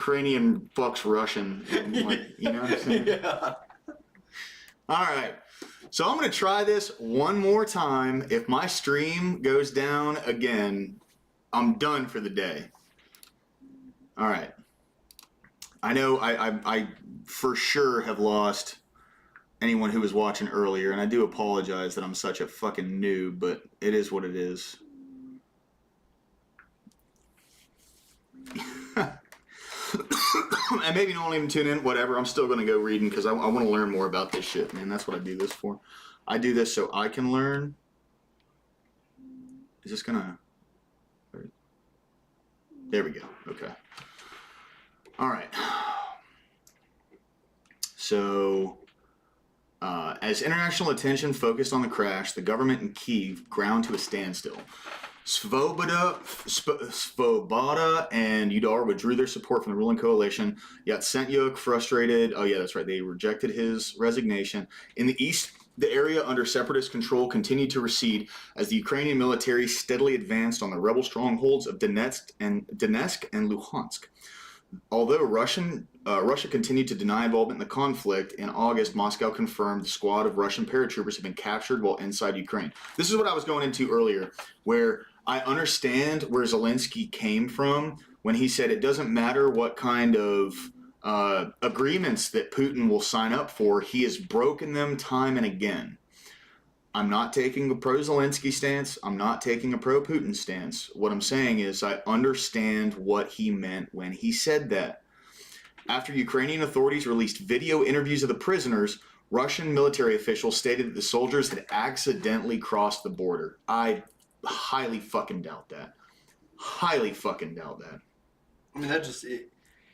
Ukrainian fucks Russian. And like, you know what I'm saying? Yeah. All right. So I'm going to try this one more time. If my stream goes down again, I'm done for the day. All right. I know I for sure have lost anyone who was watching earlier, and I do apologize that I'm such a fucking noob, but it is what it is. And maybe you won't even tune in, whatever. I'm still going to go reading because I want to learn more about this shit, man. That's what I do this for. I do this so I can learn. Is this going to... There we go. Okay. All right. So, as international attention focused on the crash, the government in Kyiv ground to a standstill. Svoboda and Udar withdrew their support from the ruling coalition. Yatsenyuk, frustrated, oh yeah, that's right, they rejected his resignation. In the east, the area under separatist control continued to recede as the Ukrainian military steadily advanced on the rebel strongholds of Donetsk and Luhansk. Although Russia continued to deny involvement in the conflict, in August, Moscow confirmed the squad of Russian paratroopers had been captured while inside Ukraine. This is what I was going into earlier, where I understand where Zelensky came from when he said it doesn't matter what kind of agreements that Putin will sign up for, he has broken them time and again. I'm not taking a pro-Zelensky stance. I'm not taking a pro-Putin stance. What I'm saying is I understand what he meant when he said that. After Ukrainian authorities released video interviews of the prisoners, Russian military officials stated that the soldiers had accidentally crossed the border. I highly fucking doubt that. Highly fucking doubt that. I mean, that just...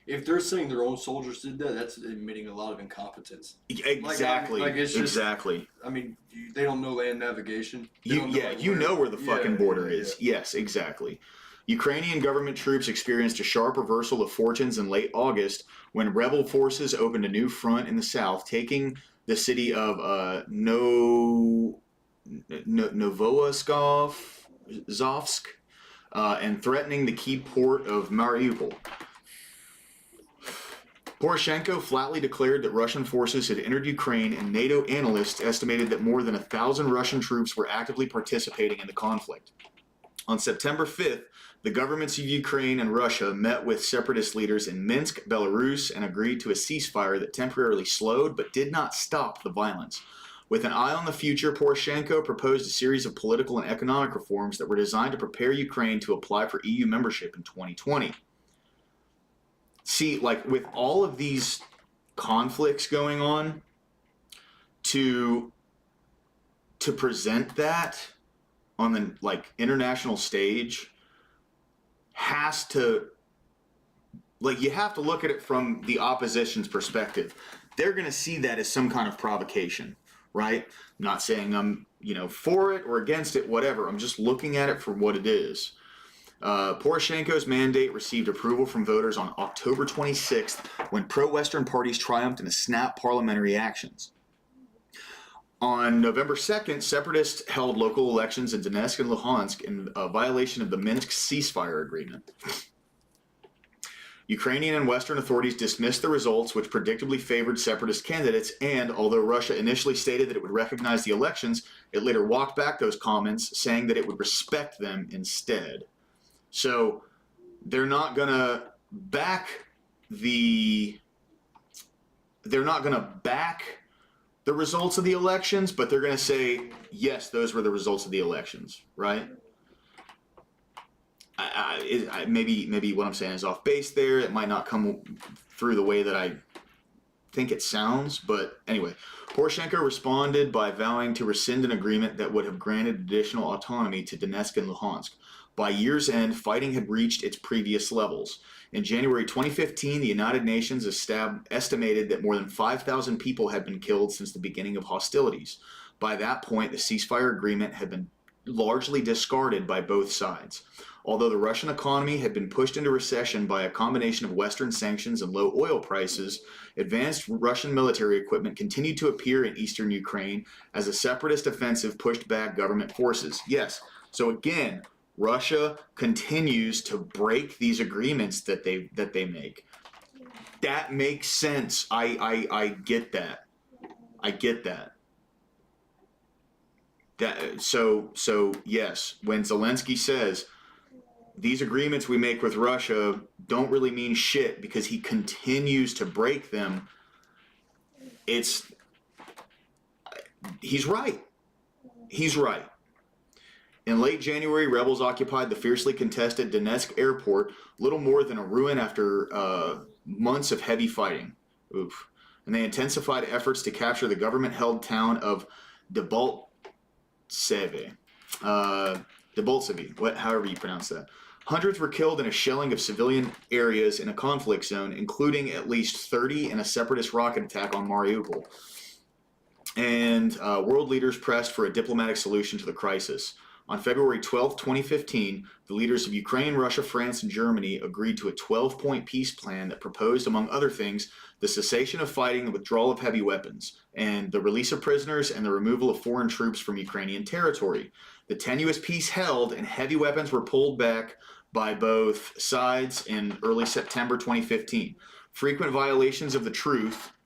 If they're saying their own soldiers did that, that's admitting a lot of incompetence. Exactly. It's just, exactly. I mean, they don't know land navigation. You know where the fucking border is. Yeah. Yes, exactly. Ukrainian government troops experienced a sharp reversal of fortunes in late August when rebel forces opened a new front in the south, taking the city of Novooazovsk and threatening the key port of Mariupol. Poroshenko flatly declared that Russian forces had entered Ukraine, and NATO analysts estimated that more than 1,000 Russian troops were actively participating in the conflict. On September 5th, the governments of Ukraine and Russia met with separatist leaders in Minsk, Belarus, and agreed to a ceasefire that temporarily slowed but did not stop the violence. With an eye on the future, Poroshenko proposed a series of political and economic reforms that were designed to prepare Ukraine to apply for EU membership in 2020. See, like with all of these conflicts going on, to present that on the like international stage has to, like, you have to look at it from the opposition's perspective. They're going to see that as some kind of provocation, right? I'm not saying I'm, for it or against it, whatever. I'm just looking at it for what it is. Poroshenko's mandate received approval from voters on October 26th when pro-Western parties triumphed in a snap parliamentary actions. On November 2nd, separatists held local elections in Donetsk and Luhansk in violation of the Minsk ceasefire agreement. Ukrainian and Western authorities dismissed the results, which predictably favored separatist candidates, and although Russia initially stated that it would recognize the elections, it later walked back those comments, saying that it would respect them instead. So they're not going to back the results of the elections, but they're going to say, yes, those were the results of the elections, right? Maybe what I'm saying is off base there. It might not come through the way that I think it sounds, but anyway, Poroshenko responded by vowing to rescind an agreement that would have granted additional autonomy to Donetsk and Luhansk. By year's end, fighting had reached its previous levels. In January 2015, the United Nations estimated that more than 5,000 people had been killed since the beginning of hostilities. By that point, the ceasefire agreement had been largely discarded by both sides. Although the Russian economy had been pushed into recession by a combination of Western sanctions and low oil prices, advanced Russian military equipment continued to appear in eastern Ukraine as a separatist offensive pushed back government forces. Yes, so again, Russia continues to break these agreements that they make. That makes sense. I get that. I get that. So yes, when Zelensky says these agreements we make with Russia don't really mean shit because he continues to break them, he's right. He's right. In late January, rebels occupied the fiercely contested Donetsk airport, little more than a ruin after months of heavy fighting. Oof. And they intensified efforts to capture the government-held town of Debaltseve. Debaltseve, however you pronounce that. Hundreds were killed in a shelling of civilian areas in a conflict zone, including at least 30 in a separatist rocket attack on Mariupol. And world leaders pressed for a diplomatic solution to the crisis. On February 12, 2015, the leaders of Ukraine, Russia, France, and Germany agreed to a 12-point peace plan that proposed, among other things, the cessation of fighting, the withdrawal of heavy weapons, and the release of prisoners and the removal of foreign troops from Ukrainian territory. The tenuous peace held, and heavy weapons were pulled back by both sides in early September 2015. Frequent violations of the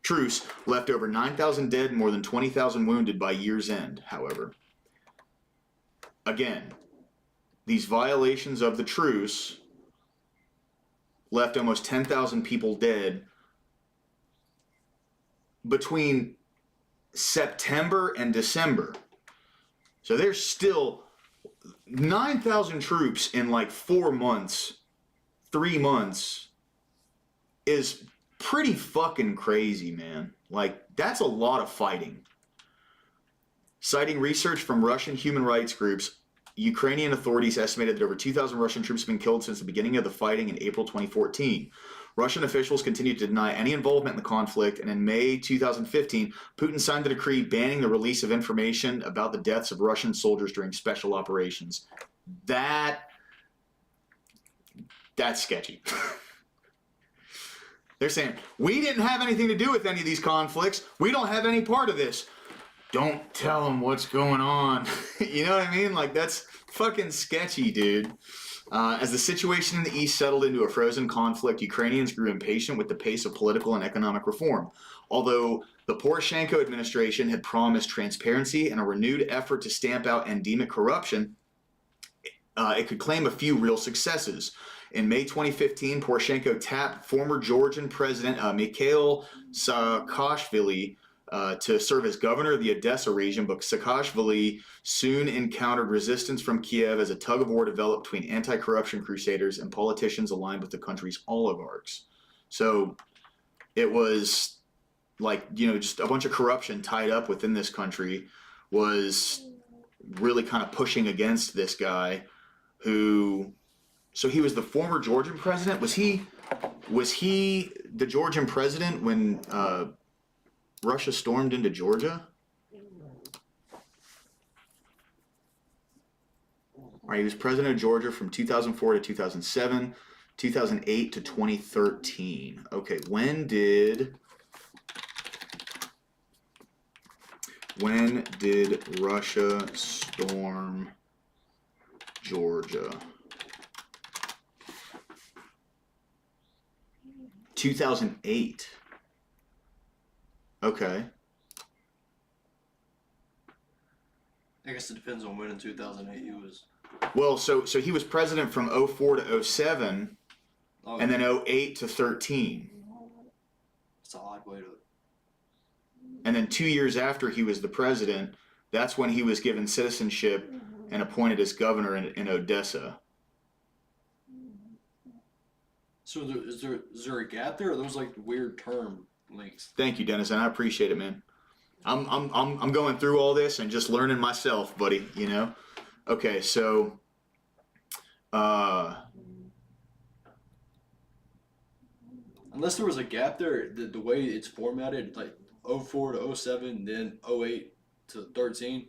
truce left over 9,000 dead and more than 20,000 wounded by year's end, however. Again, these violations of the truce left almost 10,000 people dead between September and December. So there's still 9,000 troops in like 4 months, 3 months is pretty fucking crazy, man. Like, that's a lot of fighting. Citing research from Russian human rights groups, Ukrainian authorities estimated that over 2,000 Russian troops have been killed since the beginning of the fighting in April 2014. Russian officials continued to deny any involvement in the conflict, and in May 2015, Putin signed a decree banning the release of information about the deaths of Russian soldiers during special operations. That's sketchy. They're saying, we didn't have anything to do with any of these conflicts. We don't have any part of this. Don't tell them what's going on. You know what I mean? Like, that's fucking sketchy, dude. As the situation in the East settled into a frozen conflict, Ukrainians grew impatient with the pace of political and economic reform. Although the Poroshenko administration had promised transparency and a renewed effort to stamp out endemic corruption, it could claim a few real successes. In May 2015, Poroshenko tapped former Georgian President Mikhail Saakashvili to serve as governor of the Odessa region, but Saakashvili soon encountered resistance from Kiev as a tug-of-war developed between anti-corruption crusaders and politicians aligned with the country's oligarchs. So it was like, you know, just a bunch of corruption tied up within this country was really kind of pushing against this guy who... So he was the former Georgian president? Was he the Georgian president when... Russia stormed into Georgia? All right, he was president of Georgia from 2004 to 2007, 2008 to 2013. Okay, when did Russia storm Georgia? 2008. Okay. I guess it depends on when in 2008 he was. Well, so he was president from 04 to 07, and then 08 to 13. It's an odd way to... And then 2 years after he was the president, that's when he was given citizenship and appointed as governor in Odessa. So is there a gap there, or are those like weird term links? Thank you, Dennis, and I appreciate it, man. I'm going through all this and just learning myself, buddy. You know. Okay, so. Unless there was a gap there, the way it's formatted, like 04 to 07, then 08 to 13,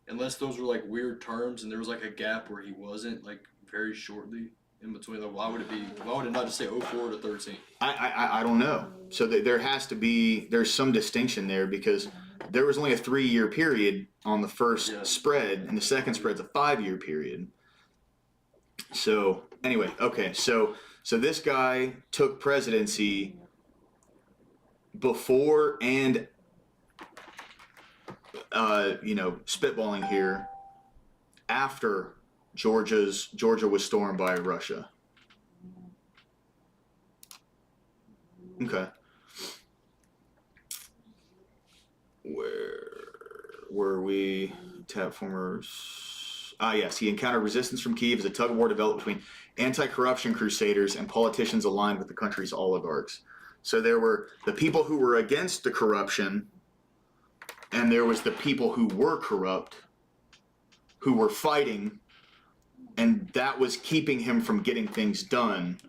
unless those were like weird terms and there was like a gap where he wasn't, like very shortly in between, like why would it not just say 04 to 13? I don't know. So there has to be, there's some distinction there because there was only a 3-year period on the first spread, and the second spread's a 5-year period. So anyway, okay, so So this guy took presidency before and, spitballing here, after Georgia was stormed by Russia. Okay. Where were we? Tap formers. Yes. He encountered resistance from Kiev as a tug of war developed between anti-corruption crusaders and politicians aligned with the country's oligarchs. So there were the people who were against the corruption, and there was the people who were corrupt, who were fighting, and that was keeping him from getting things done.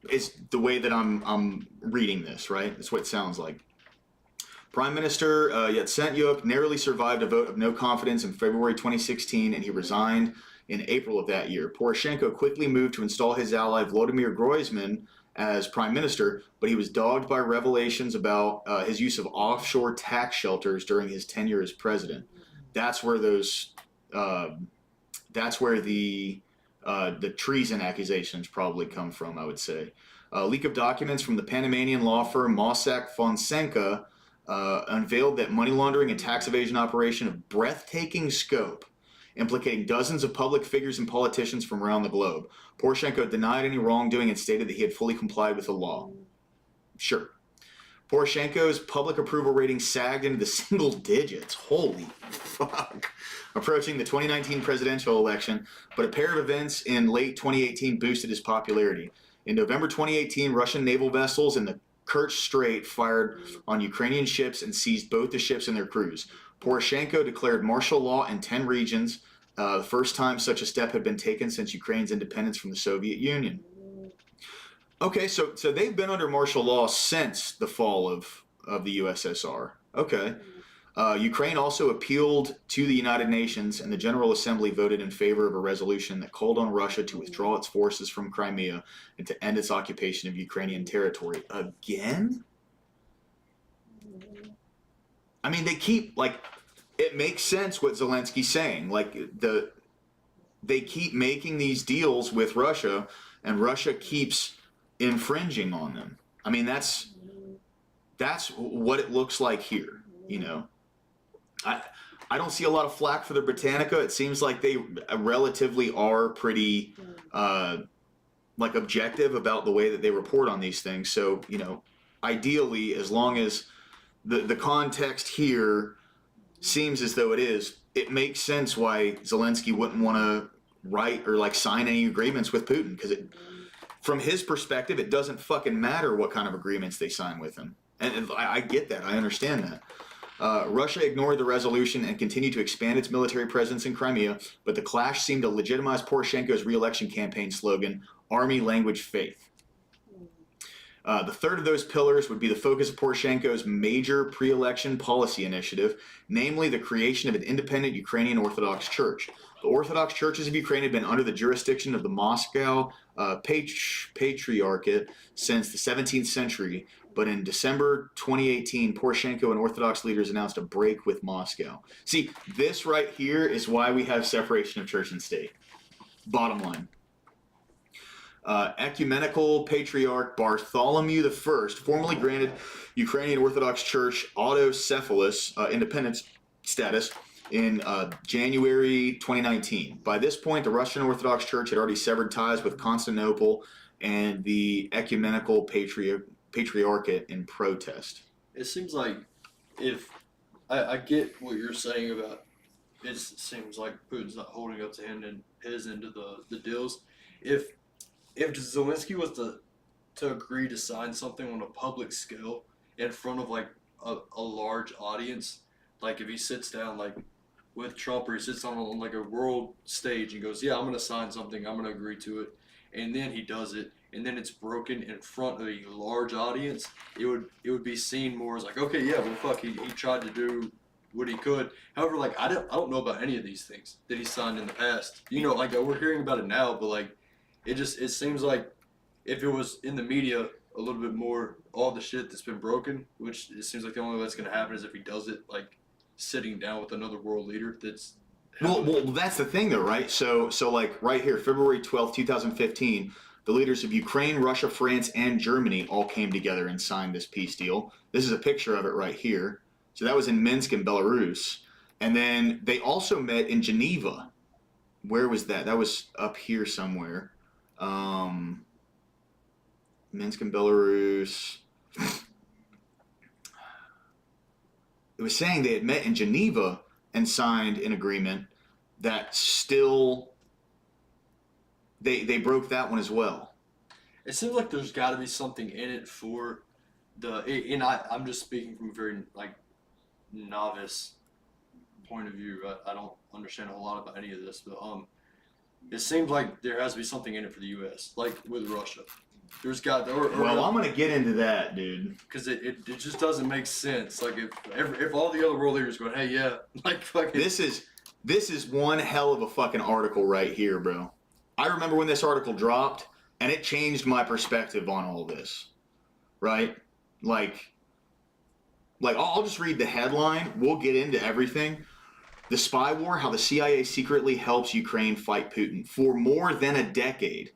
Is the way that I'm reading this, right? That's what it sounds like. Prime Minister Yatsenyuk narrowly survived a vote of no confidence in February 2016, and he resigned in April of that year. Poroshenko quickly moved to install his ally Volodymyr Groysman as prime minister, but he was dogged by revelations about his use of offshore tax shelters during his tenure as president. That's where those. That's where the treason accusations probably come from, I would say. A leak of documents from the Panamanian law firm Mossack Fonseca unveiled that money laundering and tax evasion operation of breathtaking scope, implicating dozens of public figures and politicians from around the globe. Poroshenko denied any wrongdoing and stated that he had fully complied with the law. Sure. Poroshenko's public approval rating sagged into the single digits. Holy fuck. Approaching the 2019 presidential election, but a pair of events in late 2018 boosted his popularity. In November 2018, Russian naval vessels in the Kerch Strait fired on Ukrainian ships and seized both the ships and their crews. Poroshenko declared martial law in 10 regions, the first time such a step had been taken since Ukraine's independence from the Soviet Union. Okay, so they've been under martial law since the fall of the USSR. Okay. Ukraine also appealed to the United Nations, and the General Assembly voted in favor of a resolution that called on Russia to withdraw its forces from Crimea and to end its occupation of Ukrainian territory. Again? I mean, they keep, like, it makes sense what Zelensky's saying. Like, they keep making these deals with Russia, and Russia keeps infringing on them. I mean, that's what it looks like here, you know. I don't see a lot of flack for the Britannica. It seems like they relatively are pretty like objective about the way that they report on these things. So, you know, ideally, as long as the context here seems as though it makes sense why Zelensky wouldn't want to write or like sign any agreements with Putin, because from his perspective, it doesn't fucking matter what kind of agreements they sign with him. And I get that. I understand that. Russia ignored the resolution and continued to expand its military presence in Crimea, but the clash seemed to legitimize Poroshenko's re-election campaign slogan, Army, Language, Faith. The third of those pillars would be the focus of Poroshenko's major pre-election policy initiative, namely the creation of an independent Ukrainian Orthodox Church. The Orthodox churches of Ukraine had been under the jurisdiction of the Moscow Patriarchate since the 17th century, but in December 2018, Poroshenko and Orthodox leaders announced a break with Moscow. See, this right here is why we have separation of church and state. Bottom line. Ecumenical Patriarch Bartholomew I formally granted Ukrainian Orthodox Church autocephalous independence status in January 2019. By this point, the Russian Orthodox Church had already severed ties with Constantinople and the Ecumenical Patriarchate in protest. It seems like if I get what you're saying about it seems like Putin's not holding up to him and his end of the deals. If Zelensky was to agree to sign something on a public scale in front of like a large audience, like if he sits down like with Trump or he sits on like a world stage and goes, yeah, I'm gonna sign something, I'm gonna agree to it, and then he does it, and then it's broken in front of a large audience, it would be seen more as like, okay, yeah, well, fuck, he tried to do what he could. However, like I don't know about any of these things that he signed in the past. You know, like we're hearing about it now, but like it seems like if it was in the media a little bit more, all the shit that's been broken, which it seems like the only way that's gonna happen is if he does it like sitting down with another world leader that's Well, that's the thing, though, right? So like right here, February 12th, 2015, the leaders of Ukraine, Russia, France, and Germany all came together and signed this peace deal. This is a picture of it right here. So that was in Minsk in Belarus, and then they also met in Geneva. Where was that? That was up here somewhere. Minsk in Belarus. It was saying they had met in Geneva and signed an agreement that still they broke that one as well. It seems like there's got to be something in it for and I'm just speaking from a very like novice point of view. I don't understand a whole lot about any of this, but it seems like there has to be something in it for the U.S. like with Russia. There's got Well, I'm gonna get into that, dude. because it just doesn't make sense. Like if all the other world leaders going, hey yeah, like fucking This is one hell of a fucking article right here, bro. I remember when this article dropped, and it changed my perspective on all this. Right? Like I'll just read the headline. We'll get into everything. The spy war: how the CIA secretly helps Ukraine fight Putin. For more than a decade,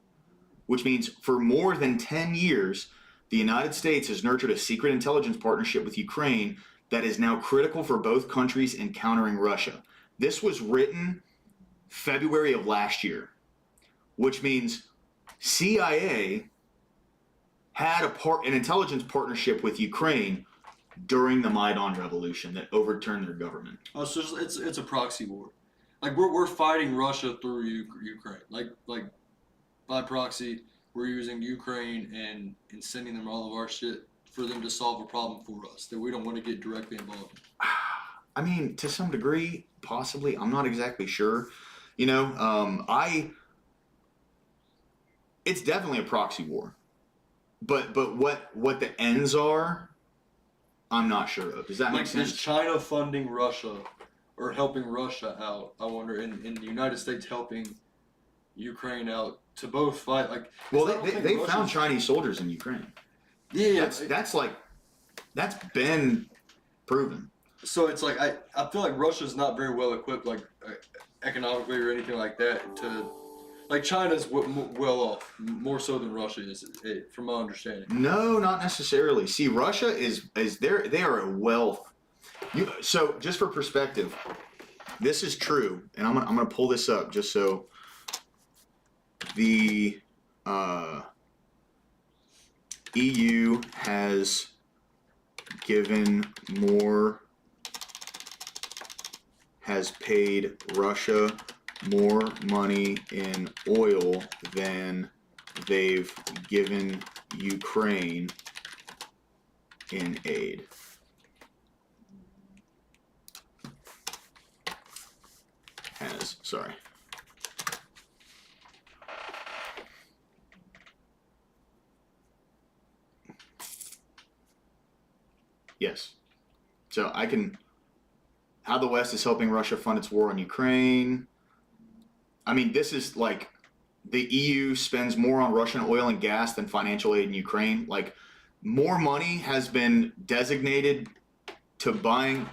which means for more than 10 years, the United States has nurtured a secret intelligence partnership with Ukraine that is now critical for both countries in countering Russia. This was written February of last year, which means CIA had an intelligence partnership with Ukraine during the Maidan Revolution that overturned their government. oh, so it's a proxy war. Like we're fighting Russia through Ukraine. Like by proxy, we're using Ukraine and sending them all of our shit for them to solve a problem for us that we don't want to get directly involved in. I mean, to some degree, possibly. I'm not exactly sure. You know, it's definitely a proxy war, but what the ends are, I'm not sure of. Does that make Like sense? is China funding Russia or helping Russia out? I wonder, in the United States helping Ukraine out to both fight. Like, Well, 'cause I don't think they Russia's- found Chinese soldiers in Ukraine. Yeah, That's been proven. so it's like I feel like Russia's not very well equipped, like economically or anything like that. To like China's well off, more so than Russia is, from my understanding. No, not necessarily. See, Russia is they are a wealth. So just for perspective, this is true, and I'm gonna pull this up just so the EU has given more, has paid Russia more money in oil than they've given Ukraine in aid. Sorry. Yes. So how the West is helping Russia fund its war on Ukraine. I mean, this is like the EU spends more on Russian oil and gas than financial aid in Ukraine. Like, more money has been designated to buying.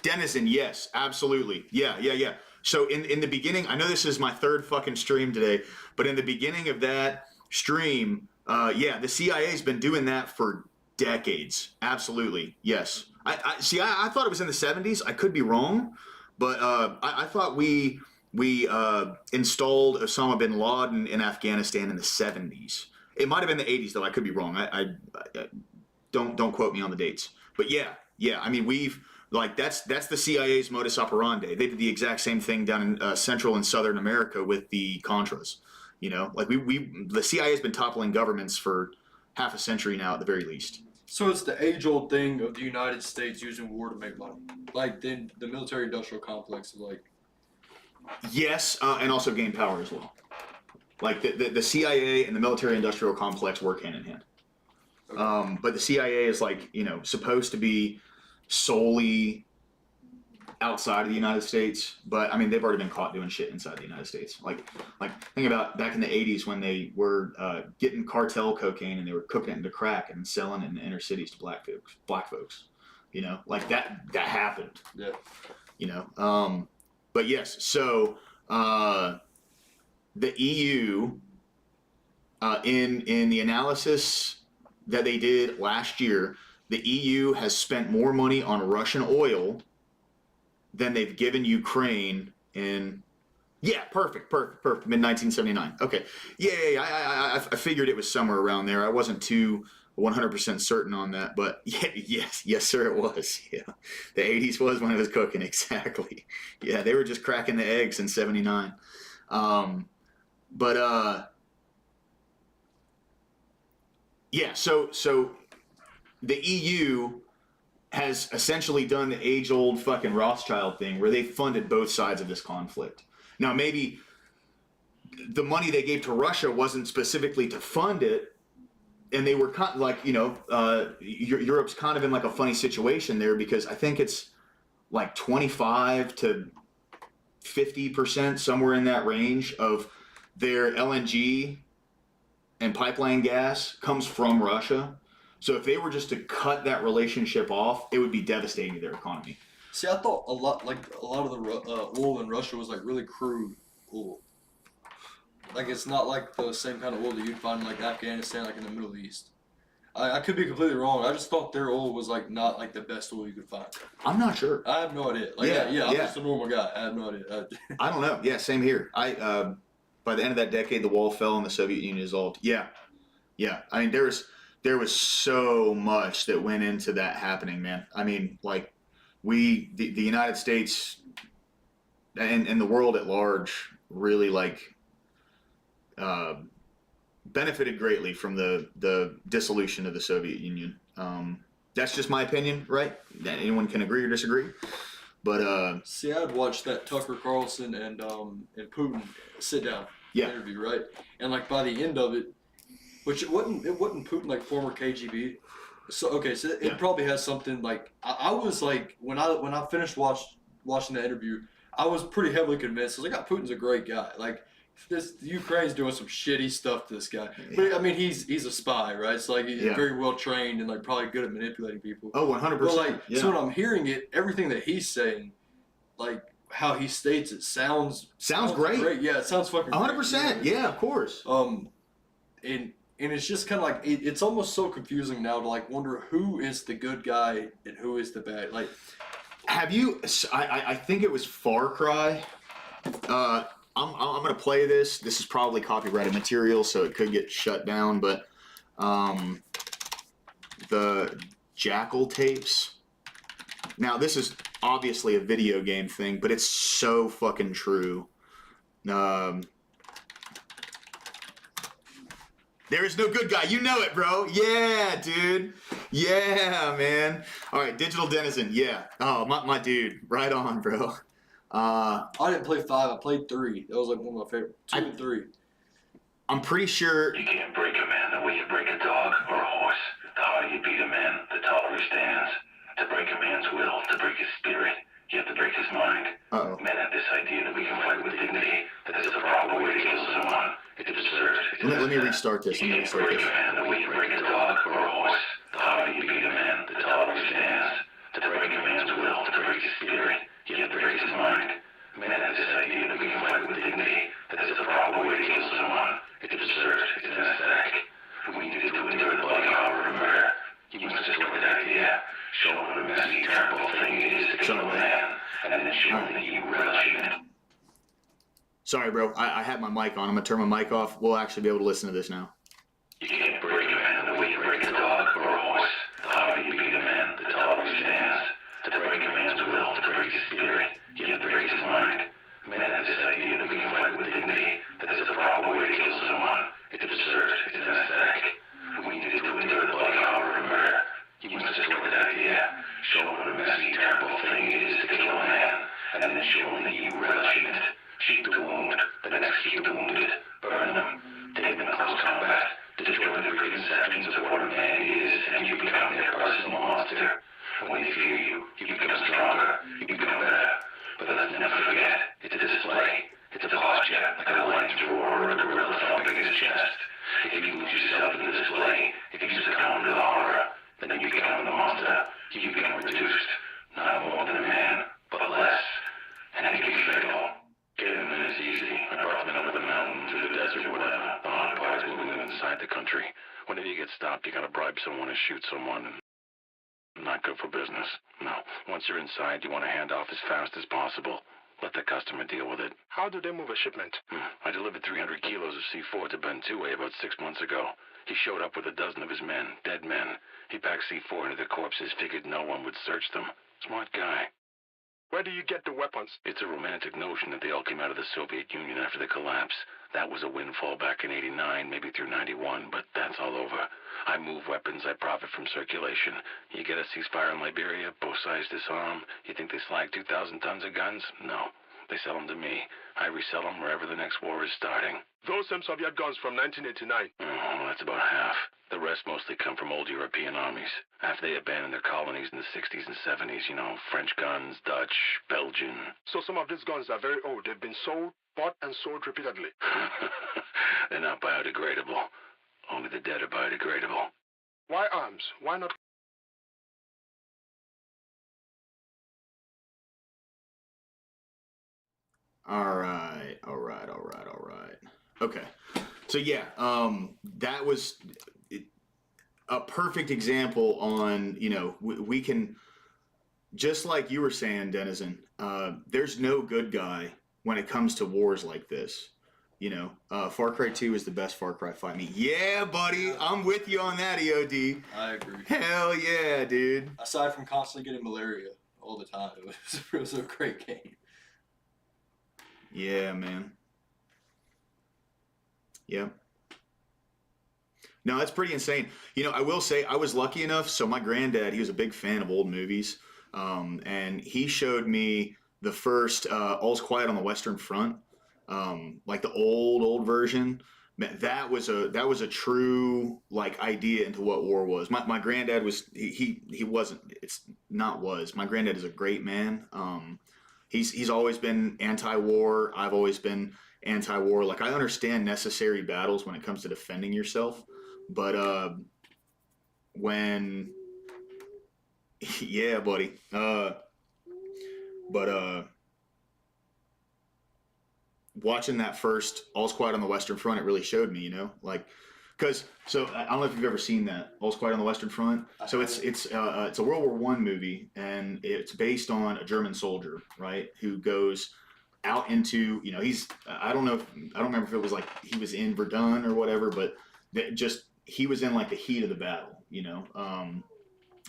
Denizen, yes, absolutely. Yeah. So in the beginning, I know this is my third fucking stream today, but in the beginning of that stream, the CIA's been doing that for decades. Absolutely, yes. I see. I thought it was in the 70s. I could be wrong, but I thought we installed Osama bin Laden in Afghanistan in the 70s. It might have been the 80s though. I could be wrong. I don't quote me on the dates. But yeah. I mean, that's the CIA's modus operandi. They did the exact same thing down in Central and Southern America with the Contras. You know, like the CIA has been toppling governments for half a century now, at the very least. So it's the age-old thing of the United States using war to make money, like then the military-industrial complex, like. Yes, and also gain power as well. Like the CIA and the military-industrial complex work hand in hand. Okay. But the CIA is supposed to be solely outside of the United States, but I mean they've already been caught doing shit inside the United States. Like think about back in the 80s when they were getting cartel cocaine and they were cooking it into crack and selling it in the inner cities to black folks. You know, like that happened. Yeah. But yes, so the EU in the analysis that they did last year, the EU has spent more money on Russian oil than they've given Ukraine in. Yeah, perfect. Mid 1979. Okay. Yeah. I figured it was somewhere around there. I wasn't too 100% certain on that, but yeah, yes, sir, it was. Yeah, the 80s was when it was cooking. Exactly. Yeah, they were just cracking the eggs in '79. But yeah. So the EU has essentially done the age-old fucking Rothschild thing, where they funded both sides of this conflict. Now, maybe the money they gave to Russia wasn't specifically to fund it, and they were kind of like, Europe's kind of in like a funny situation there, because I think it's like 25 to 50%, somewhere in that range, of their LNG and pipeline gas comes from Russia. So if they were just to cut that relationship off, it would be devastating to their economy. See, I thought a lot of the oil in Russia was like really crude oil. Like it's not like the same kind of oil that you'd find in like Afghanistan, like in the Middle East. I could be completely wrong. I just thought their oil was like not like the best oil you could find. I'm not sure. I have no idea. Like I'm just a normal guy. I have no idea. I don't know. Yeah, same here. By the end of that decade, the wall fell and the Soviet Union dissolved. Yeah. I mean, there was so much that went into that happening, man. I mean, like the United States and the world at large really benefited greatly from the dissolution of the Soviet Union. That's just my opinion, right? Anyone can agree or disagree. But see, I'd watched that Tucker Carlson and Putin sit down interview, right? And like by the end of it, which it wasn't Putin like former KGB. So okay, so it probably has something like I was like when I finished watching the interview, I was pretty heavily convinced. I was like, Putin's a great guy. Like the Ukraine's doing some shitty stuff to this guy. But I mean, he's a spy, right? It's like he's very well trained and like probably good at manipulating people. Oh, 100%. But like, so when I'm hearing it, everything that he's saying, like how he states it, sounds great. Yeah, it sounds fucking 100%. Yeah, of course. And it's just kind of like it's almost so confusing now to like wonder who is the good guy and who is the bad. Like, have you? I think it was Far Cry. I'm gonna play this. This is probably copyrighted material, so it could get shut down. But the Jackal tapes. Now this is obviously a video game thing, but it's so fucking true. There is no good guy. You know it, bro. Yeah, dude. Yeah, man. All right, Digital Denizen. Yeah. Oh, my dude. Right on, bro. I didn't play 5. I played 3. That was like one of my favorite. 2 and 3. I'm pretty sure. You can't break a man the way you break a dog or a horse. The harder you beat a man, the taller he stands. To break a man's will, to break his spirit, you have to break his mind. Uh-oh. Men have this idea that we can fight with dignity, that there's a proper way to kill someone. It's absurd. Let me restart this. You can't break a man the way you break a dog or a horse. The harder you beat a man, the taller he stands. To break a man's will, to break his spirit, you have to break his mind. Men have this idea that we can fight with dignity, that there's a proper way to kill someone. It's absurd. It's an aesthetic. We need to endure the bloody horror of murder. You must destroy that idea. Show him what a messy, terrible thing it is to kill a man, and then show him that you relish in it. Sorry, bro. I had my mic on. I'm gonna turn my mic off. We'll actually be able to listen to this now. You can't break a man the way you break a dog or a horse. The harder you beat a man, the taller he stands. To break a man's will, to break his spirit, you have to break his mind. Men have this idea that we can fight with dignity, that there's a proper way to kill someone. It's absurd. It's an aesthetic. We need to endure the bloody horror of murder. You must destroy that idea. Show him what a messy, terrible thing it is to kill a man, and then show him that you relish in it. Shoot the wound, the next shoot the wounded. Burn them. Take them in close combat. Destroy their preconceptions of what a man is, and you become their personal monster. When they fear you, you become stronger, you become better. But let's never forget, it's a display. It's a posture, like a lion's roar or a gorilla thumping his chest. If you lose yourself in the display, if you succumb to the horror, then you become the monster. You become reduced, not more than a man, but less. inside the country. Whenever you get stopped, you gotta bribe someone and shoot someone. Not good for business. No. Once you're inside, you want to hand off as fast as possible. Let the customer deal with it. How do they move a shipment? I delivered 300 kilos of C4 to Bentue about 6 months ago. He showed up with a dozen of his men, dead men. He packed C4 into the corpses, figured no one would search them. Smart guy. Where do you get the weapons? It's a romantic notion that they all came out of the Soviet Union after the collapse. That was a windfall back in '89, maybe through '91, but that's all over. I move weapons, I profit from circulation. You get a ceasefire in Liberia, both sides disarm. You think they slag 2,000 tons of guns? No. They sell them to me. I resell them wherever the next war is starting. Those same Soviet guns from 1989. Well, that's about half. The rest mostly come from old European armies. After they abandoned their colonies in the 60s and 70s, you know, French guns, Dutch, Belgian. So some of these guns are very old. They've been sold, bought, and sold repeatedly. They're not biodegradable. Only the dead are biodegradable. Why arms? Why not? All right. Okay. So yeah, that was a perfect example on, you know, we can, just like you were saying, Denizen, there's no good guy when it comes to wars like this. You know, Far Cry 2 is the best Far Cry fight me. Yeah, buddy, I'm with you on that, EOD. I agree. Hell yeah, dude. Aside from constantly getting malaria all the time, it was a great game. Yeah, man. Yep. No, that's pretty insane. You know, I will say I was lucky enough. So my granddad, he was a big fan of old movies. And he showed me the first All's Quiet on the Western Front, like the old version. That was a true like idea into what war was. My granddad was he wasn't. It's not was. My granddad is a great man. He's always been anti-war. I've always been anti-war. Like I understand necessary battles when it comes to defending yourself, but when yeah, buddy. Watching that first All's Quiet on the Western Front, it really showed me, you know, like, so I don't know if you've ever seen that All's Quiet on the Western Front. So it's a World War I movie, and it's based on a German soldier, right, who goes out into, you know, I don't remember if it was like he was in Verdun or whatever, but he was in like the heat of the battle, you know,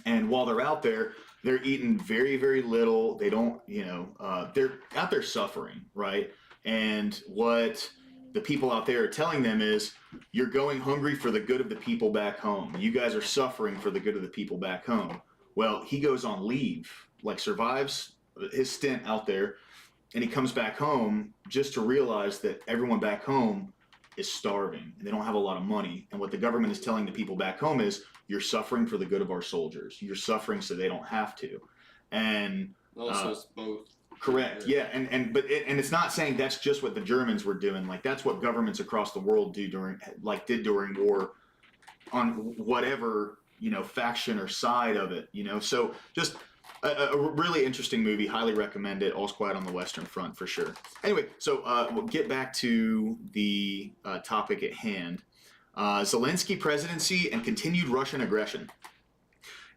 and while they're out there, they're eating very, very little. They don't, you know, they're out there suffering, right? And what the people out there are telling them is, you're going hungry for the good of the people back home. You guys are suffering for the good of the people back home. Well, he goes on leave, like survives his stint out there, and he comes back home just to realize that everyone back home is starving. They don't have a lot of money. And what the government is telling the people back home is, you're suffering for the good of our soldiers. You're suffering so they don't have to. And Also, it's both. correct. Yeah. And it's not saying that's just what the Germans were doing. Like that's what governments across the world did during war on whatever, you know, faction or side of it, you know? So just a really interesting movie. Highly recommend it. All's Quiet on the Western Front for sure. Anyway, so we'll get back to the topic at hand. Zelensky presidency and continued Russian aggression.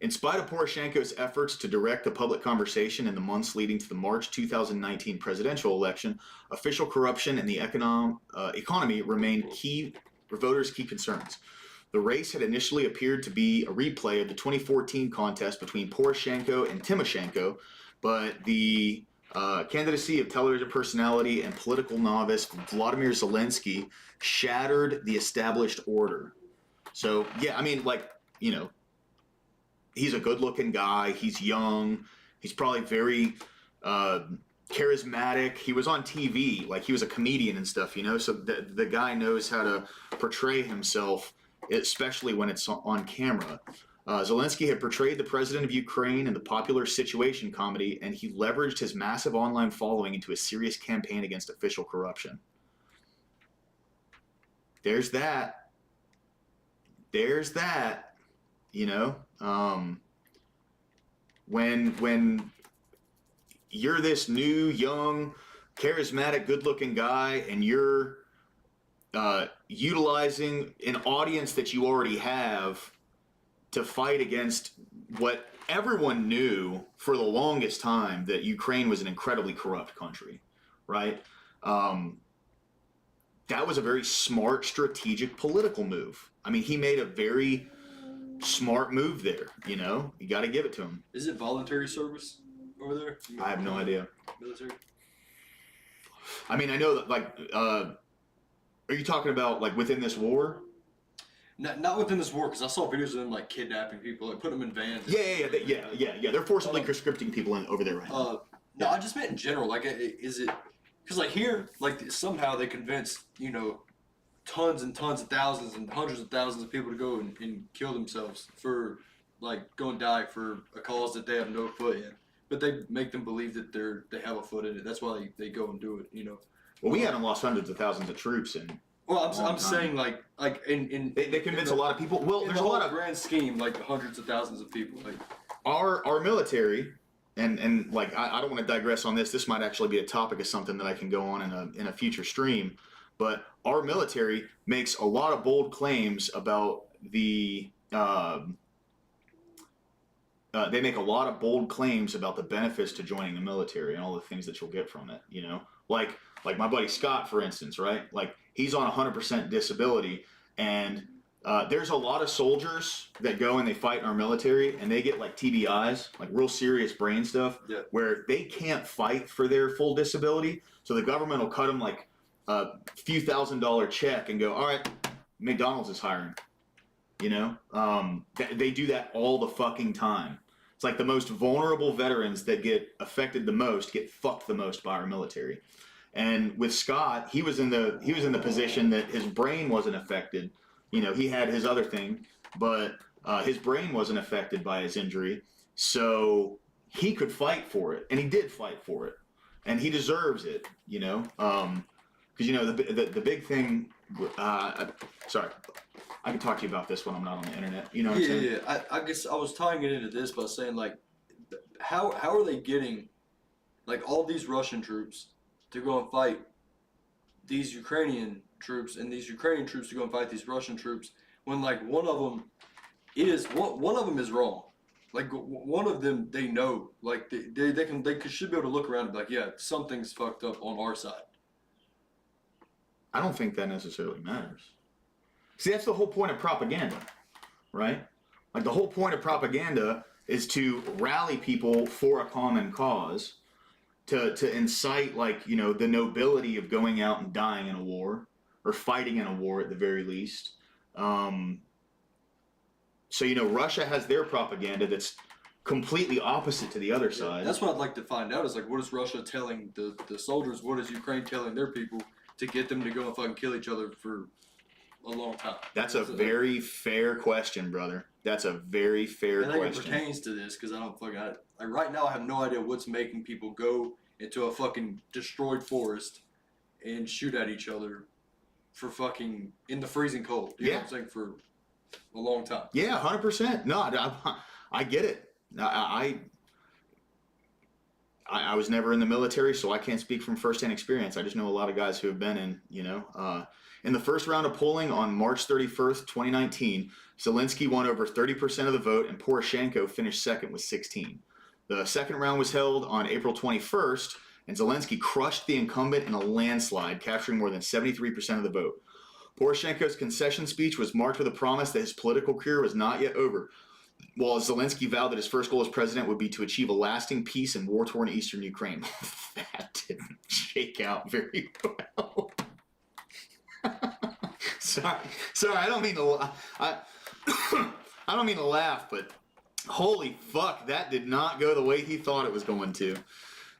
In spite of Poroshenko's efforts to direct the public conversation in the months leading to the March 2019 presidential election, official corruption and the economy remained voters' key concerns. The race had initially appeared to be a replay of the 2014 contest between Poroshenko and Timoshenko, but the candidacy of television personality and political novice Vladimir Zelensky shattered the established order. So, yeah, I mean, like, you know, he's a good-looking guy. He's young. He's probably very charismatic. He was on TV. Like, he was a comedian and stuff, you know? So the guy knows how to portray himself, especially when it's on camera. Zelensky had portrayed the president of Ukraine in the popular Situation comedy, and he leveraged his massive online following into a serious campaign against official corruption. There's that. You know, when you're this new, young, charismatic, good-looking guy, and you're utilizing an audience that you already have to fight against what everyone knew for the longest time, that Ukraine was an incredibly corrupt country, right? That was a very smart, strategic, political move. I mean, he made a very smart move there. You know, you got to give it to him. Is it voluntary service over there? I have no idea. Military? I mean, I know that, like, are you talking about, like, within this war? Not within this war, because I saw videos of them like kidnapping people, like putting them in vans. Yeah. They're forcibly conscripting people in over there right now. No, I just meant in general. Like, is it because like here, like somehow they convince tons and tons of thousands and hundreds of thousands of people to go and kill themselves for like go and die for a cause that they have no foot in, but they make them believe that they have a foot in it. That's why they go and do it. Well, we haven't lost hundreds of thousands of troops in. Well, I'm saying like in they convince a lot of people. Well, there's a lot of grand scheme, like hundreds of thousands of people. Like our military, and like I don't want to digress on this. This might actually be a topic of something that I can go on in a future stream. But our military makes a lot of bold claims about the. They make a lot of bold claims about the benefits to joining the military and all the things that you'll get from it. Like my buddy Scott, for instance, right? Like he's on 100% disability, and there's a lot of soldiers that go and they fight in our military, and they get like TBIs, like real serious brain stuff, where they can't fight for their full disability. So the government will cut them like a few $1,000 check and go, all right, McDonald's is hiring. They do that all the fucking time. It's like the most vulnerable veterans that get affected the most get fucked the most by our military. And with Scott, he was in the position that his brain wasn't affected. He had his other thing, but his brain wasn't affected by his injury, so he could fight for it, and he did fight for it, and he deserves it. Because the big thing. Sorry, I can talk to you about this when I'm not on the internet. You know what I'm saying? Yeah. I guess I was tying it into this by saying like, how are they getting like all these Russian troops to go and fight these Ukrainian troops, and these Ukrainian troops to go and fight these Russian troops, when like one of them is wrong. Like one of them, they know, like they should be able to look around and be like, yeah, something's fucked up on our side. I don't think that necessarily matters. See, that's the whole point of propaganda, right? Like the whole point of propaganda is to rally people for a common cause, to incite the nobility of going out and dying in a war, or fighting in a war at the very least. So Russia has their propaganda that's completely opposite to the other side. That's what I'd like to find out is like, what is Russia telling the soldiers? What is Ukraine telling their people to get them to go and fucking kill each other for a long time? That's a very fair question, brother. That's a very fair question. I think it pertains to this because I don't fucking. Like right now, I have no idea what's making people go into a fucking destroyed forest and shoot at each other for fucking in the freezing cold. You know what I'm saying? For a long time. Yeah, 100%. No, I get it. I was never in the military, so I can't speak from firsthand experience. I just know a lot of guys who have been in, in the first round of polling on March 31st, 2019, Zelensky won over 30% of the vote, and Poroshenko finished second with 16. The second round was held on April 21st, and Zelensky crushed the incumbent in a landslide, capturing more than 73% of the vote. Poroshenko's concession speech was marked with a promise that his political career was not yet over, while Zelensky vowed that his first goal as president would be to achieve a lasting peace in war-torn eastern Ukraine. That didn't shake out very well. Sorry, I don't mean to. I don't mean to laugh, but holy fuck, that did not go the way he thought it was going to.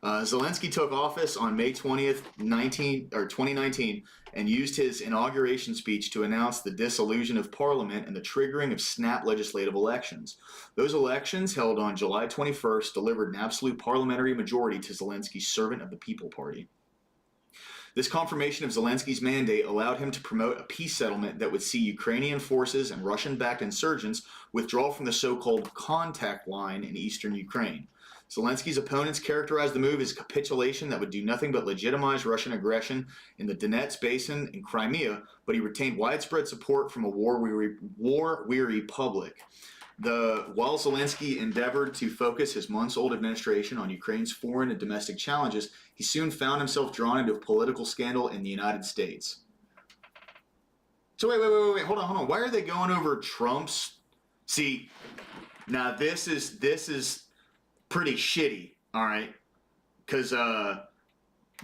Zelensky took office on May 20th, 2019, and used his inauguration speech to announce the dissolution of parliament and the triggering of snap legislative elections. Those elections, held on July 21st, delivered an absolute parliamentary majority to Zelensky's Servant of the People Party. This confirmation of Zelensky's mandate allowed him to promote a peace settlement that would see Ukrainian forces and Russian-backed insurgents withdraw from the so-called contact line in eastern Ukraine. Zelensky's opponents characterized the move as a capitulation that would do nothing but legitimize Russian aggression in the Donetsk Basin and Crimea, but he retained widespread support from a war-weary public. While Zelensky endeavored to focus his months-old administration on Ukraine's foreign and domestic challenges, he soon found himself drawn into a political scandal in the United States. So wait, hold on. Why are they going over Trump's? See, now this is pretty shitty, all right? Because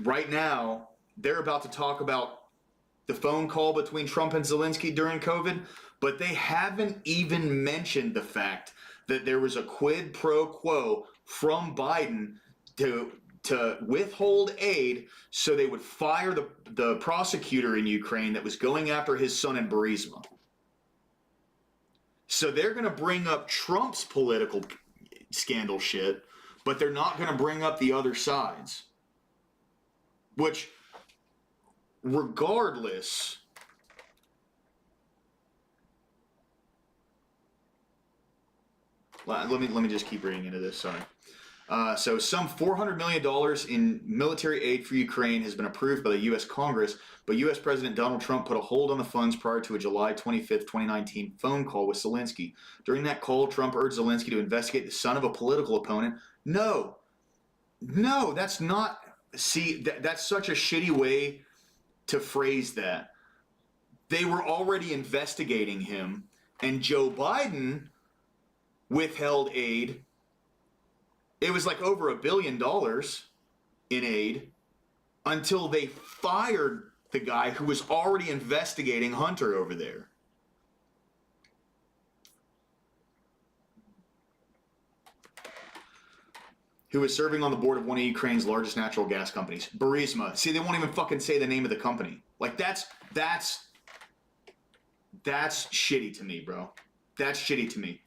right now they're about to talk about the phone call between Trump and Zelensky during COVID, but they haven't even mentioned the fact that there was a quid pro quo from Biden to withhold aid so they would fire the prosecutor in Ukraine that was going after his son in Burisma. So they're going to bring up Trump's political scandal shit, but they're not going to bring up the other sides. Which, regardless, let me just keep reading into this, sorry. So some $400 million in military aid for Ukraine has been approved by the U.S. Congress, but U.S. President Donald Trump put a hold on the funds prior to a July 25th, 2019 phone call with Zelensky. During that call, Trump urged Zelensky to investigate the son of a political opponent. No, that's not, see, that's such a shitty way to phrase that. They were already investigating him, and Joe Biden withheld aid. It was like over $1 billion in aid until they fired the guy who was already investigating Hunter over there. Who was serving on the board of one of Ukraine's largest natural gas companies, Burisma. See, they won't even fucking say the name of the company. Like, that's shitty to me, bro. That's shitty to me.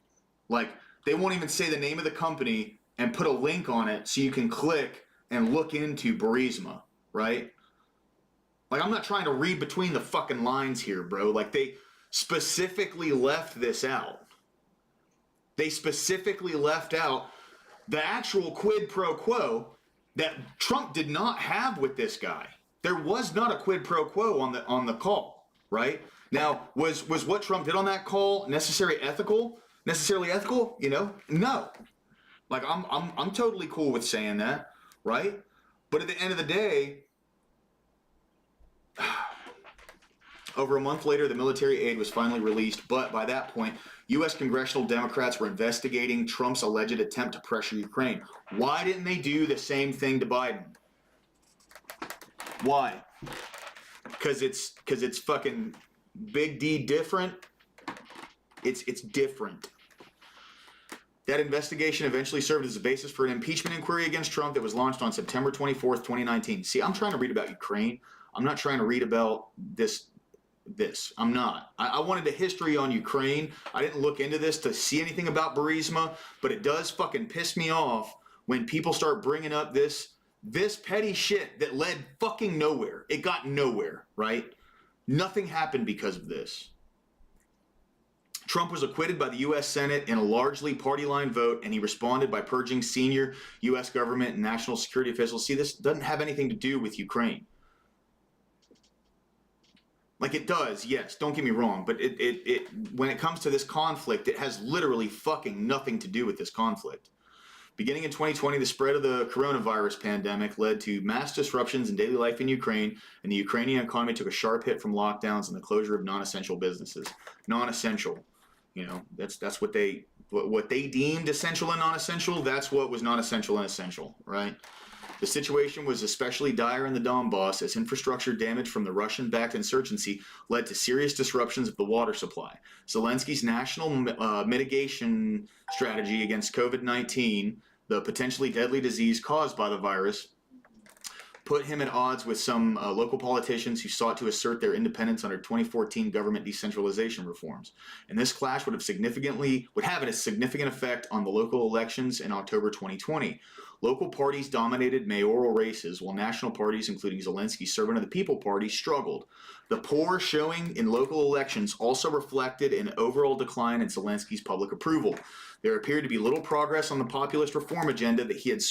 Like, they won't even say the name of the company and put a link on it so you can click and look into Burisma, right? Like, I'm not trying to read between the fucking lines here, bro. Like, they specifically left this out. They specifically left out the actual quid pro quo that Trump did not have with this guy. There was not a quid pro quo on the call, right? Now, was what Trump did on that call necessarily ethical? You know? No. Like, I'm totally cool with saying that, right? But at the end of the day, over a month later, the military aid was finally released, but by that point, U.S. congressional Democrats were investigating Trump's alleged attempt to pressure Ukraine. Why didn't they do the same thing to Biden? Why? Because it's fucking big D different. It's different. That investigation eventually served as a basis for an impeachment inquiry against Trump that was launched on September 24th, 2019. See, I'm trying to read about Ukraine. I'm not trying to read about this. I'm not. I wanted a history on Ukraine. I didn't look into this to see anything about Burisma, but it does fucking piss me off when people start bringing up this petty shit that led fucking nowhere. It got nowhere, right? Nothing happened because of this. Trump was acquitted by the U.S. Senate in a largely party-line vote, and he responded by purging senior U.S. government and national security officials. See, this doesn't have anything to do with Ukraine. Like, it does, yes, don't get me wrong, but it when it comes to this conflict, it has literally fucking nothing to do with this conflict. Beginning in 2020, the spread of the coronavirus pandemic led to mass disruptions in daily life in Ukraine, and the Ukrainian economy took a sharp hit from lockdowns and the closure of non-essential businesses. Non-essential, you know, that's what they deemed essential and non-essential. That's what was non-essential and essential, right? The situation was especially dire in the Donbass as infrastructure damage from the Russian-backed insurgency led to serious disruptions of the water supply. Zelensky's national mitigation strategy against COVID-19, the potentially deadly disease caused by the virus, put him at odds with some local politicians who sought to assert their independence under 2014 government decentralization reforms. And this clash would have a significant effect on the local elections in October 2020. Local parties dominated mayoral races, while national parties, including Zelensky's Servant of the People Party, struggled. The poor showing in local elections also reflected an overall decline in Zelensky's public approval. There appeared to be little progress on the populist reform agenda that had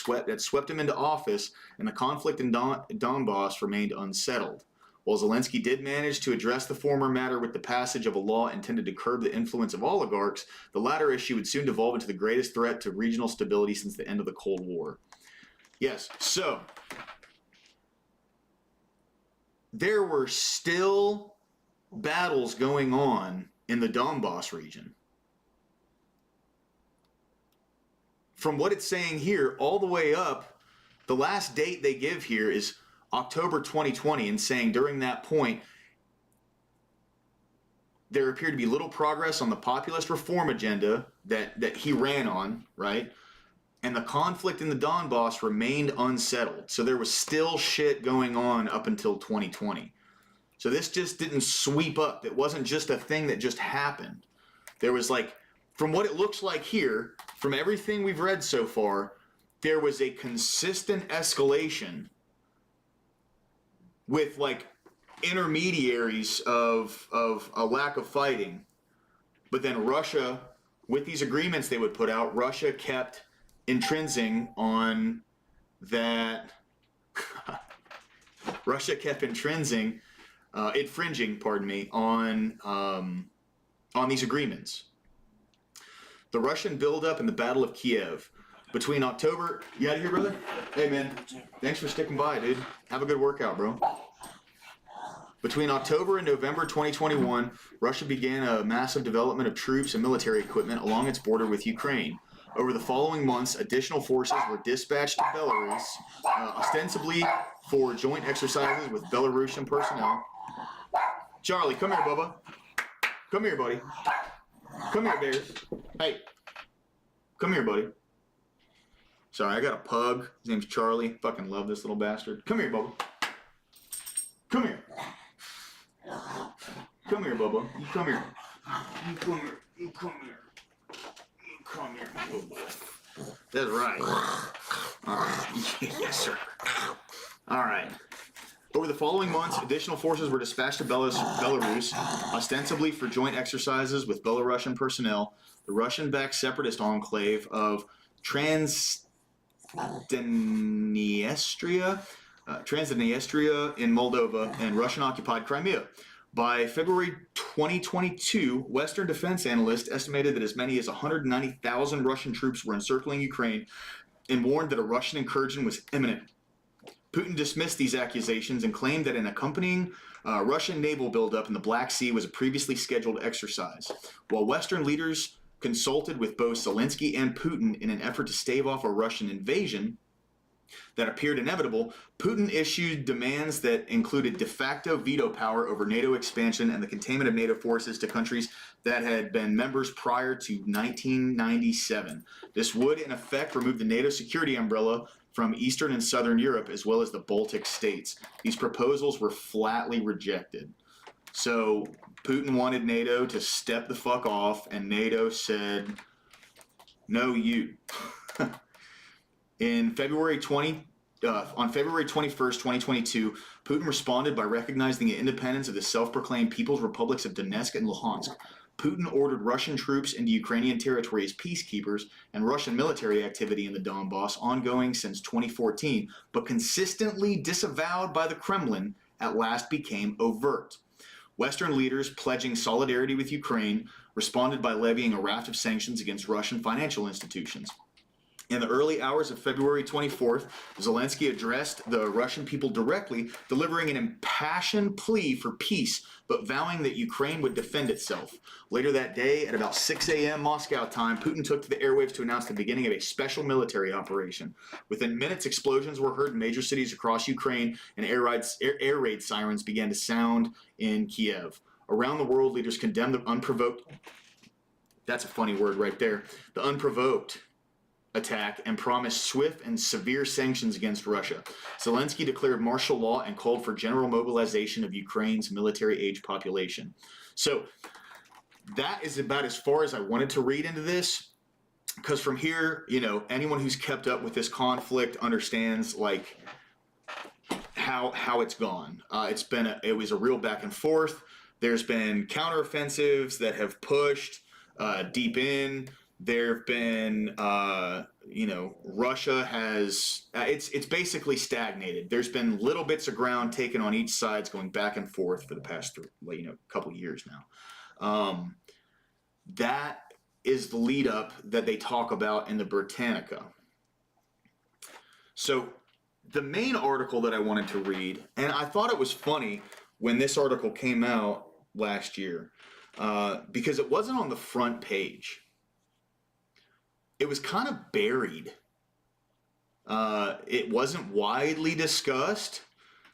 swept him into office, and the conflict in Donbass remained unsettled. While Zelensky did manage to address the former matter with the passage of a law intended to curb the influence of oligarchs, the latter issue would soon devolve into the greatest threat to regional stability since the end of the Cold War. Yes, so there were still battles going on in the Donbass region. From what it's saying here, all the way up, the last date they give here is October 2020, and saying during that point, there appeared to be little progress on the populist reform agenda that he ran on, right? And the conflict in the Donbass remained unsettled. So there was still shit going on up until 2020. So this just didn't sweep up. It wasn't just a thing that just happened. There was like, from what it looks like here, from everything we've read so far, there was a consistent escalation with like intermediaries of a lack of fighting. But then Russia, with these agreements they would put out, Russia kept infringing on that. Russia kept infringing on these agreements. The Russian buildup in the Battle of Kiev between October. You out of here, brother? Hey, man. Thanks for sticking by, dude. Have a good workout, bro. Between October and November 2021, Russia began a massive development of troops and military equipment along its border with Ukraine. Over the following months, additional forces were dispatched to Belarus, ostensibly for joint exercises with Belarusian personnel. Charlie, come here, Bubba. Come here, buddy. Come here, Bears. Hey. Come here, buddy. Sorry, I got a pug. His name's Charlie. Fucking love this little bastard. Come here, Bubba. Come here. Come here, Bubba. You come here. You come here. You come here. You come here, Bubba. That's right. All right. Yes, sir. All right. Over the following months, additional forces were dispatched to Belarus, ostensibly for joint exercises with Belarusian personnel. The Russian-backed separatist enclave of Transnistria in Moldova and Russian-occupied Crimea. By February 2022, Western defense analysts estimated that as many as 190,000 Russian troops were encircling Ukraine and warned that a Russian incursion was imminent. Putin dismissed these accusations and claimed that an accompanying Russian naval buildup in the Black Sea was a previously scheduled exercise. While Western leaders consulted with both Zelensky and Putin in an effort to stave off a Russian invasion that appeared inevitable, Putin issued demands that included de facto veto power over NATO expansion and the containment of NATO forces to countries that had been members prior to 1997. This would, in effect, remove the NATO security umbrella from Eastern and Southern Europe, as well as the Baltic states. These proposals were flatly rejected. So Putin wanted NATO to step the fuck off, and NATO said, no, you. On February 21st, 2022, Putin responded by recognizing the independence of the self-proclaimed People's Republics of Donetsk and Luhansk. Putin ordered Russian troops into Ukrainian territory as peacekeepers, and Russian military activity in the Donbass, ongoing since 2014, but consistently disavowed by the Kremlin, at last became overt. Western leaders pledging solidarity with Ukraine responded by levying a raft of sanctions against Russian financial institutions. In the early hours of February 24th, Zelensky addressed the Russian people directly, delivering an impassioned plea for peace, but vowing that Ukraine would defend itself. Later that day, at about 6 a.m. Moscow time, Putin took to the airwaves to announce the beginning of a special military operation. Within minutes, explosions were heard in major cities across Ukraine, and air raid sirens began to sound in Kiev. Around the world, leaders condemned the unprovoked, that's a funny word right there, the unprovoked attack and promised swift and severe sanctions against Russia. Zelensky declared martial law and called for general mobilization of Ukraine's military-age population. So that is about as far as I wanted to read into this. because from here, you know, anyone who's kept up with this conflict understands like how it's gone. It was a real back and forth. There's been counteroffensives that have pushed deep in. There have been, you know, Russia has, it's basically stagnated. There's been little bits of ground taken on each side, going back and forth for the past, couple years now. That is the lead up that they talk about in the Britannica. So the main article that I wanted to read, and I thought it was funny when this article came out last year, because it wasn't on the front page. It was kind of buried. It wasn't widely discussed.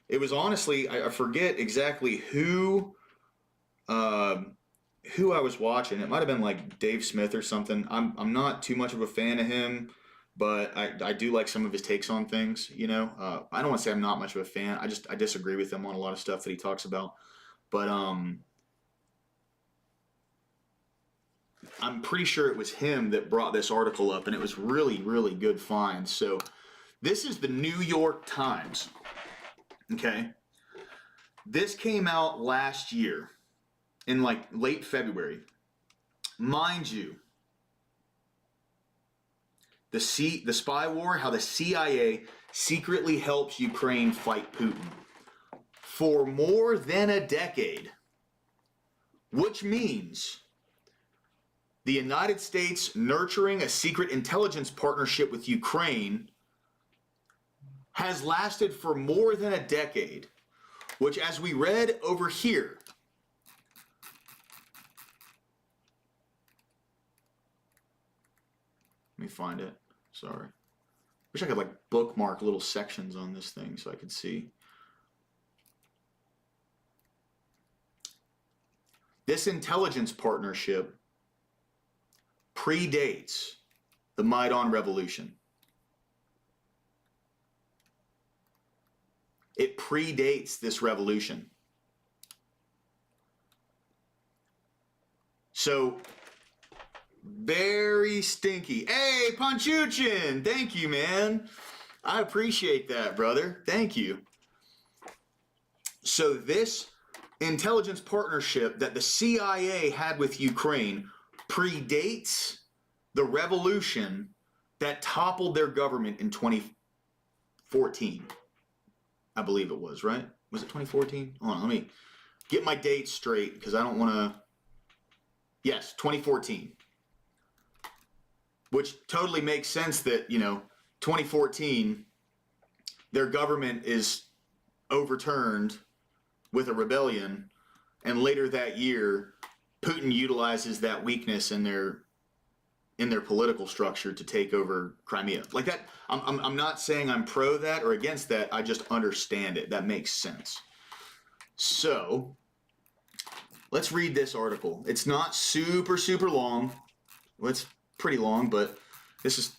It was honestly, I forget exactly who I was watching. It might have been like Dave Smith or something. I'm not too much of a fan of him, but I do like some of his takes on things. You know, I don't want to say I'm not much of a fan. I disagree with him on a lot of stuff that he talks about. But I'm pretty sure it was him that brought this article up, and it was really, really good find. So this is the New York Times. Okay. This came out last year in like late February. Mind you, the spy war, how the CIA secretly helps Ukraine fight Putin for more than a decade, which means the United States nurturing a secret intelligence partnership with Ukraine has lasted for more than a decade, which, as we read over here, let me find it. Sorry. Wish I could like bookmark little sections on this thing so I could see. This intelligence partnership predates the Maidan Revolution. It predates this revolution. So, very stinky. Hey, Panchuchin! Thank you, man. I appreciate that, brother. Thank you. So this intelligence partnership that the CIA had with Ukraine predates the revolution that toppled their government in 2014. I believe it was, right? Was it 2014? Hold on, let me get my dates straight because I don't want to... Yes, 2014. Which totally makes sense that, 2014, their government is overturned with a rebellion, and later that year, Putin utilizes that weakness in their political structure to take over Crimea. Like that, I'm not saying I'm pro that or against that. I just understand it. That makes sense. So let's read this article. It's not super long. Well, it's pretty long, but this is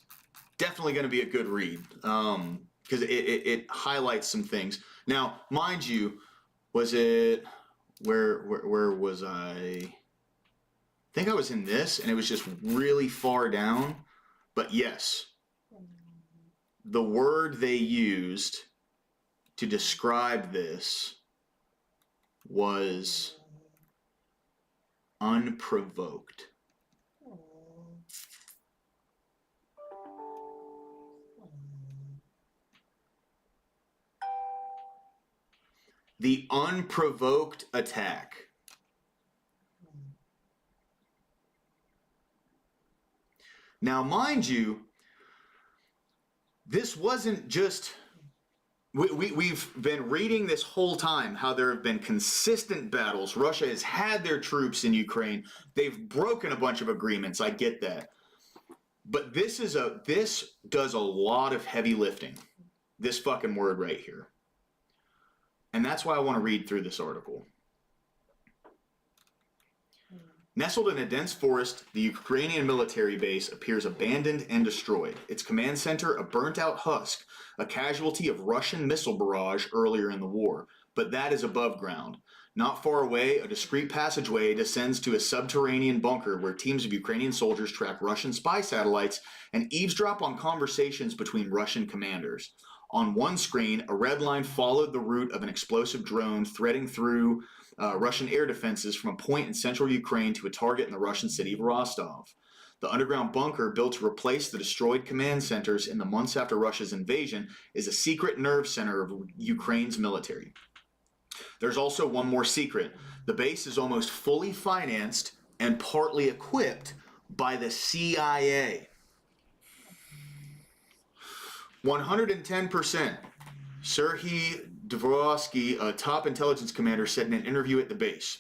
definitely going to be a good read because it highlights some things. Now, mind you, was it where was I? I think I was in this, and it was just really far down. But yes, the word they used to describe this was unprovoked. The unprovoked attack. Now, mind you, this wasn't just... We've been reading this whole time how there have been consistent battles. Russia has had their troops in Ukraine. They've broken a bunch of agreements. I get that. But this does a lot of heavy lifting. This fucking word right here. And that's why I want to read through this article. Nestled in a dense forest, the Ukrainian military base appears abandoned and destroyed. Its command center, a burnt-out husk, a casualty of Russian missile barrage earlier in the war. But that is above ground. Not far away, a discreet passageway descends to a subterranean bunker where teams of Ukrainian soldiers track Russian spy satellites and eavesdrop on conversations between Russian commanders. On one screen, a red line followed the route of an explosive drone threading through Russian air defenses from a point in central Ukraine to a target in the Russian city of Rostov. The underground bunker, built to replace the destroyed command centers in the months after Russia's invasion, is a secret nerve center of Ukraine's military. There's also one more secret. The base is almost fully financed and partly equipped by the CIA. 110%. Serhiy Dvorsky, a top intelligence commander, said in an interview at the base.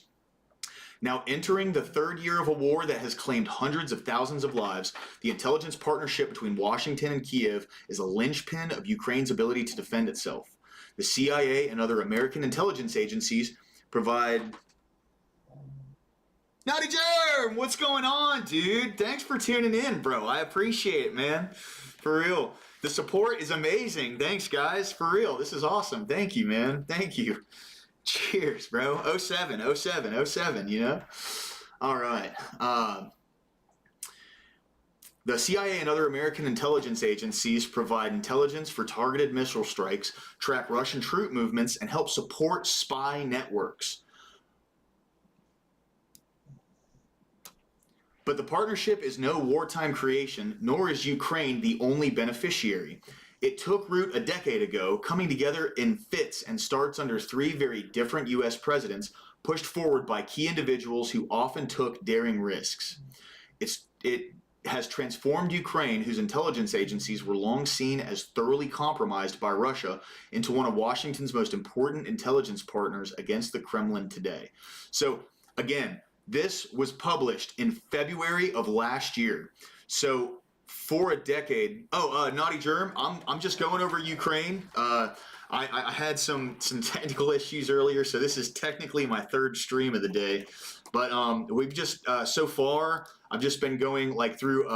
Now entering the third year of a war that has claimed hundreds of thousands of lives, the intelligence partnership between Washington and Kiev is a linchpin of Ukraine's ability to defend itself. The CIA and other American intelligence agencies provide... Naughty Germ, what's going on, dude? Thanks for tuning in, bro. I appreciate it, man. For real. The support is amazing. Thanks, guys. For real. This is awesome. Thank you, man. Thank you. Cheers, bro. 07, you know? All right. The CIA and other American intelligence agencies provide intelligence for targeted missile strikes, track Russian troop movements, and help support spy networks. But the partnership is no wartime creation, nor is Ukraine the only beneficiary. It took root a decade ago, coming together in fits and starts under three very different U.S. presidents, pushed forward by key individuals who often took daring risks. It has transformed Ukraine, whose intelligence agencies were long seen as thoroughly compromised by Russia, into one of Washington's most important intelligence partners against the Kremlin today. So, again, this was published in February of last year. So, for a decade, Naughty Germ, I'm just going over Ukraine. I had some technical issues earlier, so this is technically my third stream of the day. But we've just, so far, I've just been going like through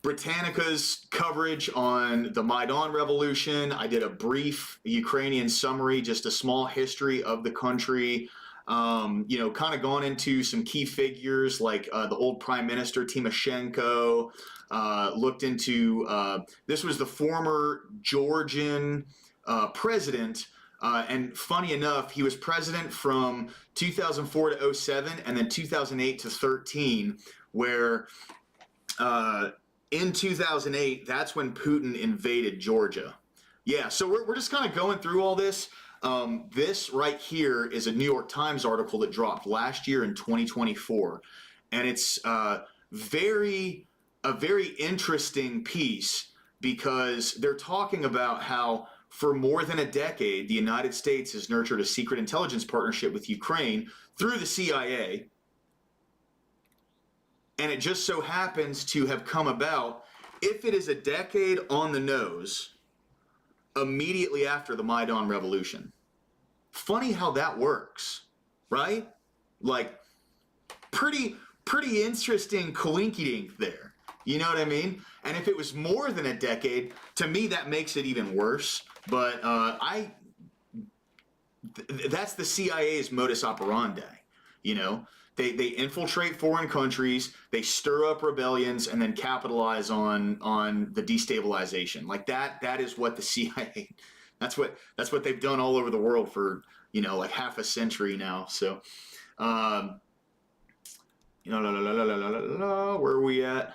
Britannica's coverage on the Maidan Revolution. I did a brief Ukrainian summary, just a small history of the country. You know, kind of gone into some key figures like the old Prime Minister Timoshenko, looked into, this was the former Georgian president, and funny enough, he was president from 2004 to 07 and then 2008 to 13, where in 2008, that's when Putin invaded Georgia. Yeah, so we're just kind of going through all this. This right here is a New York Times article that dropped last year in 2024. And it's a very interesting piece because they're talking about how for more than a decade, the United States has nurtured a secret intelligence partnership with Ukraine through the CIA. And it just so happens to have come about, if it is a decade on the nose, immediately after the Maidan Revolution. Funny how that works, right? Like, pretty interesting coinky-dink there. You know what I mean? And if it was more than a decade, to me that makes it even worse. But that's the CIA's modus operandi, you know? They infiltrate foreign countries, they stir up rebellions, and then capitalize on the destabilization. Like that is what the CIA, that's what they've done all over the world for, you know, like half a century now. So, you know, where are we at?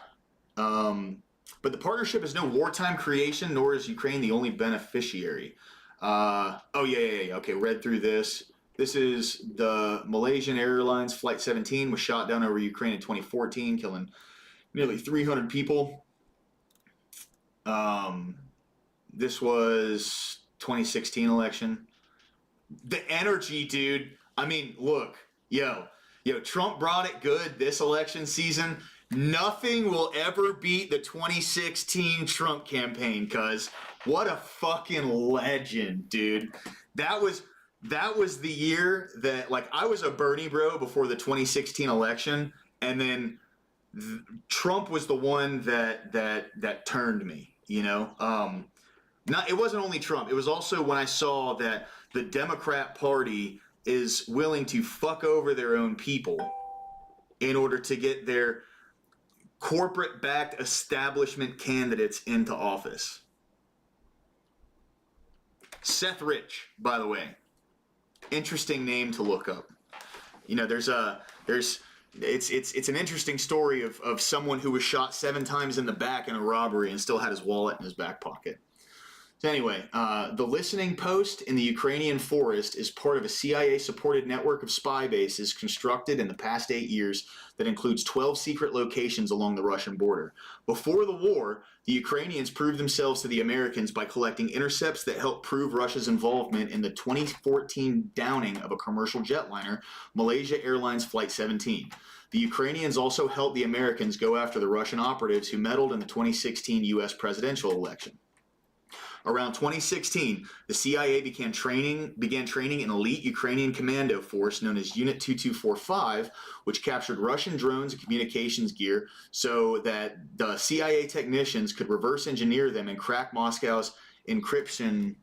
But the partnership is no wartime creation, nor is Ukraine the only beneficiary. Okay, read through this. This is the Malaysian Airlines Flight 17 was shot down over Ukraine in 2014, killing nearly 300 people. This was 2016 election. The energy, dude. I mean, look, yo, Trump brought it good this election season. Nothing will ever beat the 2016 Trump campaign, cuz what a fucking legend, dude. That was the year that, like, I was a Bernie bro before the 2016 election, and then Trump was the one that turned me, you know? It wasn't only Trump. It was also when I saw that the Democrat Party is willing to fuck over their own people in order to get their corporate-backed establishment candidates into office. Seth Rich, by the way, interesting name to look up. You know, it's an interesting story of someone who was shot 7 times in the back in a robbery and still had his wallet in his back pocket. So anyway, the listening post in the Ukrainian forest is part of a CIA-supported network of spy bases constructed in the past 8 years that includes 12 secret locations along the Russian border. Before the war, the Ukrainians proved themselves to the Americans by collecting intercepts that helped prove Russia's involvement in the 2014 downing of a commercial jetliner, Malaysia Airlines Flight 17. The Ukrainians also helped the Americans go after the Russian operatives who meddled in the 2016 U.S. presidential election. Around 2016, the CIA began training an elite Ukrainian commando force known as Unit 2245, which captured Russian drones and communications gear so that the CIA technicians could reverse engineer them and crack Moscow's encryption.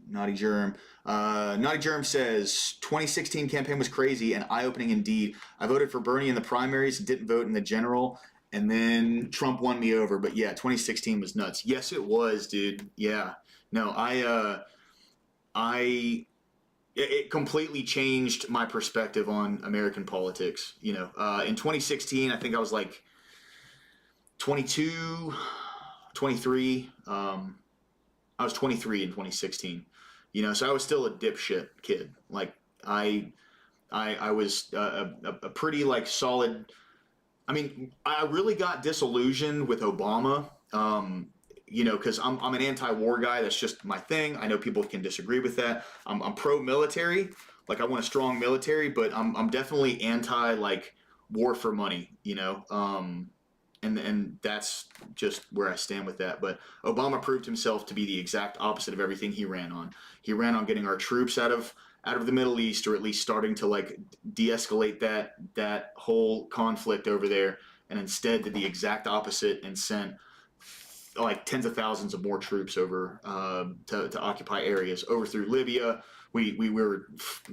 Naughty Germ. Naughty Germ says, 2016 campaign was crazy and eye-opening indeed. I voted for Bernie in the primaries, didn't vote in the general. And then Trump won me over. But yeah, 2016 was nuts. Yes, it was, dude. Yeah. No, it completely changed my perspective on American politics. You know, in 2016, I think I was like 22, 23. I was 23 in 2016. You know, so I was still a dipshit kid. Like I was a pretty like solid. I mean, I really got disillusioned with Obama, you know, because I'm an anti-war guy. That's just my thing. I know people can disagree with that. I'm pro-military. Like, I want a strong military, but I'm definitely anti, like, war for money, you know. And that's just where I stand with that. But Obama proved himself to be the exact opposite of everything he ran on. He ran on getting our troops out of the Middle East, or at least starting to like de-escalate that whole conflict over there, and instead did the exact opposite and sent like tens of thousands of more troops over to occupy areas, overthrew Libya. We were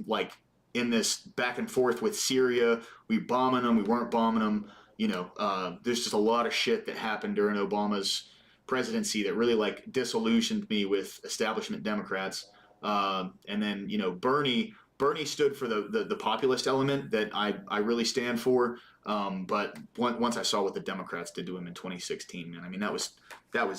like in this back and forth with Syria. We bombing them, we weren't bombing them. You know, there's just a lot of shit that happened during Obama's presidency that really like disillusioned me with establishment Democrats. And then, you know, Bernie stood for the populist element that I really stand for. But once I saw what the Democrats did to him in 2016, man, I mean, that was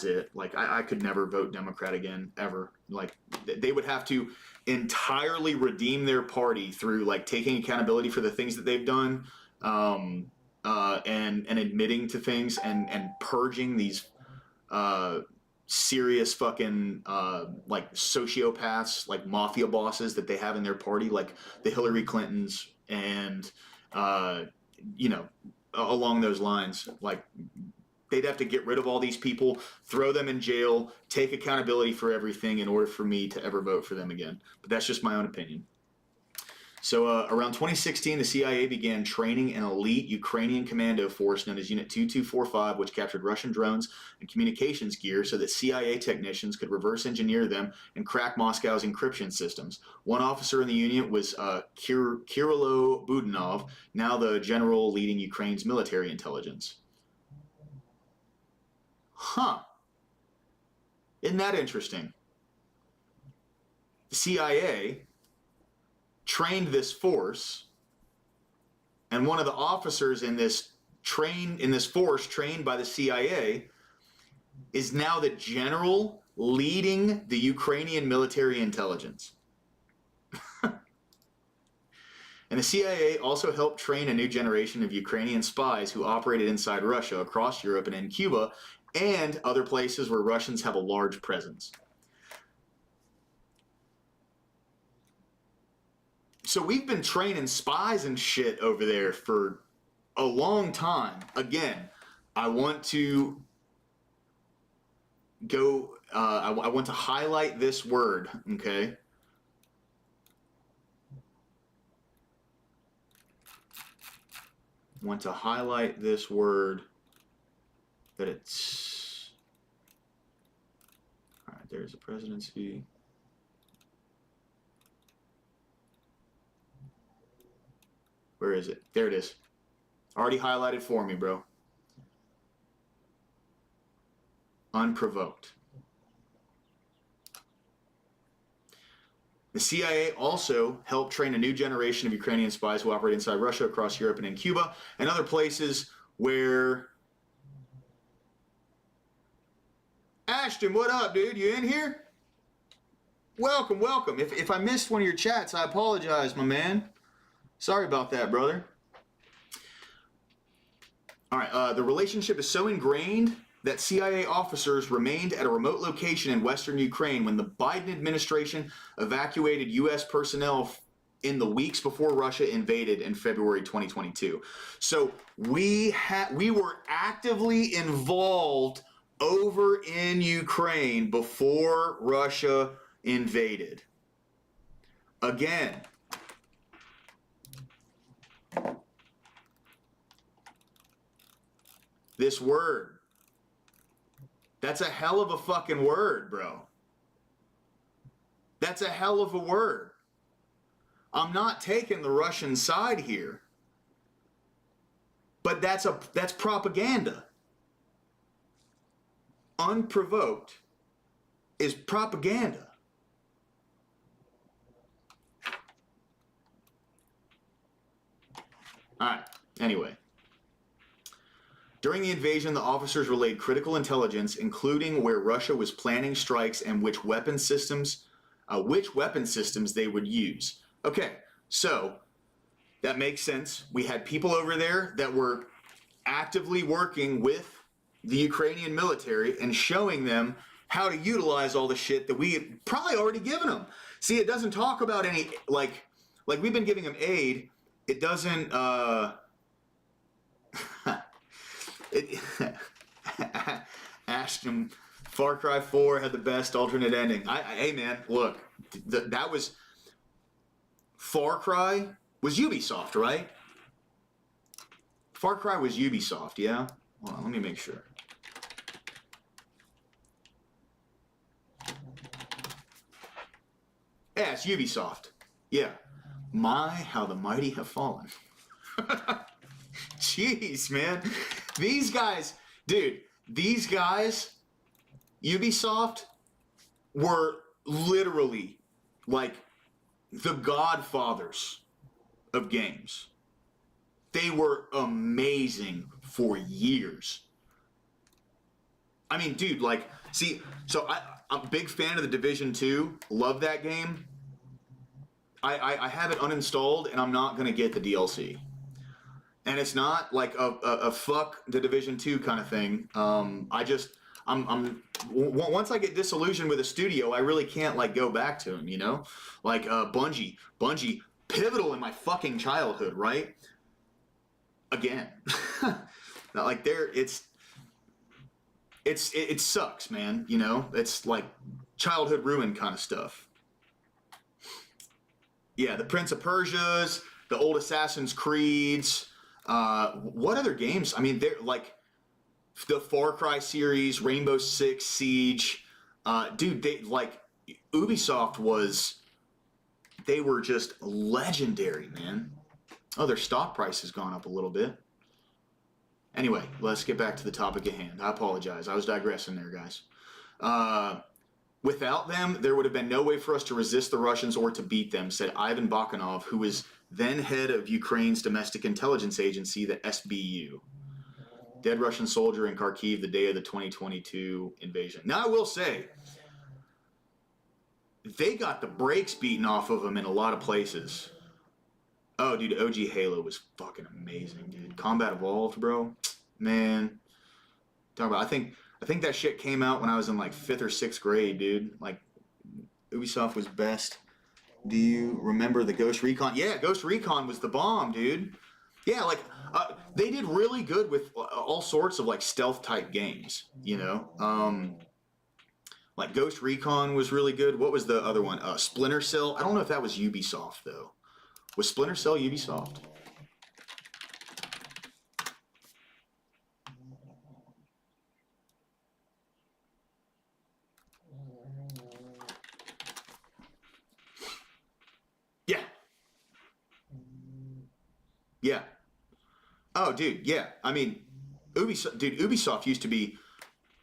it. Like, I could never vote Democrat again, ever. Like, they would have to entirely redeem their party through like taking accountability for the things that they've done, and admitting to things and purging these, serious fucking like sociopaths, like mafia bosses that they have in their party, like the Hillary Clintons and you know, along those lines. Like, they'd have to get rid of all these people, throw them in jail, take accountability for everything in order for me to ever vote for them again. But that's just my own opinion. So around 2016, the CIA began training an elite Ukrainian commando force known as Unit 2245, which captured Russian drones and communications gear so that CIA technicians could reverse engineer them and crack Moscow's encryption systems. One officer in the unit was Kirilo Budanov, now the general leading Ukraine's military intelligence. Huh. Isn't that interesting? The CIA trained this force, and one of the officers in this force trained by the CIA is now the general leading the Ukrainian military intelligence. And the CIA also helped train a new generation of Ukrainian spies who operated inside Russia, across Europe, and in Cuba, and other places where Russians have a large presence. So we've been training spies and shit over there for a long time. Again, I want to go, I want to highlight this word, okay? I want to highlight this word that it's, all right, there's the presidency. Where is it? There it is. Already highlighted for me, bro. Unprovoked. The CIA also helped train a new generation of Ukrainian spies who operate inside Russia, across Europe, and in Cuba, and other places where... Ashton, what up, dude? You in here? Welcome, welcome. If I missed one of your chats, I apologize, my man. Sorry about that, brother. All right, the relationship is so ingrained that CIA officers remained at a remote location in western Ukraine when the Biden administration evacuated U.S. personnel in the weeks before Russia invaded in February 2022. So we were actively involved over in Ukraine before Russia invaded. Again, this word, that's a hell of a fucking word, bro. That's a hell of a word. I'm not taking the Russian side here, but that's propaganda. Unprovoked is propaganda. All right, anyway. During the invasion, the officers relayed critical intelligence, including where Russia was planning strikes and which weapon systems they would use. Okay, so that makes sense. We had people over there that were actively working with the Ukrainian military and showing them how to utilize all the shit that we had probably already given them. See, it doesn't talk about any, like we've been giving them aid. It doesn't, Ashton, Far Cry 4 had the best alternate ending. Hey man, look, that was, Far Cry was Ubisoft, right? Far Cry was Ubisoft, yeah? Hold on, let me make sure. Yeah, it's Ubisoft. Yeah. My, how the mighty have fallen. Jeez, man. These guys, dude, Ubisoft were literally like the godfathers of games. They were amazing for years. I mean, dude, like, see, so I'm a big fan of the Division 2. Love that game. I have it uninstalled, and I'm not going to get the DLC. And it's not like a fuck the Division 2 kind of thing. Once I get disillusioned with a studio, I really can't, like, go back to them, you know? Like, Bungie, pivotal in my fucking childhood, right? Again. Like, it sucks, man, you know? It's like childhood ruin kind of stuff. Yeah, the Prince of Persias, the old Assassin's Creeds. What other games? I mean, they're like the Far Cry series, Rainbow Six Siege. Dude, Ubisoft they were just legendary, man. Oh, their stock price has gone up a little bit. Anyway, let's get back to the topic at hand. I apologize. I was digressing there, guys. Without them, there would have been no way for us to resist the Russians or to beat them, said Ivan Bakanov, who was then head of Ukraine's domestic intelligence agency, the SBU. Dead Russian soldier in Kharkiv the day of the 2022 invasion. Now, I will say, they got the brakes beaten off of them in a lot of places. Oh, dude, OG Halo was fucking amazing, dude. Combat Evolved, bro. Man. Talk about, I think that shit came out when I was in like 5th or 6th grade, dude. Like, Ubisoft was best. Do you remember the Ghost Recon? Yeah, Ghost Recon was the bomb, dude. Yeah, like, they did really good with all sorts of like stealth type games, you know? Like Ghost Recon was really good. What was the other one? Splinter Cell. I don't know if that was Ubisoft though. Was Splinter Cell Ubisoft? Yeah. Oh, dude. Yeah. I mean, Ubisoft used to be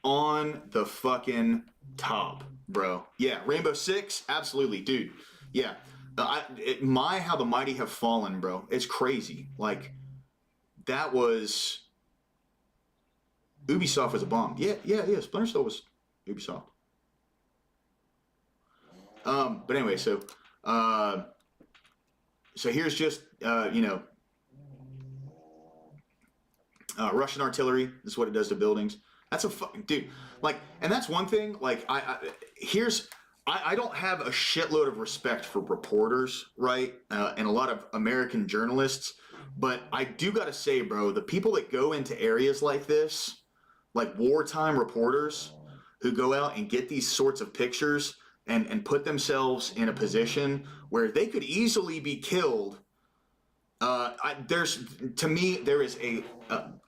on the fucking top, bro. Yeah. Rainbow Six, absolutely, dude. Yeah. How the mighty have fallen, bro. It's crazy. Like, that was Ubisoft was a bomb. Yeah. Splinter Cell was Ubisoft. But anyway, so here's just Russian artillery. This is what it does to buildings. That's a fucking dude. Like, and that's one thing. Like, I don't have a shitload of respect for reporters, right? And a lot of American journalists, but I do gotta say, bro, the people that go into areas like this, like wartime reporters, who go out and get these sorts of pictures and put themselves in a position where they could easily be killed. There is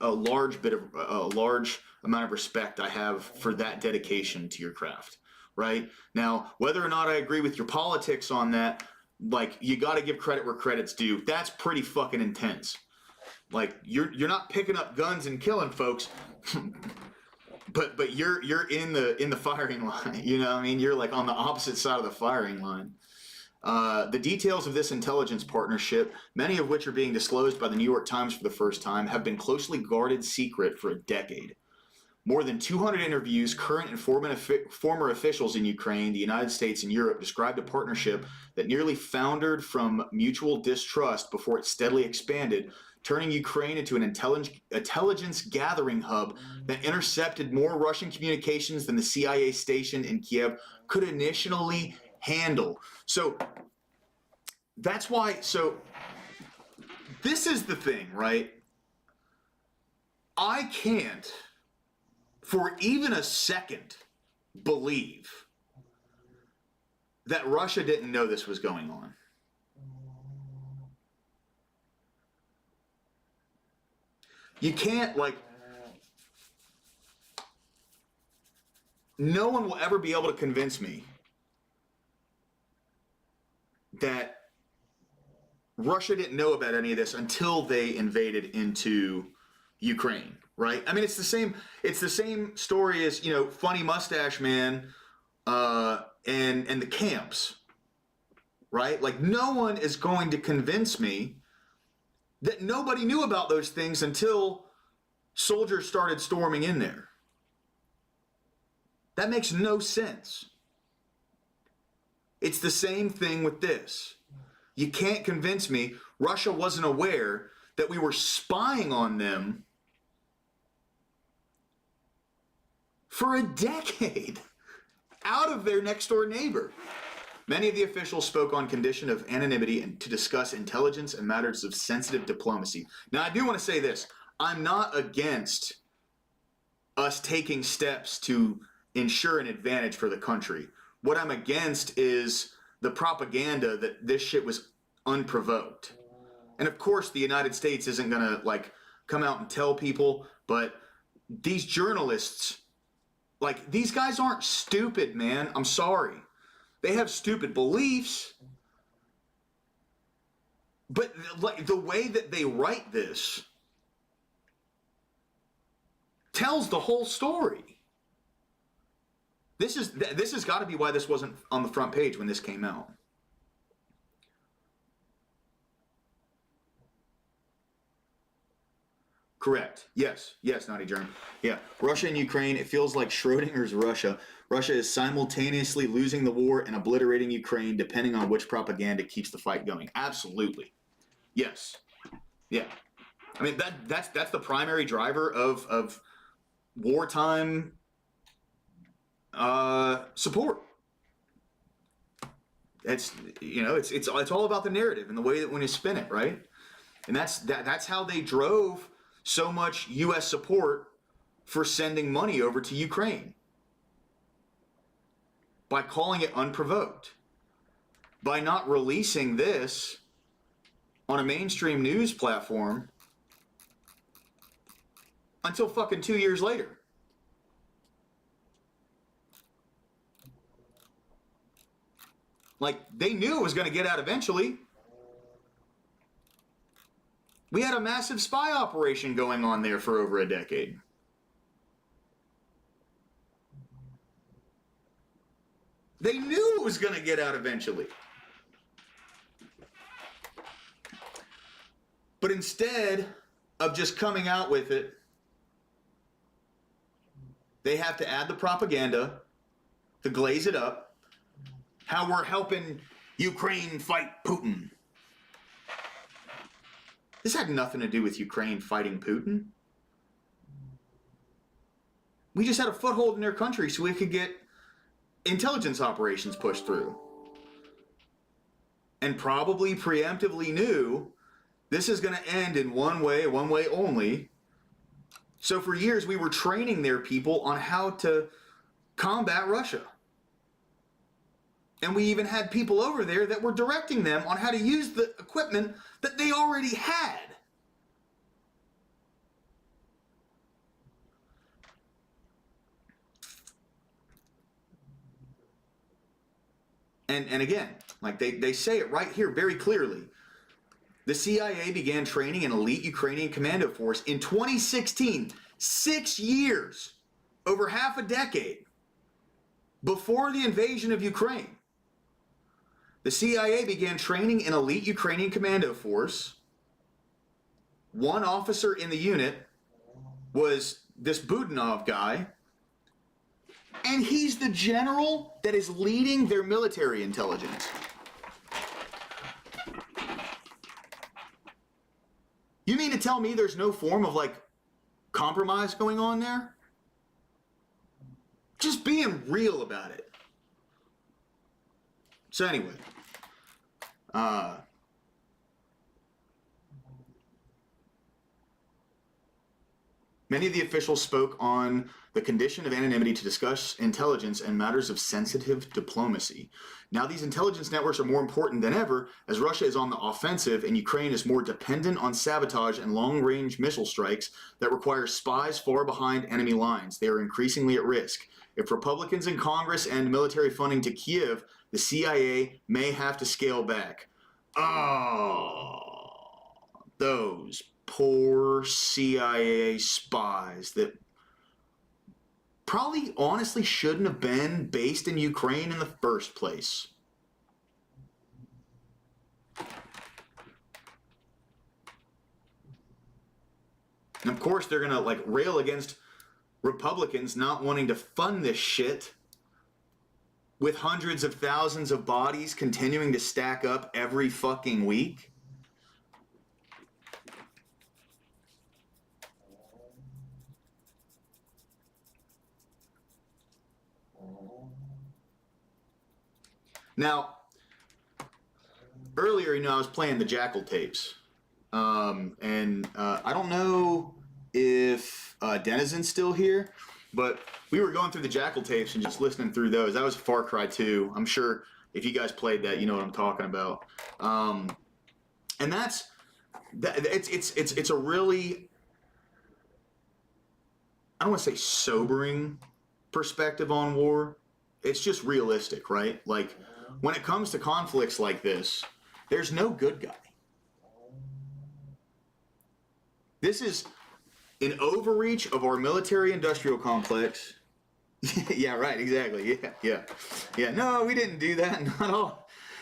a large amount of respect I have for that dedication to your craft. Right now, whether or not I agree with your politics on that, like, you got to give credit where credit's due. That's pretty fucking intense. Like, you're not picking up guns and killing folks. But you're in the firing line, you know what I mean? You're like on the opposite side of the firing line. The details of this intelligence partnership, many of which are being disclosed by the New York Times for the first time, have been closely guarded secret for a decade. More than 200 interviews, current and former officials in Ukraine, the United States, and Europe described a partnership that nearly foundered from mutual distrust before it steadily expanded, turning Ukraine into an intelligence gathering hub that intercepted more Russian communications than the CIA station in Kiev could initially handle. So that's why. So this is the thing, right? I can't, for even a second, believe that Russia didn't know this was going on. You can't, like, no one will ever be able to convince me that Russia didn't know about any of this until they invaded into Ukraine, right? I mean, it's the same story as, Funny Mustache Man and the camps, right? Like, no one is going to convince me that nobody knew about those things until soldiers started storming in there. That makes no sense. It's the same thing with this. You can't convince me Russia wasn't aware that we were spying on them for a decade out of their next door neighbor. Many of the officials spoke on condition of anonymity and to discuss intelligence and matters of sensitive diplomacy. Now, I do want to say this. I'm not against us taking steps to ensure an advantage for the country. What I'm against is the propaganda that this shit was unprovoked. And of course, the United States isn't going to, like, come out and tell people, but these journalists, like, these guys aren't stupid, man. I'm sorry. They have stupid beliefs, but like the way that they write this tells the whole story. This has got to be why this wasn't on the front page when this came out. Correct. Yes, Naughty Germ. Yeah, Russia and Ukraine, it feels like Schrodinger's Russia. Russia is simultaneously losing the war and obliterating Ukraine, depending on which propaganda keeps the fight going. Absolutely. Yes. Yeah. I mean, that's the primary driver of wartime support. It's all about the narrative and the way that when you spin it, right? And that's how they drove so much U.S. support for sending money over to Ukraine. By calling it unprovoked. By not releasing this on a mainstream news platform until fucking 2 years later. Like, they knew it was going to get out eventually. We had a massive spy operation going on there for over a decade. They knew it was going to get out eventually. But instead of just coming out with it, they have to add the propaganda to glaze it up, how we're helping Ukraine fight Putin. This had nothing to do with Ukraine fighting Putin. We just had a foothold in their country so we could get intelligence operations pushed through. And probably preemptively knew this is going to end in one way only. So for years we were training their people on how to combat Russia. And we even had people over there that were directing them on how to use the equipment that they already had. And again, like they say it right here very clearly. The CIA began training an elite Ukrainian commando force in 2016, 6 years, over half a decade, before the invasion of Ukraine. The CIA began training an elite Ukrainian commando force. One officer in the unit was this Budanov guy, and he's the general that is leading their military intelligence. You mean to tell me there's no form of, like, compromise going on there? Just being real about it. So anyway, many of the officials spoke on the condition of anonymity to discuss intelligence and matters of sensitive diplomacy. Now these intelligence networks are more important than ever as Russia is on the offensive and Ukraine is more dependent on sabotage and long-range missile strikes that require spies far behind enemy lines. They are increasingly at risk. If Republicans in Congress end military funding to Kiev, the CIA may have to scale back. Oh, those poor CIA spies that probably honestly shouldn't have been based in Ukraine in the first place. And of course they're gonna like rail against Republicans not wanting to fund this shit with hundreds of thousands of bodies continuing to stack up every fucking week. Now, earlier, I was playing the Jackal tapes, and I don't know if Denizen's still here, but we were going through the Jackal tapes and just listening through those. That was Far Cry 2. I'm sure if you guys played that, you know what I'm talking about. And it's a really, I don't want to say sobering perspective on war. It's just realistic, right? Like, when it comes to conflicts like this, there's no good guy. This is an overreach of our military-industrial complex. Yeah, right, exactly. Yeah. No, we didn't do that.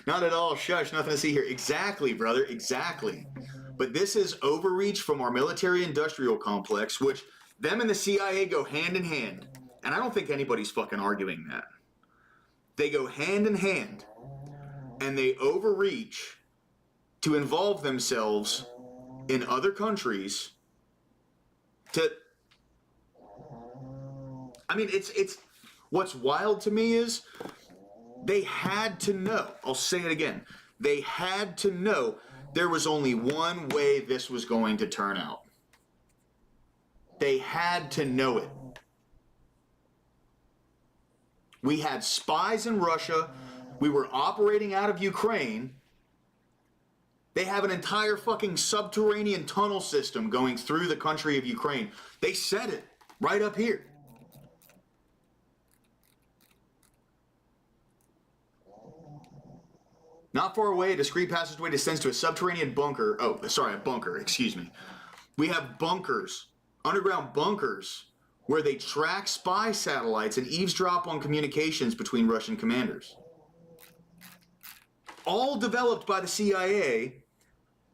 Not at all. Shush, nothing to see here. Exactly, brother, exactly. But this is overreach from our military-industrial complex, which them and the CIA go hand in hand. And I don't think anybody's fucking arguing that. They go hand in hand, and they overreach to involve themselves in other countries to, I mean, it's what's wild to me is they had to know, I'll say it again, they had to know there was only one way this was going to turn out. They had to know it. We had spies in Russia. We were operating out of Ukraine. They have an entire fucking subterranean tunnel system going through the country of Ukraine. They said it right up here. Not far away, a discreet passageway descends to a subterranean bunker. Oh, sorry, a bunker, excuse me. We have bunkers, underground bunkers, where they track spy satellites and eavesdrop on communications between Russian commanders. All developed by the CIA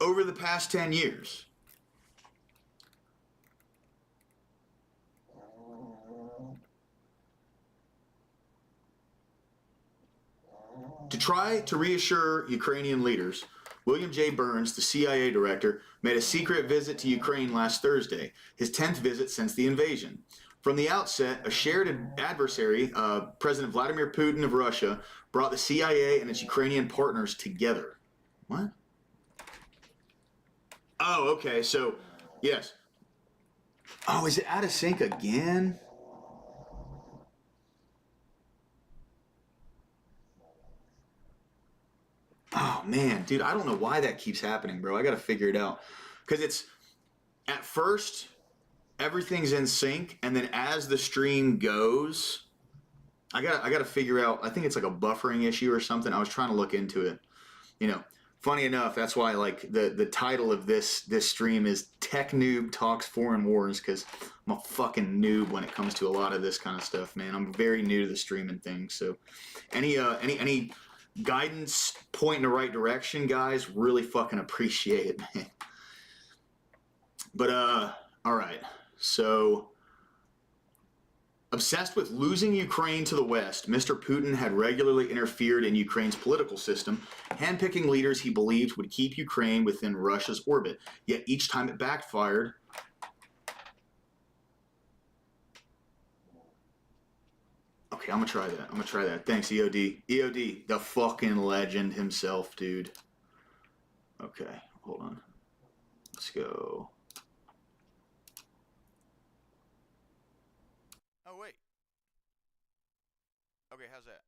over the past 10 years. To try to reassure Ukrainian leaders, William J. Burns, the CIA director, made a secret visit to Ukraine last Thursday, his 10th visit since the invasion. From the outset, a shared adversary, President Vladimir Putin of Russia, brought the CIA and its Ukrainian partners together. What? Oh, okay, so, yes. Oh, is it out of sync again? Oh man, dude, I don't know why that keeps happening, bro. I gotta figure it out. Because it's, at first, everything's in sync, and then as the stream goes, I gotta figure out, I think it's like a buffering issue or something. I was trying to look into it. You know, funny enough, that's why like the title of this stream is Tech Noob Talks Foreign Wars, because I'm a fucking noob when it comes to a lot of this kind of stuff, man. I'm very new to the streaming thing, so any guidance, point in the right direction, guys, really fucking appreciate it, man. But all right, so obsessed with losing Ukraine to the West, Mr. Putin had regularly interfered in Ukraine's political system, handpicking leaders he believed would keep Ukraine within Russia's orbit. Yet each time it backfired. Okay, I'm gonna try that. Thanks, EOD. EOD, the fucking legend himself, dude. Okay, hold on. Let's go. Oh, wait. Okay, how's that?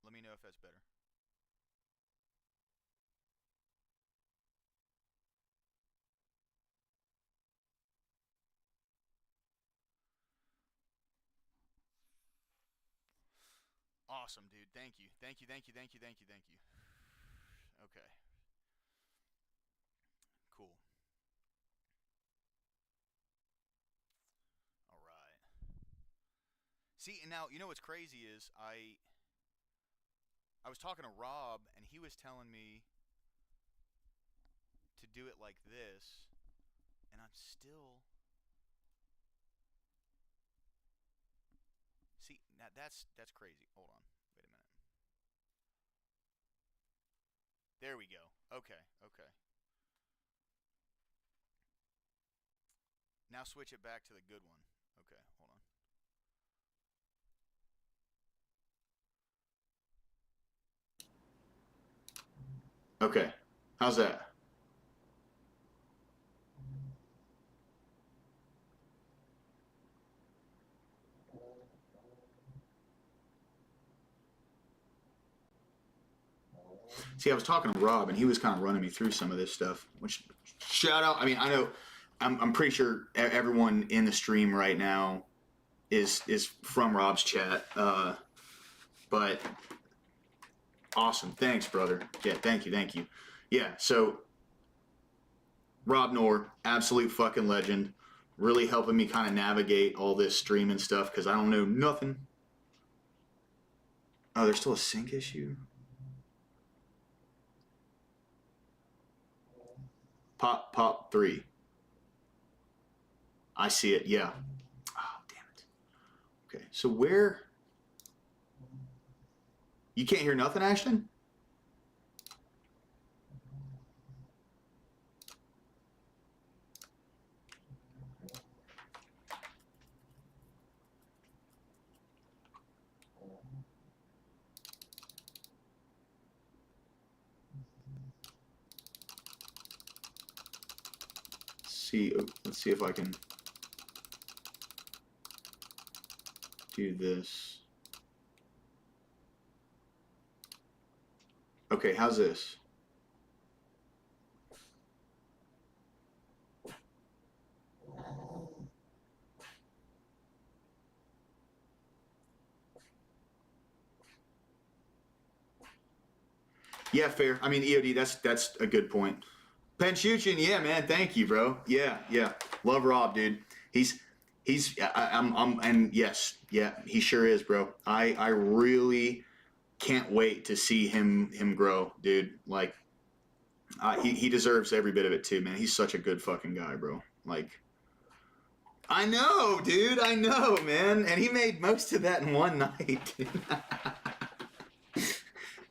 Let me know if that's better. Awesome, dude. Thank you. Thank you. Okay. Cool. All right. See, and now, you know what's crazy is I was talking to Rob, and he was telling me to do it like this, and I'm still... See, now that's crazy. Hold on. Wait a minute. There we go. Okay. Now switch it back to the good one. Okay, hold on. Okay. How's that? See, I was talking to Rob, and he was kind of running me through some of this stuff. Which, shout out. I mean, I know, I'm pretty sure everyone in the stream right now is from Rob's chat. But awesome, thanks, brother. Yeah, thank you. Yeah, so Rob Noor, absolute fucking legend, really helping me kind of navigate all this streaming stuff because I don't know nothing. Oh, there's still a sync issue. Pop 3. I see it, yeah. Oh, damn it. Okay, so where... You can't hear nothing, Ashton? Let's see if I can do this. Okay, how's this? Yeah, fair. I mean, EOD, that's a good point. Panchuchin, yeah, man, thank you, bro. Yeah. Love Rob, dude. And yes, yeah, he sure is, bro. I really can't wait to see him grow, dude. Like, he deserves every bit of it too, man. He's such a good fucking guy, bro. Like, I know, dude. I know, man. And he made most of that in one night.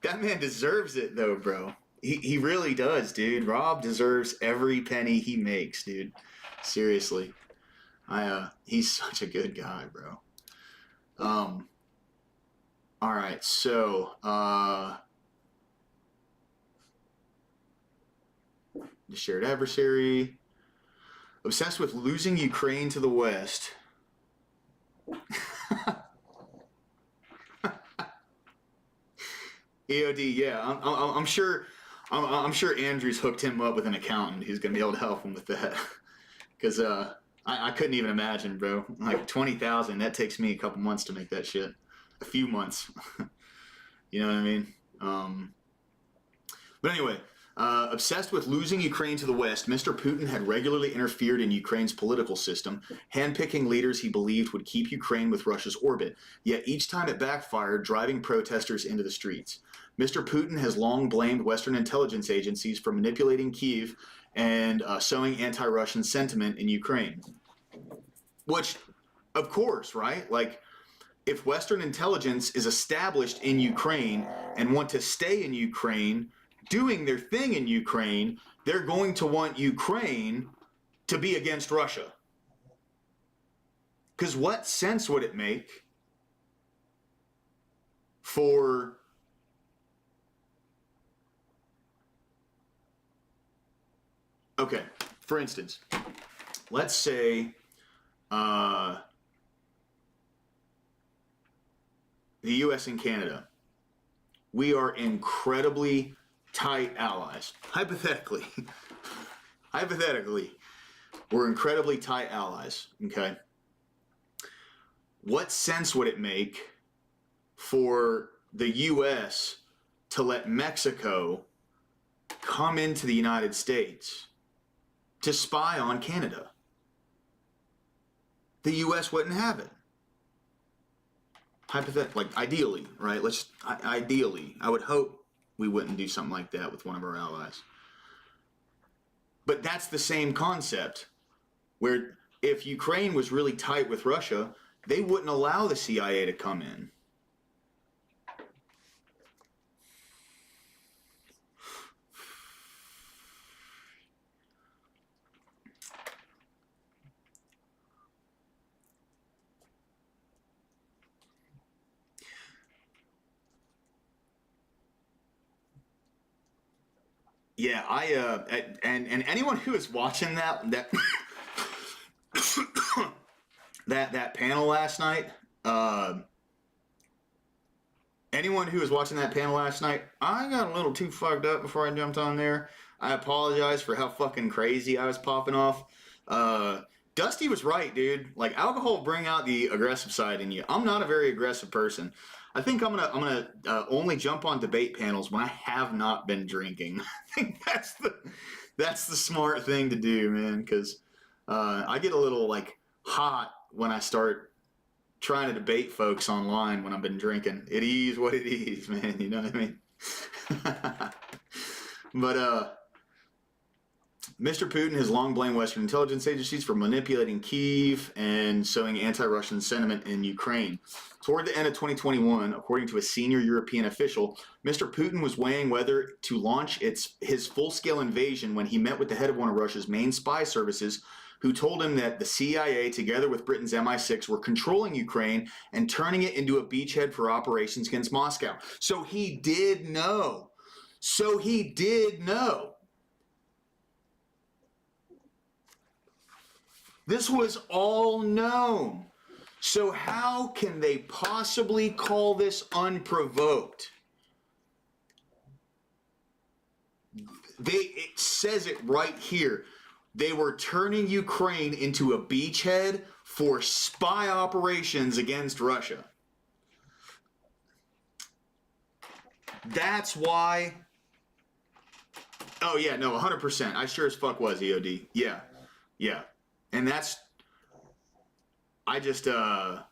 That man deserves it, though, bro. He really does, dude. Rob deserves every penny he makes, dude. Seriously. He's such a good guy, bro. All right, so the shared adversary, obsessed with losing Ukraine to the West. EOD, yeah, I'm sure. I'm sure Andrews hooked him up with an accountant who's gonna be able to help him with that. Because I couldn't even imagine, bro. Like 20,000, that takes me a couple months to make that shit. A few months. You know what I mean? But anyway, obsessed with losing Ukraine to the West, Mr. Putin had regularly interfered in Ukraine's political system, handpicking leaders he believed would keep Ukraine with Russia's orbit, yet each time it backfired, driving protesters into the streets. Mr. Putin has long blamed Western intelligence agencies for manipulating Kyiv and sowing anti-Russian sentiment in Ukraine. Which, of course, right? Like, if Western intelligence is established in Ukraine and want to stay in Ukraine, doing their thing in Ukraine, they're going to want Ukraine to be against Russia. Because what sense would it make for okay, for instance, let's say the US and Canada, we are incredibly tight allies. Hypothetically, we're incredibly tight allies, okay? What sense would it make for the US to let Mexico come into the United States to spy on Canada? The US wouldn't have it. Hypothetically, like ideally, right? Ideally, I would hope we wouldn't do something like that with one of our allies. But that's the same concept, where if Ukraine was really tight with Russia, they wouldn't allow the CIA to come in. Yeah, and anyone who is watching that that panel last night, anyone who was watching that panel last night, I got a little too fucked up before I jumped on there. I apologize for how fucking crazy I was popping off. Dusty was right, dude. Like, alcohol will bring out the aggressive side in you. I'm not a very aggressive person. I think I'm gonna only jump on debate panels when I have not been drinking. I think that's the smart thing to do, man. Because I get a little like hot when I start trying to debate folks online when I've been drinking. It is what it is, man. You know what I mean? But Mr. Putin has long blamed Western intelligence agencies for manipulating Kyiv and sowing anti-Russian sentiment in Ukraine. Toward the end of 2021, according to a senior European official, Mr. Putin was weighing whether to launch his full-scale invasion when he met with the head of one of Russia's main spy services, who told him that the CIA, together with Britain's MI6, were controlling Ukraine and turning it into a beachhead for operations against Moscow. So he did know. This was all known. So how can they possibly call this unprovoked? It says it right here. They were turning Ukraine into a beachhead for spy operations against Russia. That's why Oh yeah, no, 100%. I sure as fuck was EOD. Yeah, yeah, and that's. I just yeah,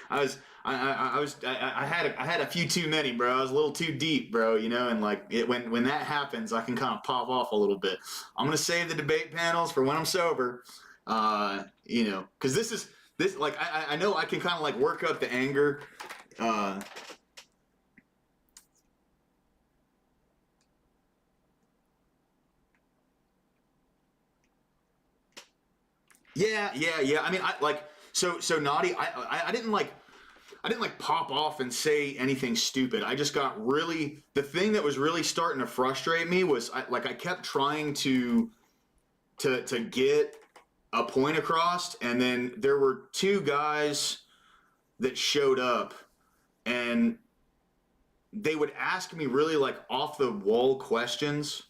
I had a few too many, bro. I was a little too deep, bro. You know, and like when that happens, I can kind of pop off a little bit. I'm gonna save the debate panels for when I'm sober. You know, because this like I know I can kind of like work up the anger. Yeah. I mean, I like so naughty. I didn't like pop off and say anything stupid. I just got really, the thing that was really starting to frustrate me was I kept trying to get a point across, and then there were two guys that showed up, and they would ask me really like off the wall questions.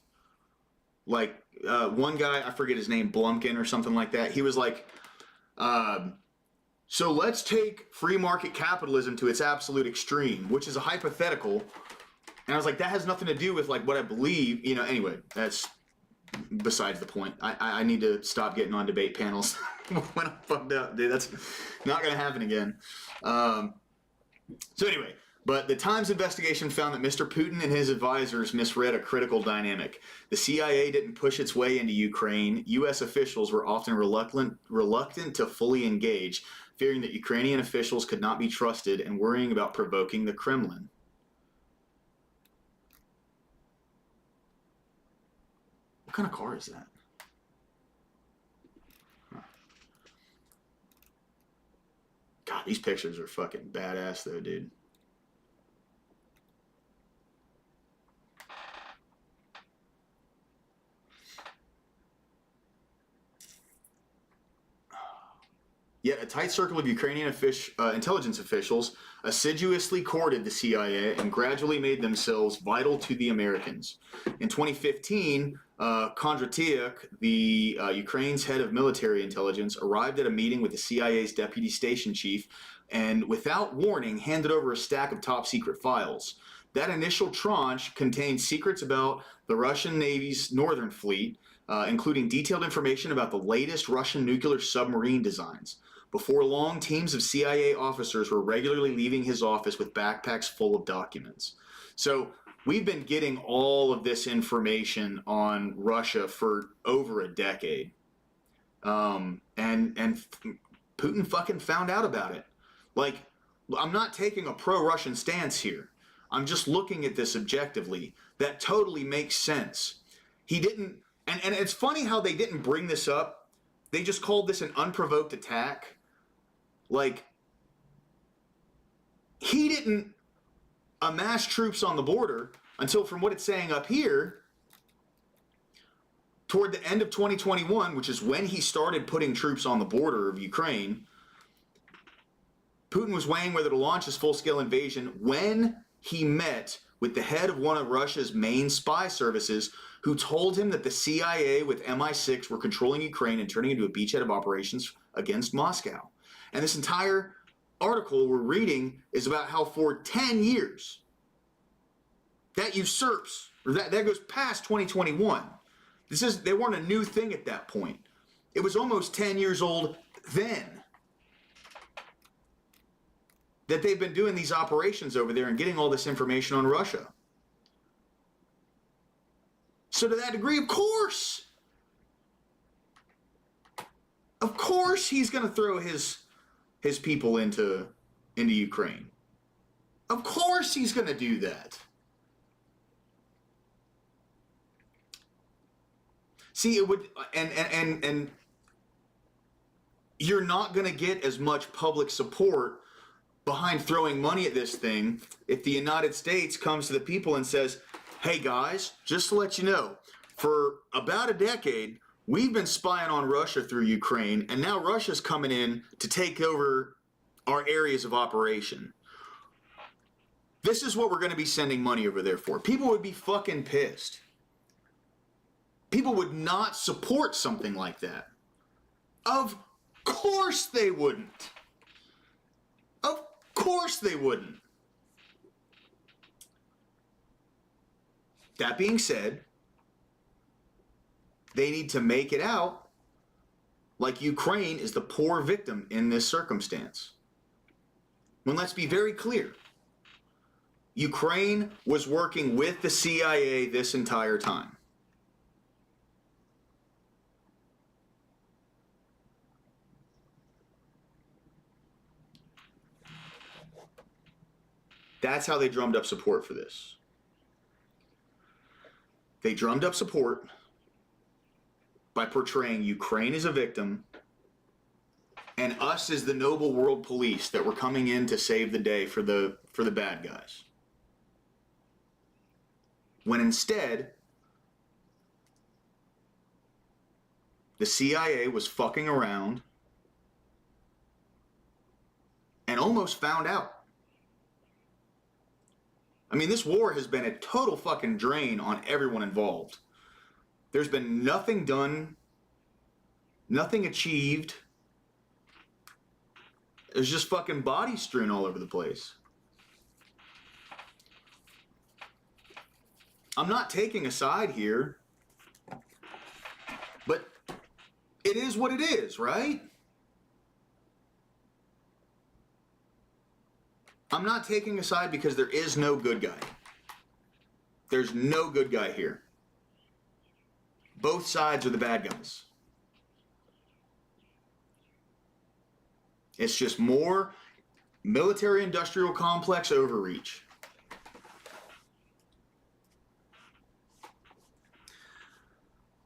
Like one guy, I forget his name, Blumkin or something like that. He was like, so let's take free market capitalism to its absolute extreme, which is a hypothetical. And I was like, that has nothing to do with like what I believe. You know, anyway, that's besides the point. I need to stop getting on debate panels when I'm fucked up, dude. That's not going to happen again. So anyway, but the Times investigation found that Mr. Putin and his advisors misread a critical dynamic. The CIA didn't push its way into Ukraine. U.S. officials were often reluctant to fully engage, fearing that Ukrainian officials could not be trusted and worrying about provoking the Kremlin. What kind of car is that? God, these pictures are fucking badass though, dude. Yet a tight circle of Ukrainian intelligence officials assiduously courted the CIA and gradually made themselves vital to the Americans. In 2015, Kondratyuk, the Ukraine's head of military intelligence, arrived at a meeting with the CIA's deputy station chief and, without warning, handed over a stack of top-secret files. That initial tranche contained secrets about the Russian Navy's Northern Fleet, including detailed information about the latest Russian nuclear submarine designs. Before long, teams of CIA officers were regularly leaving his office with backpacks full of documents. So we've been getting all of this information on Russia for over a decade. And Putin fucking found out about it. Like, I'm not taking a pro-Russian stance here. I'm just looking at this objectively. That totally makes sense. He didn't, and it's funny how they didn't bring this up. They just called this an unprovoked attack. Like, he didn't amass troops on the border until, from what it's saying up here, toward the end of 2021, which is when he started putting troops on the border of Ukraine. Putin was weighing whether to launch his full-scale invasion when he met with the head of one of Russia's main spy services, who told him that the CIA with MI6 were controlling Ukraine and turning it into a beachhead of operations against Moscow. And this entire article we're reading is about how for 10 years, that usurps, or that goes past 2021. They weren't a new thing at that point. It was almost 10 years old then that they've been doing these operations over there and getting all this information on Russia. So to that degree, of course he's going to throw his people into Ukraine. Of course he's going to do that. See, it would, and you're not going to get as much public support behind throwing money at this thing if the United States comes to the people and says, hey guys, just to let you know, for about a decade, we've been spying on Russia through Ukraine, and now Russia's coming in to take over our areas of operation. This is what we're going to be sending money over there for. People would be fucking pissed. People would not support something like that. Of course they wouldn't. Of course they wouldn't. That being said, they need to make it out like Ukraine is the poor victim in this circumstance. When let's be very clear, Ukraine was working with the CIA this entire time. That's how they drummed up support for this. They drummed up support by portraying Ukraine as a victim and us as the noble world police that were coming in to save the day for the bad guys. When instead, the CIA was fucking around and almost found out. I mean, this war has been a total fucking drain on everyone involved. There's been nothing done, nothing achieved. There's just fucking bodies strewn all over the place. I'm not taking a side here, but it is what it is, right? I'm not taking a side because there is no good guy. There's no good guy here. Both sides are the bad guys. It's just more military-industrial complex overreach.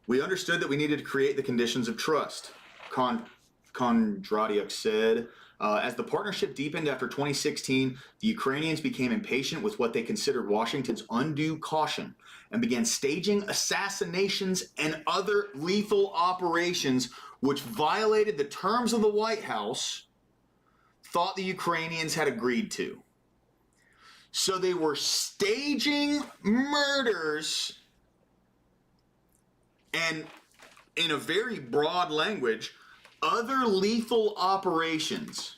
We understood that we needed to create the conditions of trust, Kondratyuk said. As the partnership deepened after 2016, the Ukrainians became impatient with what they considered Washington's undue caution and began staging assassinations and other lethal operations which violated the terms of the White House thought the Ukrainians had agreed to. So they were staging murders and, in a very broad language, other lethal operations.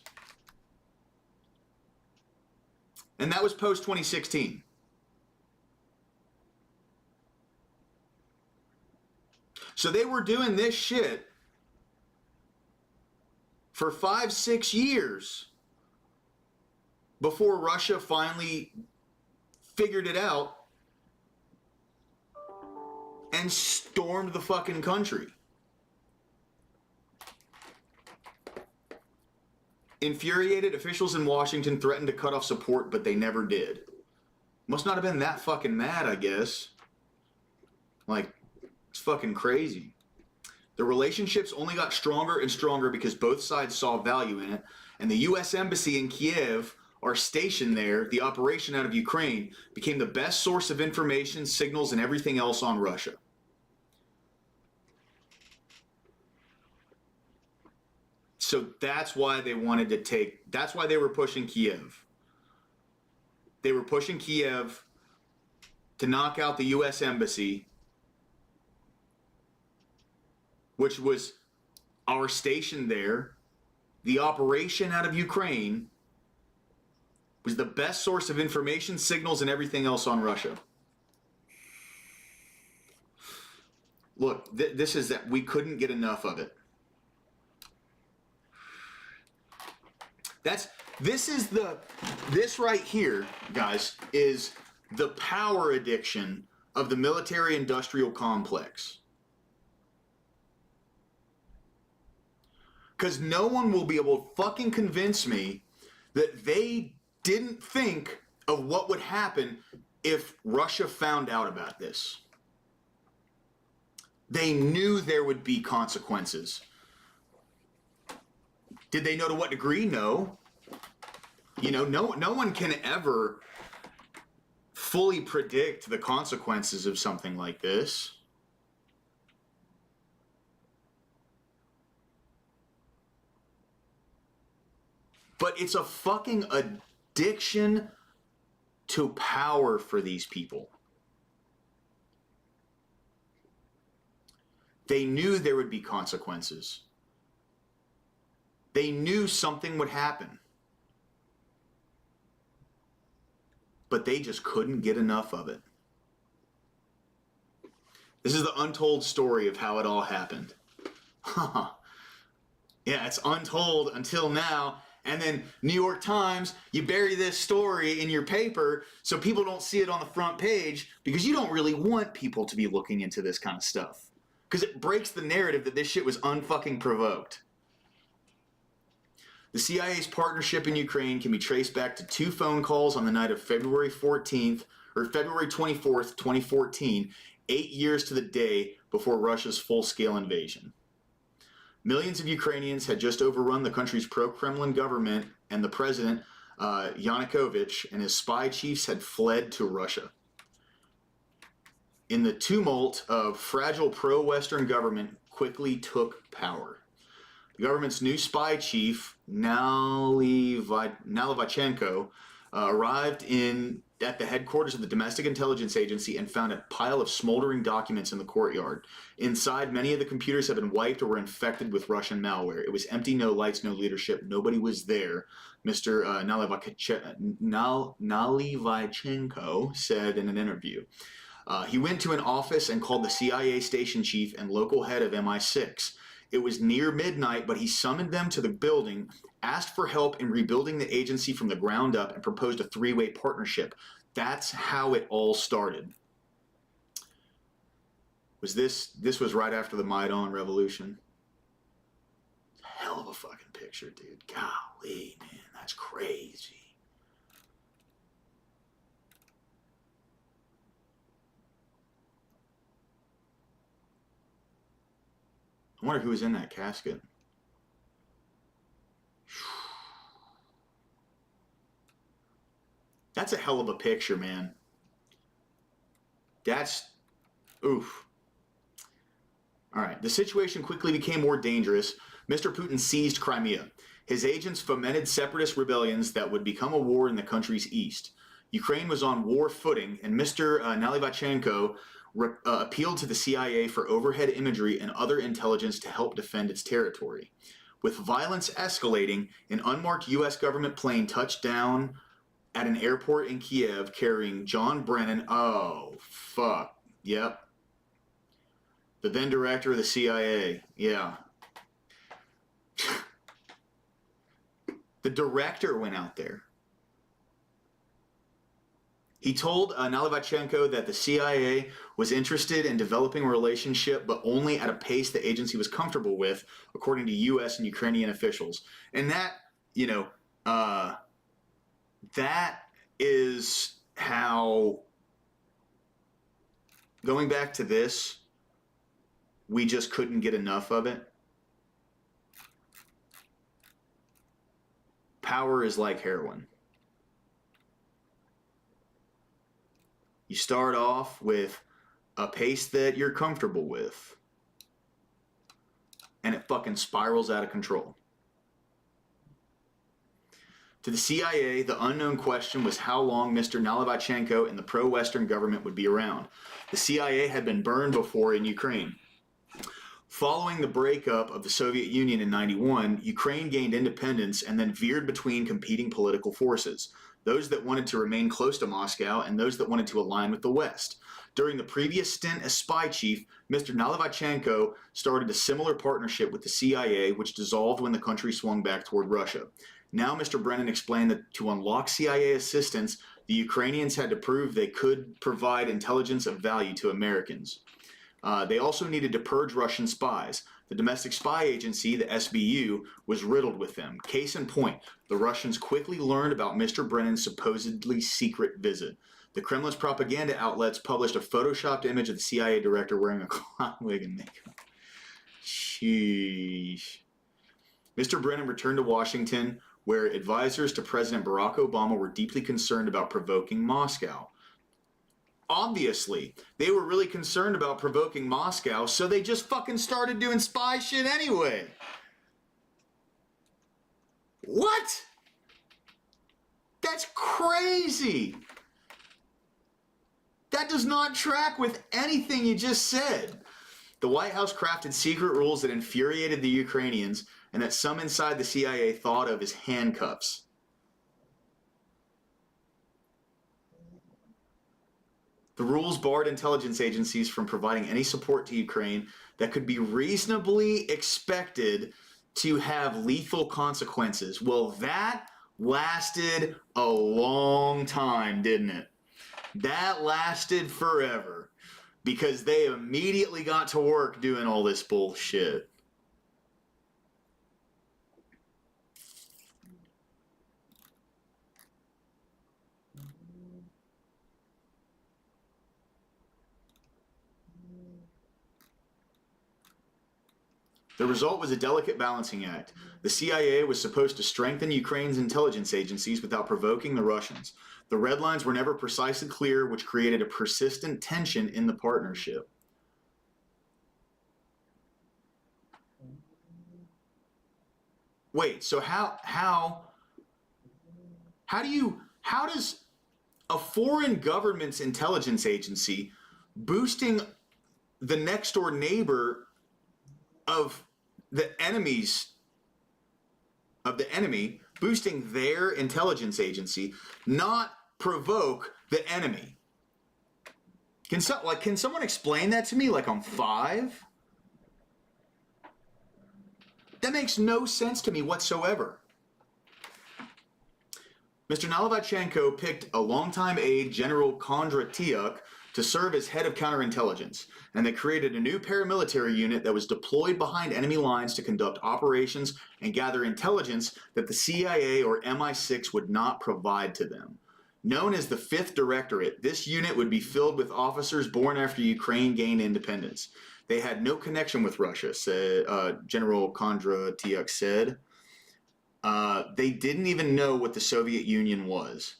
And that was post 2016. So they were doing this shit for 5-6 years before Russia finally figured it out and stormed the fucking country. Infuriated, officials in Washington threatened to cut off support, but they never did. Must not have been that fucking mad, I guess. Like, it's fucking crazy. The relationships only got stronger and stronger because both sides saw value in it, and the U.S. Embassy in Kiev, our station there, the operation out of Ukraine, became the best source of information, signals, and everything else on Russia. So that's why they wanted to take, that's why they were pushing Kiev. They were pushing Kiev to knock out the U.S. Embassy, which was our station there. The operation out of Ukraine was the best source of information, signals, and everything else on Russia. Look, this is that we couldn't get enough of it. This right here, guys, is the power addiction of the military-industrial complex. Because no one will be able to fucking convince me that they didn't think of what would happen if Russia found out about this. They knew there would be consequences. Did they know to what degree? No. You know, no one can ever fully predict the consequences of something like this. But it's a fucking addiction to power for these people. They knew there would be consequences. They knew something would happen. But they just couldn't get enough of it. This is the untold story of how it all happened. Huh. Yeah, it's untold until now. And then New York Times, you bury this story in your paper so people don't see it on the front page because you don't really want people to be looking into this kind of stuff. Because it breaks the narrative that this shit was unfucking provoked. The CIA's partnership in Ukraine can be traced back to 2 phone calls on the night of February 14th or February 24th, 2014, 8 years to the day before Russia's full-scale invasion. Millions of Ukrainians had just overrun the country's pro-Kremlin government, and the president, Yanukovych, and his spy chiefs had fled to Russia. In the tumult of fragile pro-Western government quickly took power. The government's new spy chief, Nalyvaichenko, arrived at the headquarters of the Domestic Intelligence Agency and found a pile of smoldering documents in the courtyard. Inside, many of the computers had been wiped or were infected with Russian malware. It was empty, no lights, no leadership. Nobody was there, Mr. Nalyvaichenko said in an interview. He went to an office and called the CIA station chief and local head of MI6. It was near midnight, but he summoned them to the building, asked for help in rebuilding the agency from the ground up, and proposed a 3-way partnership. That's how it all started. This was right after the Maidan Revolution. Hell of a fucking picture, dude. Golly, man, that's crazy. I wonder who was in that casket. That's a hell of a picture, man. That's... oof. Alright, the situation quickly became more dangerous. Mr. Putin seized Crimea. His agents fomented separatist rebellions that would become a war in the country's east. Ukraine was on war footing, and Mr. Nalyvaichenko appealed to the CIA for overhead imagery and other intelligence to help defend its territory. With violence escalating, an unmarked U.S. government plane touched down at an airport in Kiev carrying John Brennan. Oh, fuck. Yep. The then director of the CIA. Yeah. The director went out there. He told Nalyvaichenko that the CIA was interested in developing a relationship, but only at a pace the agency was comfortable with, according to U.S. and Ukrainian officials. And that, that is how, going back to this, we just couldn't get enough of it. Power is like heroin. You start off with a pace that you're comfortable with, and it fucking spirals out of control. To the CIA, the unknown question was how long Mr. Nalyvaichenko and the pro-Western government would be around. The CIA had been burned before in Ukraine. Following the breakup of the Soviet Union in '91, Ukraine gained independence and then veered between competing political forces, those that wanted to remain close to Moscow and those that wanted to align with the West. During the previous stint as spy chief, Mr. Nalyvaichenko started a similar partnership with the CIA, which dissolved when the country swung back toward Russia. Now Mr. Brennan explained that to unlock CIA assistance, the Ukrainians had to prove they could provide intelligence of value to Americans. They also needed to purge Russian spies. The domestic spy agency, the SBU, was riddled with them. Case in point, the Russians quickly learned about Mr. Brennan's supposedly secret visit. The Kremlin's propaganda outlets published a photoshopped image of the CIA director wearing a clown wig and makeup. Sheesh. Mr. Brennan returned to Washington, where advisors to President Barack Obama were deeply concerned about provoking Moscow. Obviously, they were really concerned about provoking Moscow, so they just fucking started doing spy shit anyway. What? That's crazy. That does not track with anything you just said. The White House crafted secret rules that infuriated the Ukrainians and that some inside the CIA thought of as handcuffs. The rules barred intelligence agencies from providing any support to Ukraine that could be reasonably expected to have lethal consequences. Well, that lasted a long time, didn't it? That lasted forever because they immediately got to work doing all this bullshit. The result was a delicate balancing act. The CIA was supposed to strengthen Ukraine's intelligence agencies without provoking the Russians. The red lines were never precisely clear, which created a persistent tension in the partnership. Wait, so how does a foreign government's intelligence agency boosting the next door neighbor of the enemies of the enemy, boosting their intelligence agency, not provoke the enemy? Can someone explain that to me like I'm 5? That makes no sense to me whatsoever. Mr. Nalyvachenko picked a longtime aide, General Kondratyuk, to serve as head of counterintelligence, and they created a new paramilitary unit that was deployed behind enemy lines to conduct operations and gather intelligence that the CIA or MI6 would not provide to them. Known as the 5th Directorate, this unit would be filled with officers born after Ukraine gained independence. They had no connection with Russia, said General Kondratyuk said. They didn't even know what the Soviet Union was.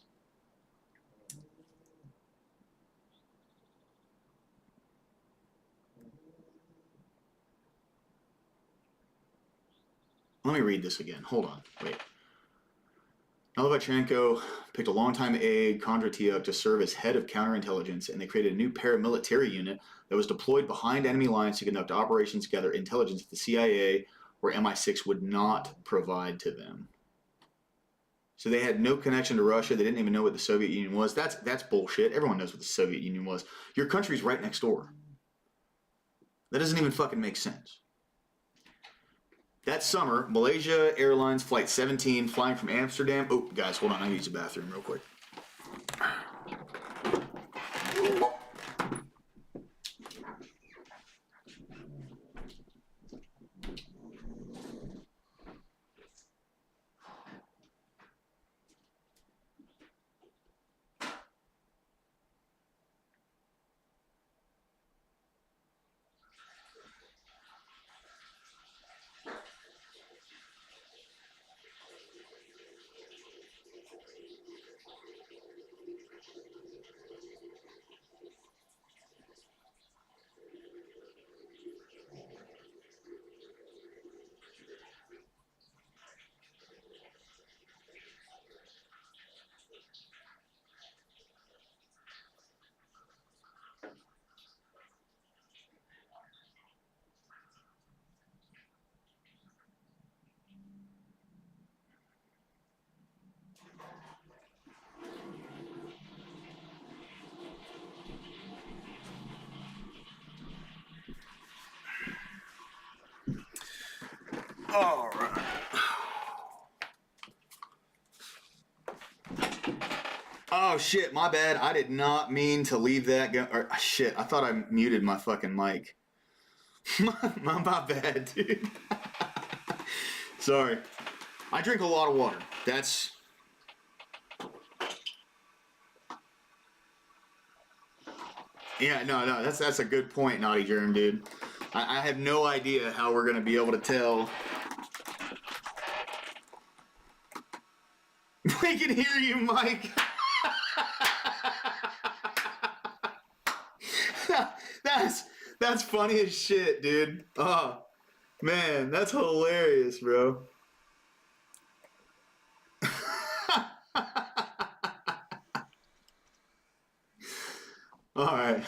Let me read this again. Hold on. Wait. Nalyvachenko picked a longtime aide, Kondratyuk, to serve as head of counterintelligence, and they created a new paramilitary unit that was deployed behind enemy lines to conduct operations to gather intelligence that the CIA or MI6 would not provide to them. So they had no connection to Russia. They didn't even know what the Soviet Union was. That's bullshit. Everyone knows what the Soviet Union was. Your country's right next door. That doesn't even fucking make sense. That summer, Malaysia Airlines Flight 17 flying from Amsterdam. Oh, guys, hold on. I need to use the bathroom real quick. All right. Oh shit, my bad. I did not mean to leave that go. Or, shit, I thought I muted my fucking mic. my bad, dude. Sorry. I drink a lot of water. That's... Yeah, no, that's a good point, Naughty Germ, dude. I have no idea how we're gonna be able to tell. We can hear you, Mike. That's funny as shit, dude. Oh, man, that's hilarious, bro. All right.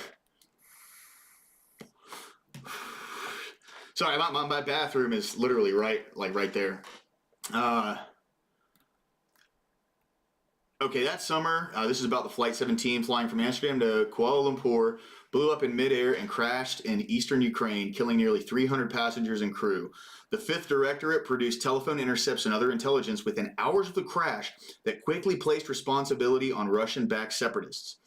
Sorry, my bathroom is literally right there. Okay, that summer, this is about the Flight 17 flying from Amsterdam to Kuala Lumpur, blew up in midair and crashed in eastern Ukraine, killing nearly 300 passengers and crew. The Fifth Directorate produced telephone intercepts and other intelligence within hours of the crash that quickly placed responsibility on Russian-backed separatists.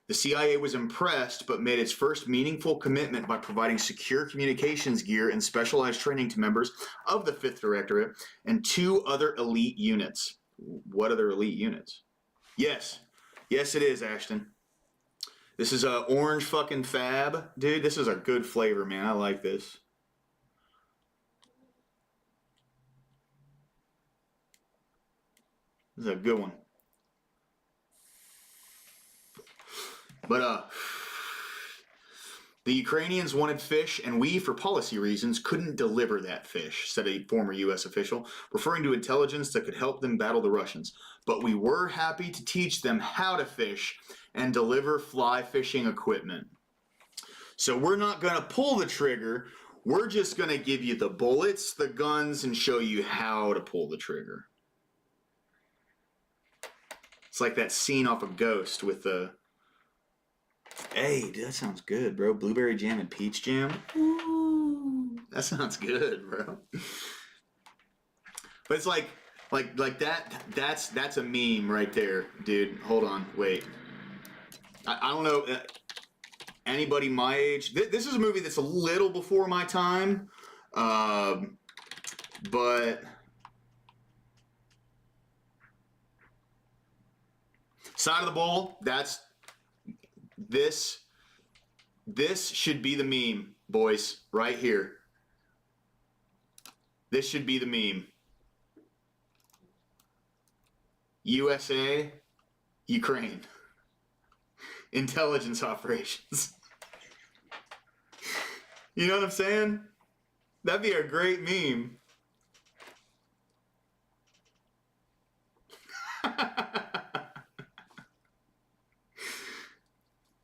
The CIA was impressed, but made its first meaningful commitment by providing secure communications gear and specialized training to members of the Fifth Directorate and 2 other elite units. What other elite units? Yes. Yes, it is, Ashton. This is a orange fucking fab. Dude, this is a good flavor, man. I like this. This is a good one. But, the Ukrainians wanted fish, and we, for policy reasons, couldn't deliver that fish, said a former U.S. official, referring to intelligence that could help them battle the Russians. But we were happy to teach them how to fish and deliver fly fishing equipment. So we're not going to pull the trigger. We're just going to give you the bullets, the guns, and show you how to pull the trigger. It's like that scene off of Ghost with the... Hey, dude, that sounds good, bro. Blueberry jam and peach jam. Ooh, that sounds good, bro. But it's like that. That's a meme right there, dude. Hold on, wait. I don't know anybody my age. This is a movie that's a little before my time, but Side of the Bowl. That's. This should be the meme, boys, right here. This should be the meme. USA, Ukraine. Intelligence operations. You know what I'm saying? That'd be a great meme.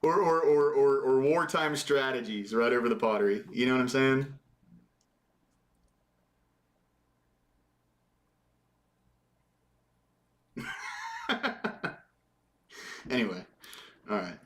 Or wartime strategies right over the pottery. You know what I'm saying? Anyway, all right.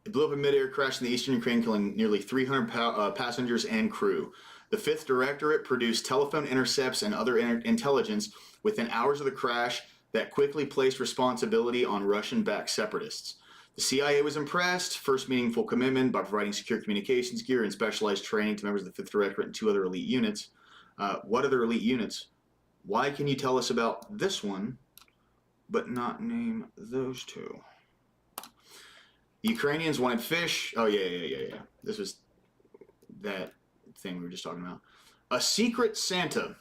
It blew up in midair, crashed in the eastern Ukraine, killing nearly 300 passengers and crew. The Fifth Directorate produced telephone intercepts and other intelligence within hours of the crash that quickly placed responsibility on Russian-backed separatists. The CIA was impressed, first meaningful commitment by providing secure communications gear and specialized training to members of the Fifth Directorate and 2 other elite units. What other elite units? Why can you tell us about this one, but not name those 2? The Ukrainians wanted fish. Oh, yeah. This was that thing we were just talking about. A secret Santa.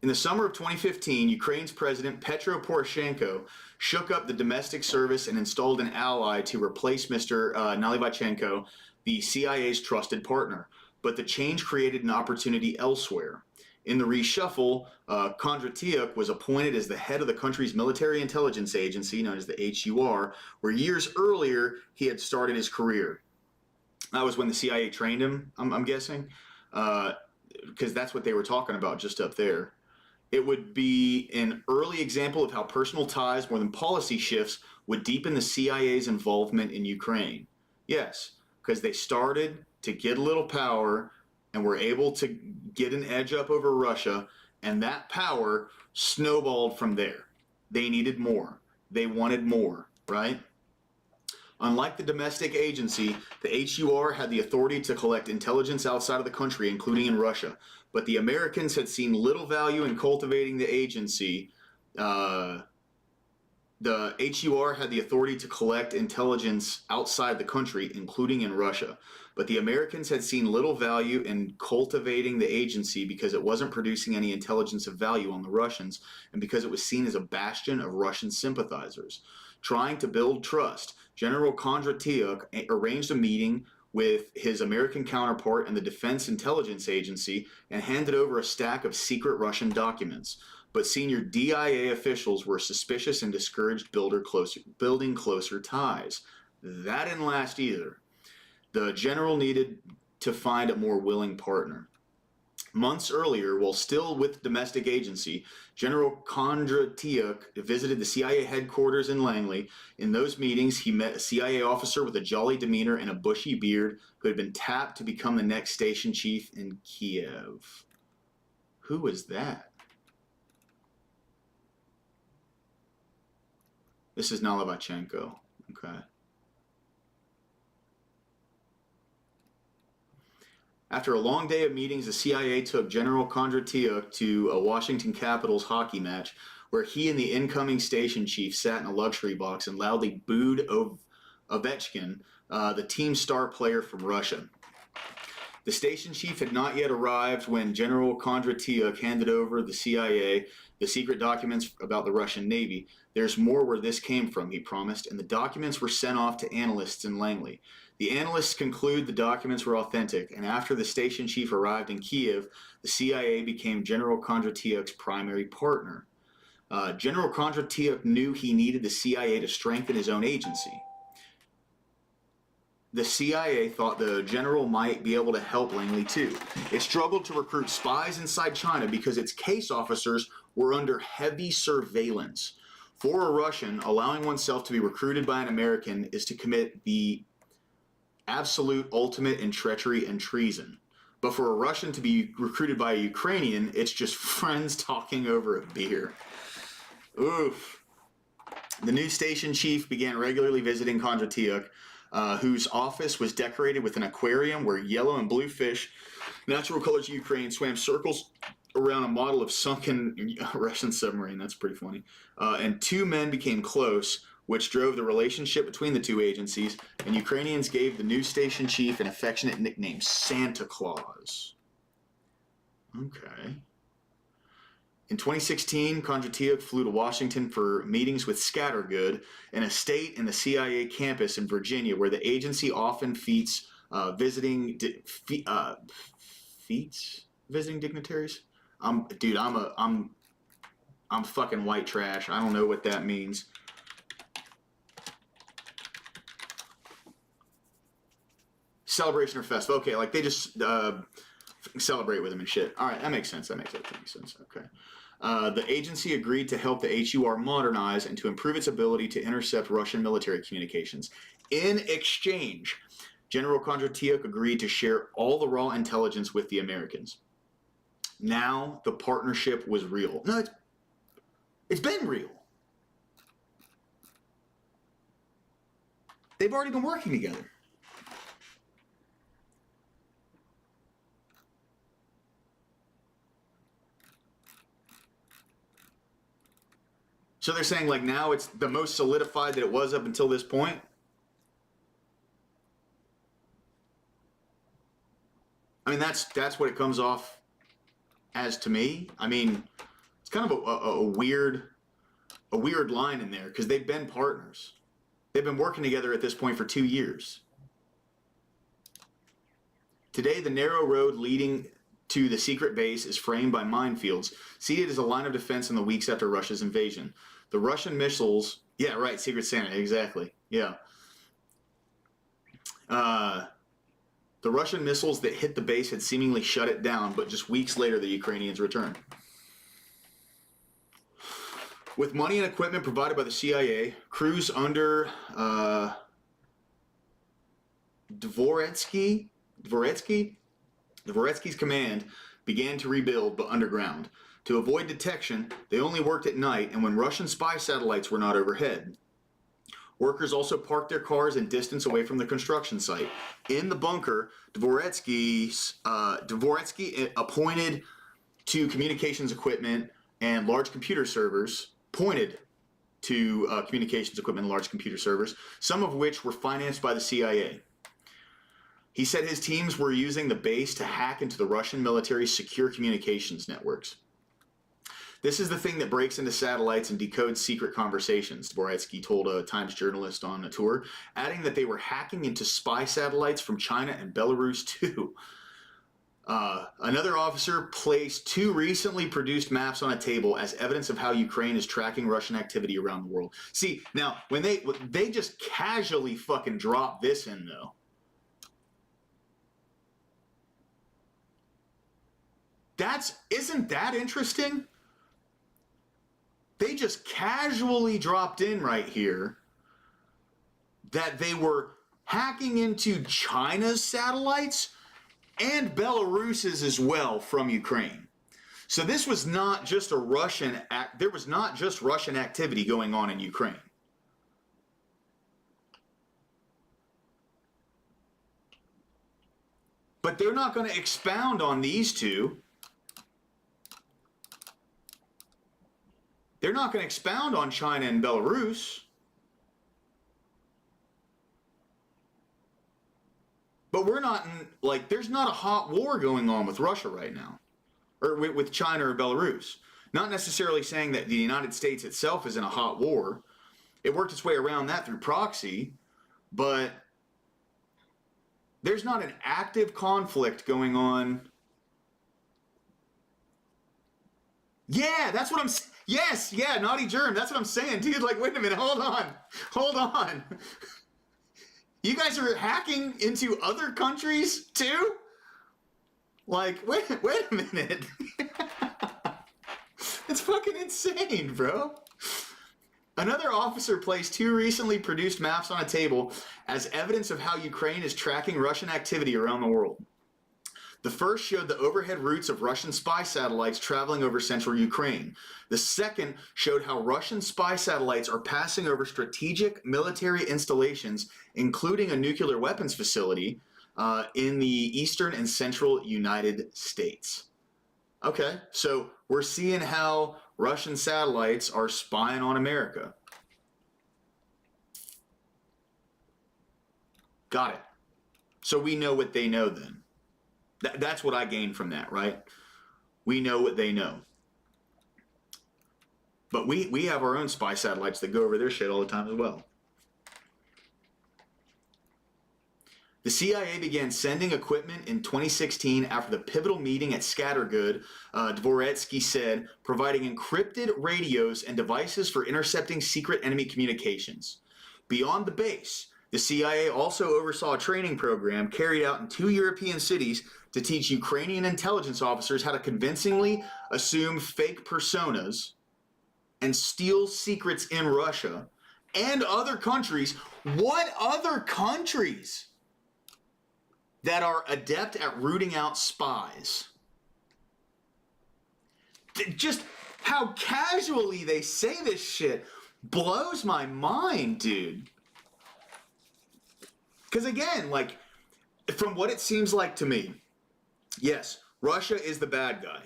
In the summer of 2015, Ukraine's president Petro Poroshenko shook up the domestic service and installed an ally to replace Mr. Nalyvaichenko, the CIA's trusted partner. But the change created an opportunity elsewhere. In the reshuffle, Kondratyuk was appointed as the head of the country's military intelligence agency, known as the HUR, where years earlier he had started his career. That was when the CIA trained him, I'm guessing, because that's what they were talking about just up there. It would be an early example of how personal ties, more than policy shifts, would deepen the CIA's involvement in Ukraine. Yes, because they started to get a little power and were able to get an edge up over Russia, and that power snowballed from there. They needed more. They wanted more, right? Unlike the domestic agency, the HUR had the authority to collect intelligence outside of the country, including in Russia. But the Americans had seen little value in cultivating the agency. The HUR had the authority to collect intelligence outside the country, including in Russia. But the Americans had seen little value in cultivating the agency because it wasn't producing any intelligence of value on the Russians, and because it was seen as a bastion of Russian sympathizers. Trying to build trust, General Kondratyuk arranged a meeting with his American counterpart and the Defense Intelligence Agency and handed over a stack of secret Russian documents. But senior DIA officials were suspicious and discouraged building closer ties. That didn't last either. The general needed to find a more willing partner. Months earlier, while still with the domestic agency, General Kondratyuk visited the CIA headquarters in Langley. In those meetings, he met a CIA officer with a jolly demeanor and a bushy beard who had been tapped to become the next station chief in Kiev. Who was that? This is Nalyvaichenko. Okay. After a long day of meetings, the CIA took General Kondratyuk to a Washington Capitals hockey match where he and the incoming station chief sat in a luxury box and loudly booed Ovechkin, the team star player from Russia. The station chief had not yet arrived when General Kondratyuk handed over the CIA the secret documents about the Russian Navy. There's more where this came from, he promised, and the documents were sent off to analysts in Langley. The analysts conclude the documents were authentic, and after the station chief arrived in Kiev, the CIA became General Kondratyuk's primary partner. General Kondratyuk knew he needed the CIA to strengthen his own agency. The CIA thought the general might be able to help Langley too. It struggled to recruit spies inside China because its case officers were under heavy surveillance. For a Russian, allowing oneself to be recruited by an American is to commit the absolute ultimate in treachery and treason. But for a Russian to be recruited by a Ukrainian, it's just friends talking over a beer. Oof. The new station chief began regularly visiting Kondratyuk, whose office was decorated with an aquarium where yellow and blue fish, natural colors of Ukraine, swam circles around a model of sunken Russian submarine. That's pretty funny. And two men became close, which drove the relationship between the two agencies, and Ukrainians gave the new station chief an affectionate nickname, Santa Claus. Okay. In 2016, Kondratyuk flew to Washington for meetings with Scattergood, an estate in the CIA campus in Virginia, where the agency often feats visiting dignitaries. I'm fucking white trash. I don't know what that means. Celebration or festival. Okay, like they just celebrate with him and shit. All right, that makes sense. That makes sense. Okay. The agency agreed to help the HUR modernize and to improve its ability to intercept Russian military communications. In exchange, General Kondratyuk agreed to share all the raw intelligence with the Americans. Now the partnership was real. No, it's been real. They've already been working together. So they're saying like now it's the most solidified that it was up until this point? I mean, that's what it comes off as to me. I mean, it's kind of a weird line in there because they've been partners. They've been working together at this point for 2 years. Today, the narrow road leading to the secret base is framed by minefields, seated as a line of defense in the weeks after Russia's invasion. The Russian missiles, yeah, right, Secret Santa, exactly, yeah. The Russian missiles that hit the base had seemingly shut it down, but just weeks later, the Ukrainians returned. With money and equipment provided by the CIA, crews under Dvoretsky's command began to rebuild, but underground. To avoid detection, they only worked at night and when Russian spy satellites were not overhead. Workers also parked their cars in distance away from the construction site. In the bunker, Dvoretsky appointed to communications equipment and large computer servers, some of which were financed by the CIA. He said his teams were using the base to hack into the Russian military's secure communications networks. This is the thing that breaks into satellites and decodes secret conversations, Dvoretsky told a Times journalist on a tour, adding that they were hacking into spy satellites from China and Belarus too. Another officer placed 2 recently produced maps on a table as evidence of how Ukraine is tracking Russian activity around the world. See, now, when they just casually fucking drop this in though. Isn't that interesting? They just casually dropped in right here that they were hacking into China's satellites and Belarus's as well from Ukraine. So this was not just a Russian act. There was not just Russian activity going on in Ukraine. But they're not going to expound on these two. They're not going to expound on China and Belarus. But we're not in, like, there's not a hot war going on with Russia right now, or with China or Belarus. Not necessarily saying that the United States itself is in a hot war. It worked its way around that through proxy, but there's not an active conflict going on. Yeah, that's what I'm saying. Yes, yeah, Naughty Germ, that's what I'm saying, dude. Like, wait a minute, hold on. You guys are hacking into other countries too? Like, wait a minute. It's fucking insane, bro. Another officer placed 2 recently produced maps on a table as evidence of how Ukraine is tracking Russian activity around the world. The first showed the overhead routes of Russian spy satellites traveling over central Ukraine. The second showed how Russian spy satellites are passing over strategic military installations, including a nuclear weapons facility in the eastern and central United States. Okay, so we're seeing how Russian satellites are spying on America. Got it. So we know what they know then. That's what I gained from that, right? We know what they know. But we have our own spy satellites that go over their shit all the time as well. The CIA began sending equipment in 2016 after the pivotal meeting at Scattergood, Dvoretsky said, providing encrypted radios and devices for intercepting secret enemy communications. Beyond the base, the CIA also oversaw a training program carried out in 2 European cities to teach Ukrainian intelligence officers how to convincingly assume fake personas and steal secrets in Russia and other countries. What other countries that are adept at rooting out spies? Just how casually they say this shit blows my mind, dude. Because again, like, from what it seems like to me, yes, Russia is the bad guy.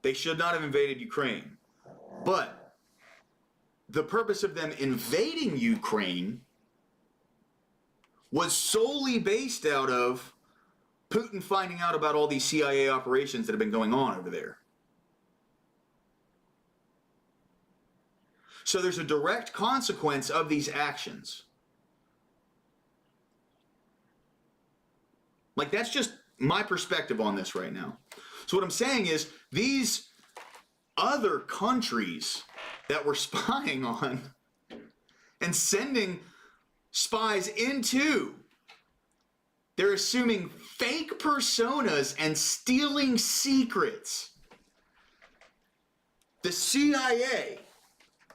They should not have invaded Ukraine. But the purpose of them invading Ukraine was solely based out of Putin finding out about all these CIA operations that have been going on over there. So there's a direct consequence of these actions. Like, that's just my perspective on this right now. So what I'm saying is, these other countries that we're spying on and sending spies into, they're assuming fake personas and stealing secrets. The CIA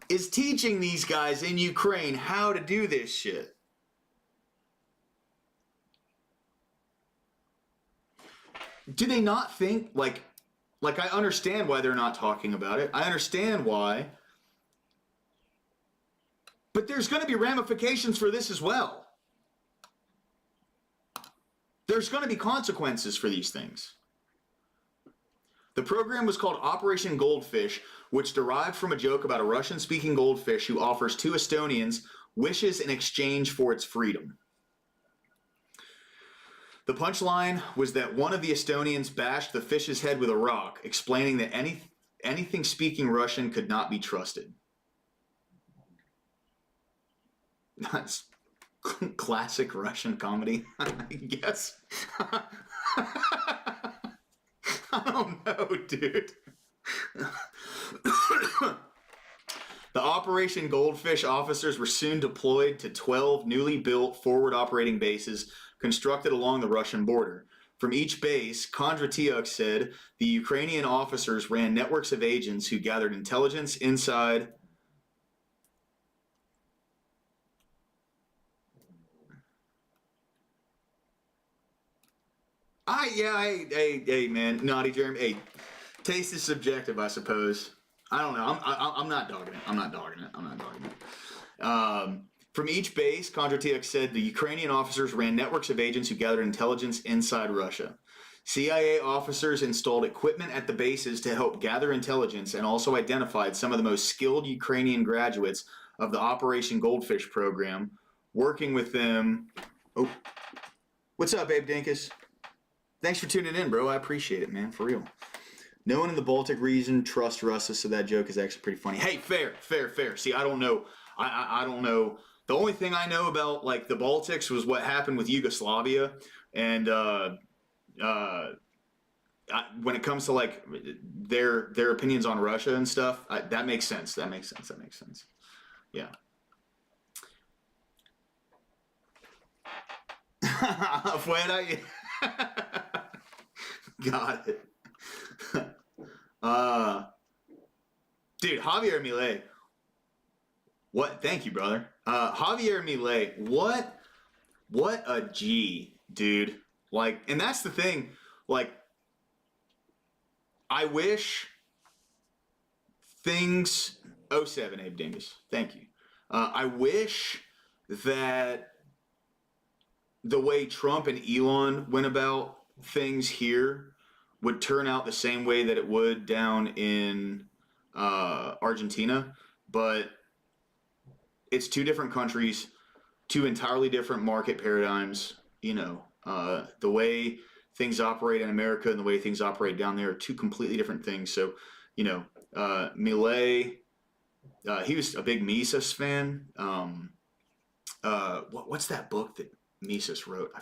is teaching these guys in Ukraine how to do this shit. Do they not think, like I understand why they're not talking about it. I understand why. But there's going to be ramifications for this as well. There's going to be consequences for these things. The program was called Operation Goldfish, which derived from a joke about a Russian-speaking goldfish who offers 2 Estonians wishes in exchange for its freedom. The punchline was that one of the Estonians bashed the fish's head with a rock, explaining that anything speaking Russian could not be trusted. That's classic Russian comedy, I guess. I don't know, dude. The Operation Goldfish officers were soon deployed to 12 newly built forward operating bases constructed along the Russian border. From each base, Kondratyuk said the Ukrainian officers ran networks of agents who gathered intelligence inside. Hey, man, naughty Jeremy. Hey, taste is subjective, I suppose. I don't know. I'm not dogging it. I'm not dogging it. From each base, Kondratyuk said the Ukrainian officers ran networks of agents who gathered intelligence inside Russia. CIA officers installed equipment at the bases to help gather intelligence and also identified some of the most skilled Ukrainian graduates of the Operation Goldfish program, working with them. Oh, what's up, Abe Dinkus? Thanks for tuning in, bro. I appreciate it, man, for real. No one in the Baltic region trusts Russia, so that joke is actually pretty funny. Hey, fair. See, I don't know. I don't know. The only thing I know about, like, the Baltics was what happened with Yugoslavia, and when it comes to, like, their opinions on Russia and stuff, that makes sense. That makes sense. Yeah. Fuera. Got it. Dude, Javier Milei. What? Thank you, brother. Javier Milei. What a G, dude. Like, and that's the thing. Like, I wish things. 07, Abe Dingus. Thank you. I wish that the way Trump and Elon went about things here would turn out the same way that it would down in Argentina, but it's two different countries, two entirely different market paradigms. You know, the way things operate in America and the way things operate down there are two completely different things. So, you know, Milei, he was a big Mises fan. What's that book that Mises wrote? I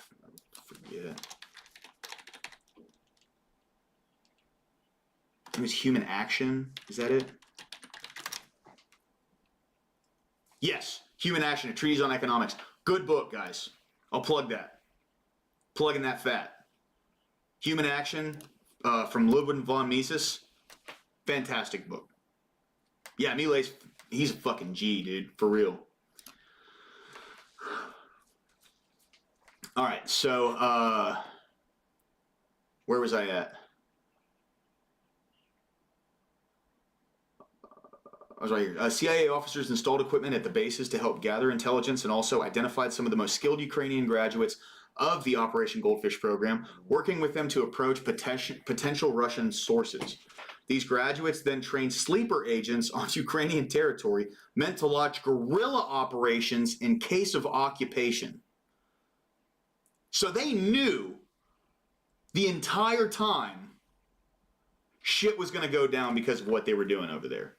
forget. It was Human Action. Is that it? Yes, Human Action, A Treatise on Economics. Good book, guys. I'll plug that. Plugging that fat. Human Action from Ludwig von Mises. Fantastic book. Yeah, Milei's, he's a fucking G, dude. For real. All right, so where was I at? I was right here. CIA officers installed equipment at the bases to help gather intelligence and also identified some of the most skilled Ukrainian graduates of the Operation Goldfish program, working with them to approach potential Russian sources. These graduates then trained sleeper agents on Ukrainian territory meant to launch guerrilla operations in case of occupation. So they knew the entire time shit was going to go down because of what they were doing over there.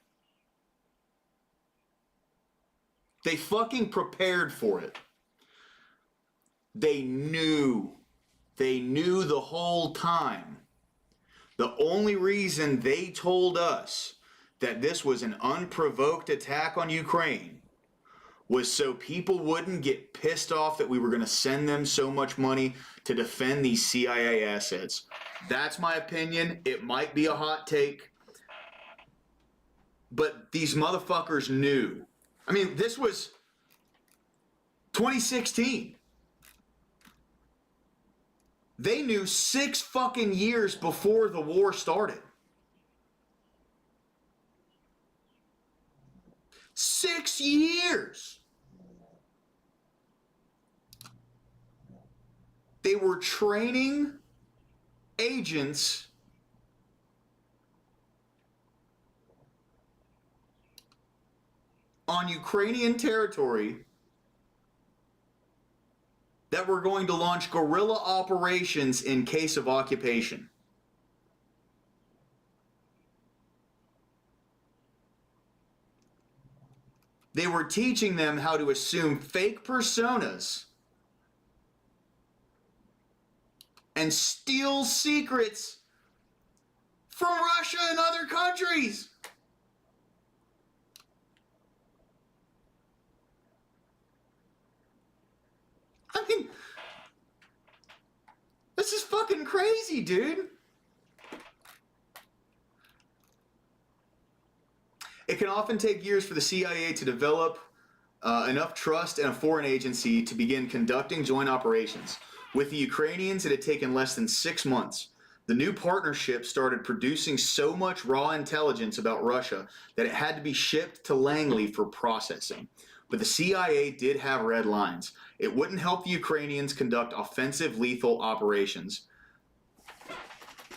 They fucking prepared for it. They knew the whole time. The only reason they told us that this was an unprovoked attack on Ukraine was so people wouldn't get pissed off that we were going to send them so much money to defend these CIA assets. That's my opinion. It might be a hot take. But these motherfuckers knew. I mean, this was 2016. They knew 6 fucking years before the war started. 6 years. They were training agents on Ukrainian territory that were going to launch guerrilla operations in case of occupation. They were teaching them how to assume fake personas and steal secrets from Russia and other countries. I mean, this is fucking fucking crazy, dude. It can often take years for the CIA to develop enough trust in a foreign agency to begin conducting joint operations. With the Ukrainians, it had taken less than 6 months. The new partnership started producing so much raw intelligence about Russia that it had to be shipped to Langley for processing. But the CIA did have red lines. It wouldn't help the Ukrainians conduct offensive lethal operations.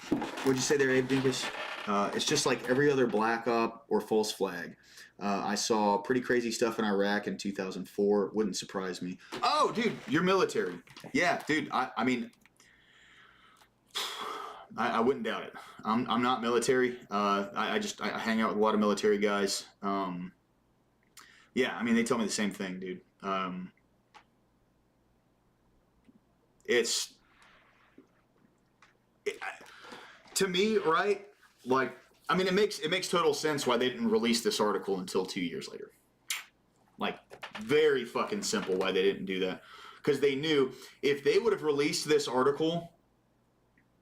What'd you say there, Abe Dinkus? It's just like every other black op or false flag. I saw pretty crazy stuff in Iraq in 2004. Wouldn't surprise me. Oh, dude, you're military. Yeah, dude. I mean, I wouldn't doubt it. I'm not military. I hang out with a lot of military guys. Yeah, I mean, they tell me the same thing, dude. To me, right? Like, I mean, it makes total sense why they didn't release this article until 2 years later. Like, very fucking simple why they didn't do that. Because they knew if they would have released this article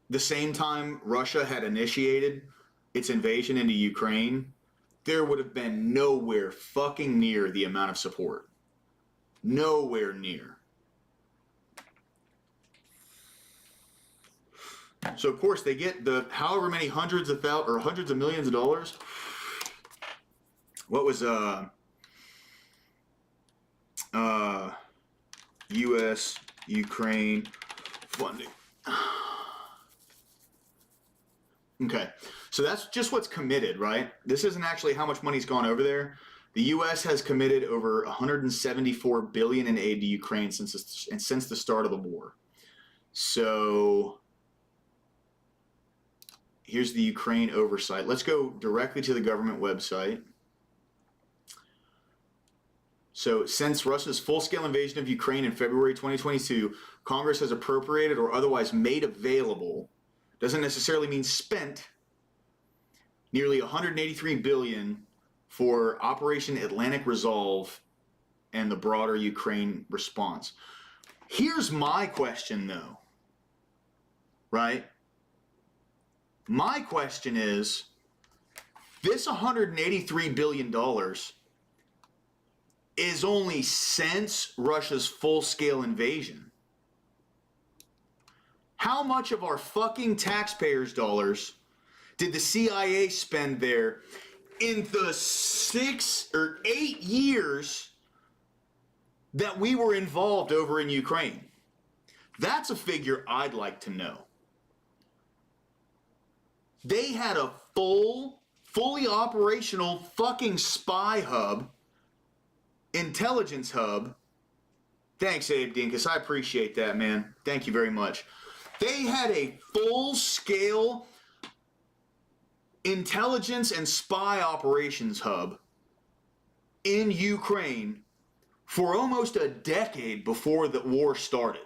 the same time Russia had initiated its invasion into Ukraine, there would have been nowhere fucking near the amount of support. Nowhere near. So of course they get the however many hundreds of millions of dollars. What was U.S. Ukraine funding? Okay, so that's just what's committed, right? This isn't actually how much money's gone over there. The U.S. has committed over $174 billion in aid to Ukraine since the start of the war. So here's the Ukraine oversight. Let's go directly to the government website. So since Russia's full-scale invasion of Ukraine in February 2022, Congress has appropriated or otherwise made available, doesn't necessarily mean spent, nearly $183 billion for Operation Atlantic Resolve and the broader Ukraine response. Here's my question, though, right? My question is, this $183 billion is only since Russia's full-scale invasion. How much of our fucking taxpayers' dollars did the CIA spend there in the 6 or 8 years that we were involved over in Ukraine? That's a figure I'd like to know. They had a fully operational fucking spy hub, intelligence hub. Thanks, Abe Dinkus. I appreciate that, man. Thank you very much. They had a full-scale intelligence and spy operations hub in Ukraine for almost a decade before the war started.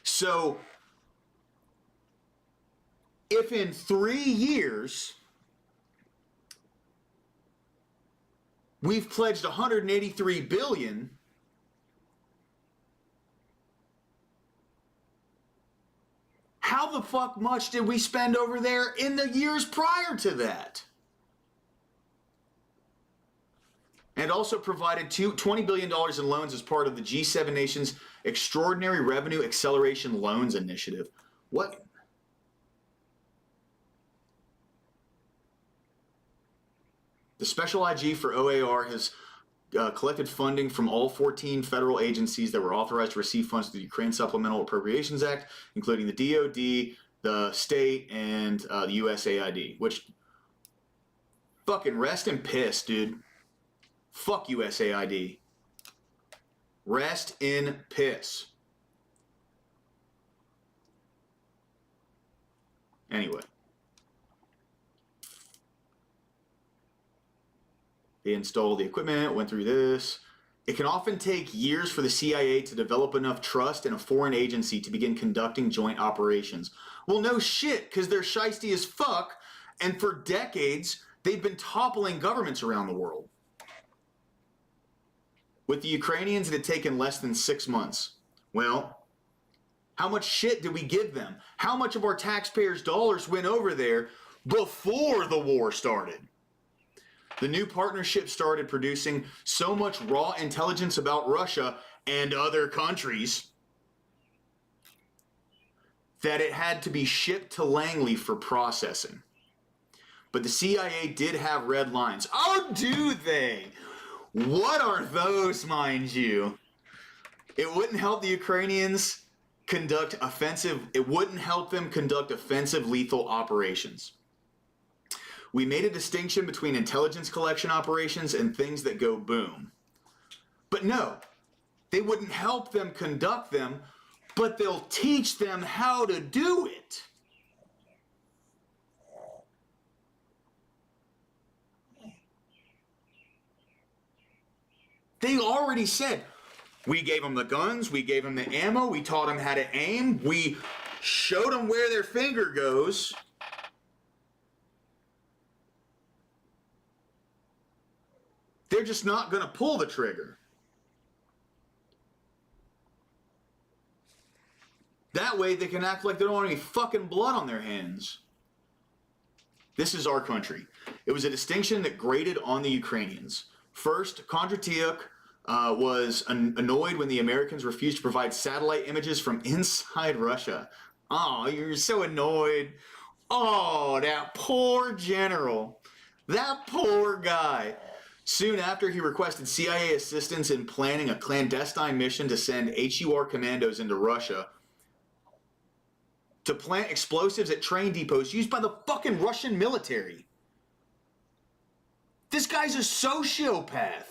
So, if in 3 years we've pledged $183 billion, how the fuck much did we spend over there in the years prior to that? And also provided $20 billion in loans as part of the G7 nations' Extraordinary Revenue Acceleration Loans Initiative. What? The Special IG for OAR has collected funding from all 14 federal agencies that were authorized to receive funds through the Ukraine Supplemental Appropriations Act, including the DOD, the state, and the USAID, which fucking rest in piss, dude. Fuck USAID. Rest in piss. Anyway. They installed the equipment, went through this. It can often take years for the CIA to develop enough trust in a foreign agency to begin conducting joint operations. Well, no shit, because they're shiesty as fuck, and for decades, they've been toppling governments around the world. With the Ukrainians, it had taken less than 6 months. Well, how much shit did we give them? How much of our taxpayers' dollars went over there before the war started? The new partnership started producing so much raw intelligence about Russia and other countries that it had to be shipped to Langley for processing. But the CIA did have red lines. Oh, do they? What are those, mind you? It wouldn't help the Ukrainians conduct offensive, it wouldn't help them conduct offensive lethal operations. We made a distinction between intelligence collection operations and things that go boom. But no, they wouldn't help them conduct them, but they'll teach them how to do it. They already said, we gave them the guns, we gave them the ammo, we taught them how to aim, we showed them where their finger goes. They're just not going to pull the trigger. That way they can act like they don't want any fucking blood on their hands. This is our country. It was a distinction that grated on the Ukrainians. First, Kondratiev was annoyed when the Americans refused to provide satellite images from inside Russia. Oh, you're so annoyed. Oh, that poor general. That poor guy. Soon after, he requested CIA assistance in planning a clandestine mission to send HUR commandos into Russia to plant explosives at train depots used by the fucking Russian military. This guy's a sociopath.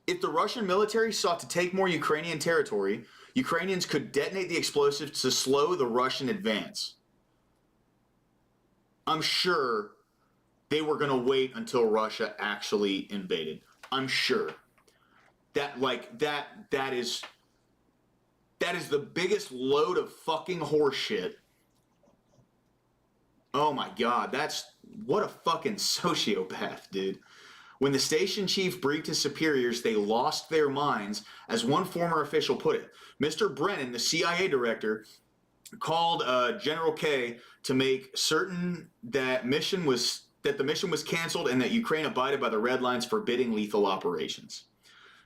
If the Russian military sought to take more Ukrainian territory, Ukrainians could detonate the explosives to slow the Russian advance. I'm sure they were going to wait until Russia actually invaded. I'm sure. That is the biggest load of fucking horseshit. Oh my God, what a fucking sociopath, dude. When the station chief briefed his superiors, they lost their minds, as one former official put it. Mr. Brennan, the CIA director, called General K to make certain that the mission was canceled and that Ukraine abided by the red lines forbidding lethal operations.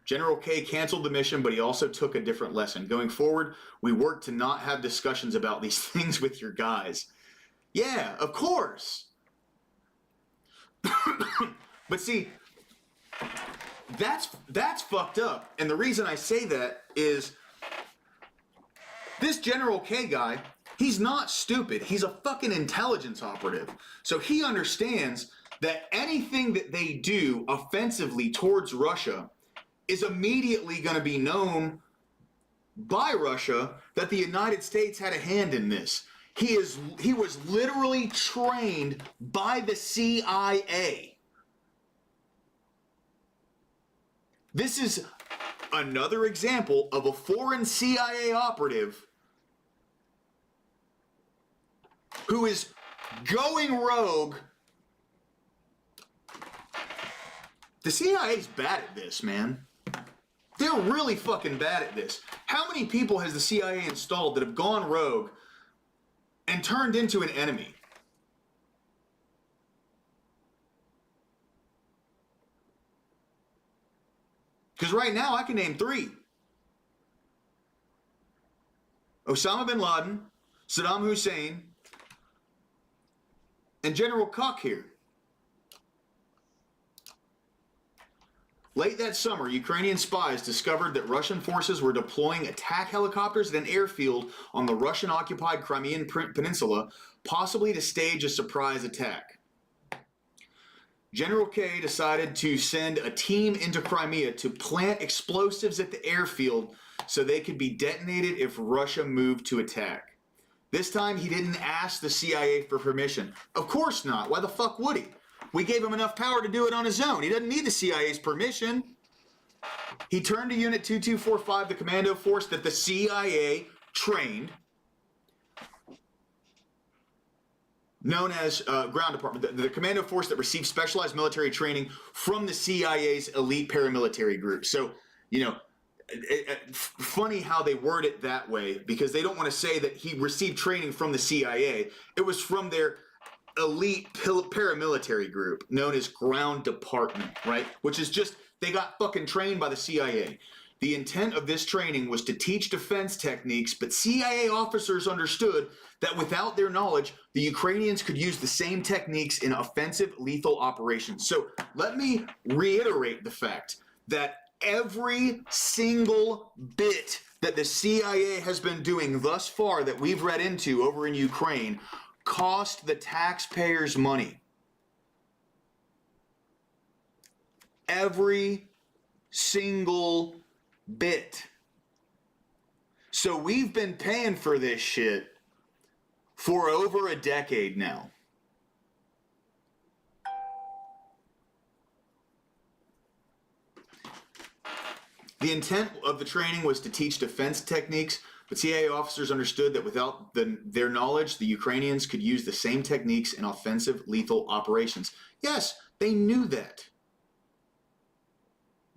General K canceled the mission, but he also took a different lesson. Going forward, we work to not have discussions about these things with your guys. Yeah, of course. But see, that's fucked up. And the reason I say that is this General K guy, he's not stupid. He's a fucking intelligence operative. So he understands that anything that they do offensively towards Russia is immediately going to be known by Russia that the United States had a hand in this. He was literally trained by the CIA. This is another example of a foreign CIA operative who is going rogue. The CIA's bad at this, man. They're really fucking bad at this. How many people has the CIA installed that have gone rogue and turned into an enemy? Because right now I can name 3. Osama bin Laden, Saddam Hussein, and General Koch here. Late that summer, Ukrainian spies discovered that Russian forces were deploying attack helicopters at an airfield on the Russian-occupied Crimean Peninsula, possibly to stage a surprise attack. General K decided to send a team into Crimea to plant explosives at the airfield so they could be detonated if Russia moved to attack. This time, he didn't ask the CIA for permission. Of course not. Why the fuck would he? We gave him enough power to do it on his own. He doesn't need the CIA's permission. He turned to Unit 2245, the commando force that the CIA trained, known as Ground Department, the commando force that received specialized military training from the CIA's elite paramilitary group. So, funny how they word it that way, because they don't want to say that he received training from the CIA. It was from their elite paramilitary group known as Ground Department, right? Which is just, they got fucking trained by the CIA. The intent of this training was to teach defense techniques, but CIA officers understood that without their knowledge, the Ukrainians could use the same techniques in offensive lethal operations. So let me reiterate the fact that every single bit that the CIA has been doing thus far that we've read into over in Ukraine cost the taxpayers money. Every single bit. So we've been paying for this shit for over a decade now. The intent of the training was to teach defense techniques, but CIA officers understood that without their knowledge, the Ukrainians could use the same techniques in offensive lethal operations. Yes, they knew that.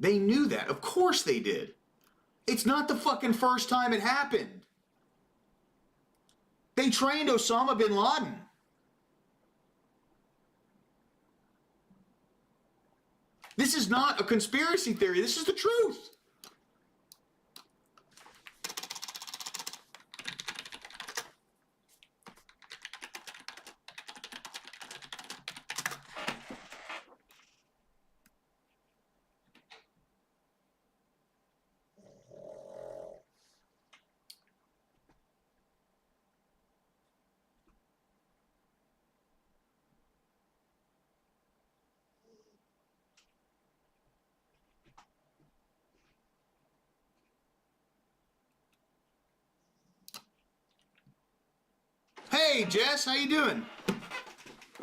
They knew that. Of course they did. It's not the fucking first time it happened. They trained Osama bin Laden. This is not a conspiracy theory. This is the truth. Hey, Jess, how you doing?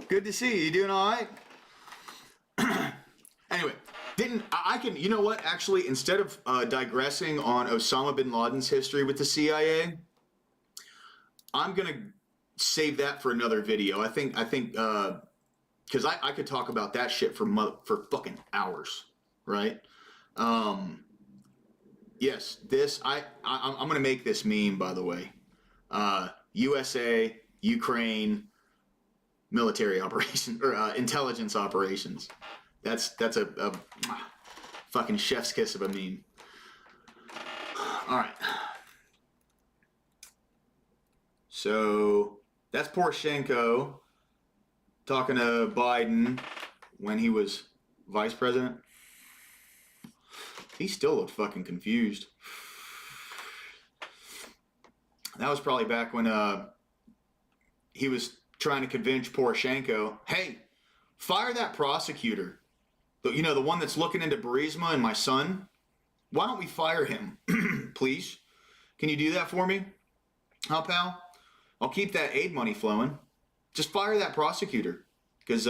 Good to see you. You doing all right? Anyway, I can, you know what? Actually, instead of digressing on Osama bin Laden's history with the CIA, I'm gonna save that for another video. I think, because I could talk about that shit for fucking hours, right? Yes, I'm gonna make this meme, by the way. USA, Ukraine, military operations or intelligence operations. That's a fucking chef's kiss of a meme. All right. So that's Poroshenko talking to Biden when he was vice president. He still looked fucking confused. That was probably back when he was trying to convince Poroshenko, hey, fire that prosecutor. You know, the one that's looking into Burisma and my son. Why don't we fire him, please? Can you do that for me? Huh, pal? I'll keep that aid money flowing. Just fire that prosecutor. Because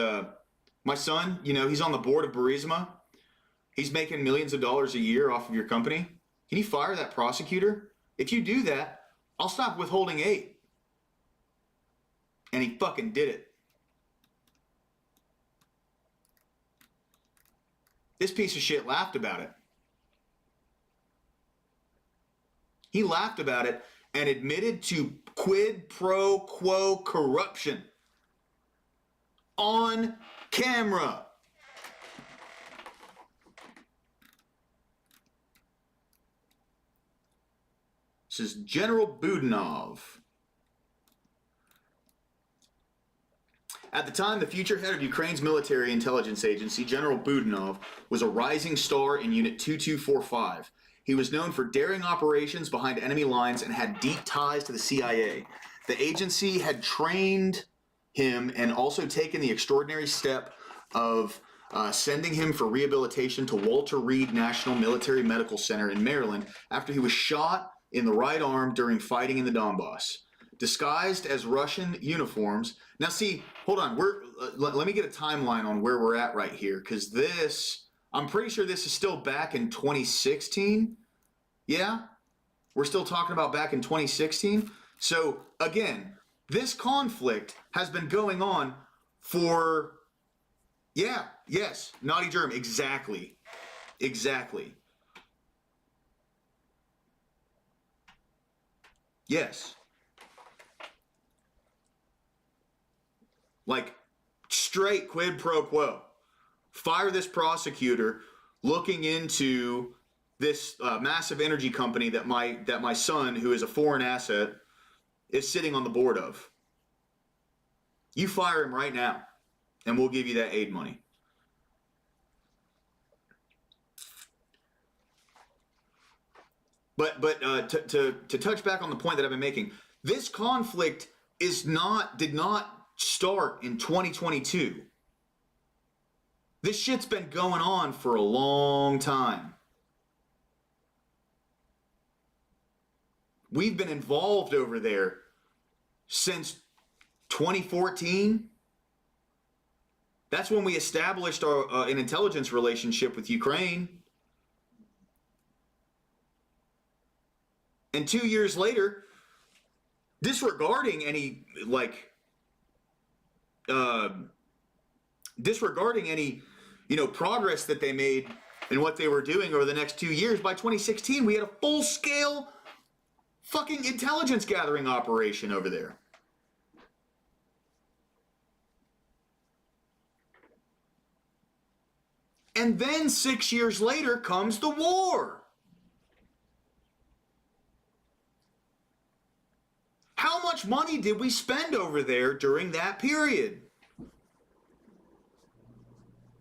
my son, you know, he's on the board of Burisma. He's making millions of dollars a year off of your company. Can you fire that prosecutor? If you do that, I'll stop withholding aid. And he fucking did it. This piece of shit laughed about it. He laughed about it and admitted to quid pro quo corruption on camera. This is General Budanov. At the time, the future head of Ukraine's military intelligence agency, General Budanov, was a rising star in Unit 2245. He was known for daring operations behind enemy lines and had deep ties to the CIA. The agency had trained him and also taken the extraordinary step of sending him for rehabilitation to Walter Reed National Military Medical Center in Maryland after he was shot in the right arm during fighting in the Donbass. Disguised as Russian uniforms. Now see, hold on, let me get a timeline on where we're at right here, because this, I'm pretty sure this is still back in 2016. Yeah? We're still talking about back in 2016. So again, this conflict has been going on for, yes, Naughty Germ, exactly. Yes. Like, straight quid pro quo. Fire this prosecutor looking into this massive energy company that my son, who is a foreign asset, is sitting on the board of. You fire him right now, and we'll give you that aid money. But to touch back on the point that I've been making, this conflict did not start in 2022. This shit's been going on for a long time. We've been involved over there since 2014. That's when we established an intelligence relationship with Ukraine. And 2 years later, disregarding any progress that they made in what they were doing over the next 2 years, by 2016 we had a full-scale fucking intelligence gathering operation over there. And then 6 years later comes the war. How much money did we spend over there during that period?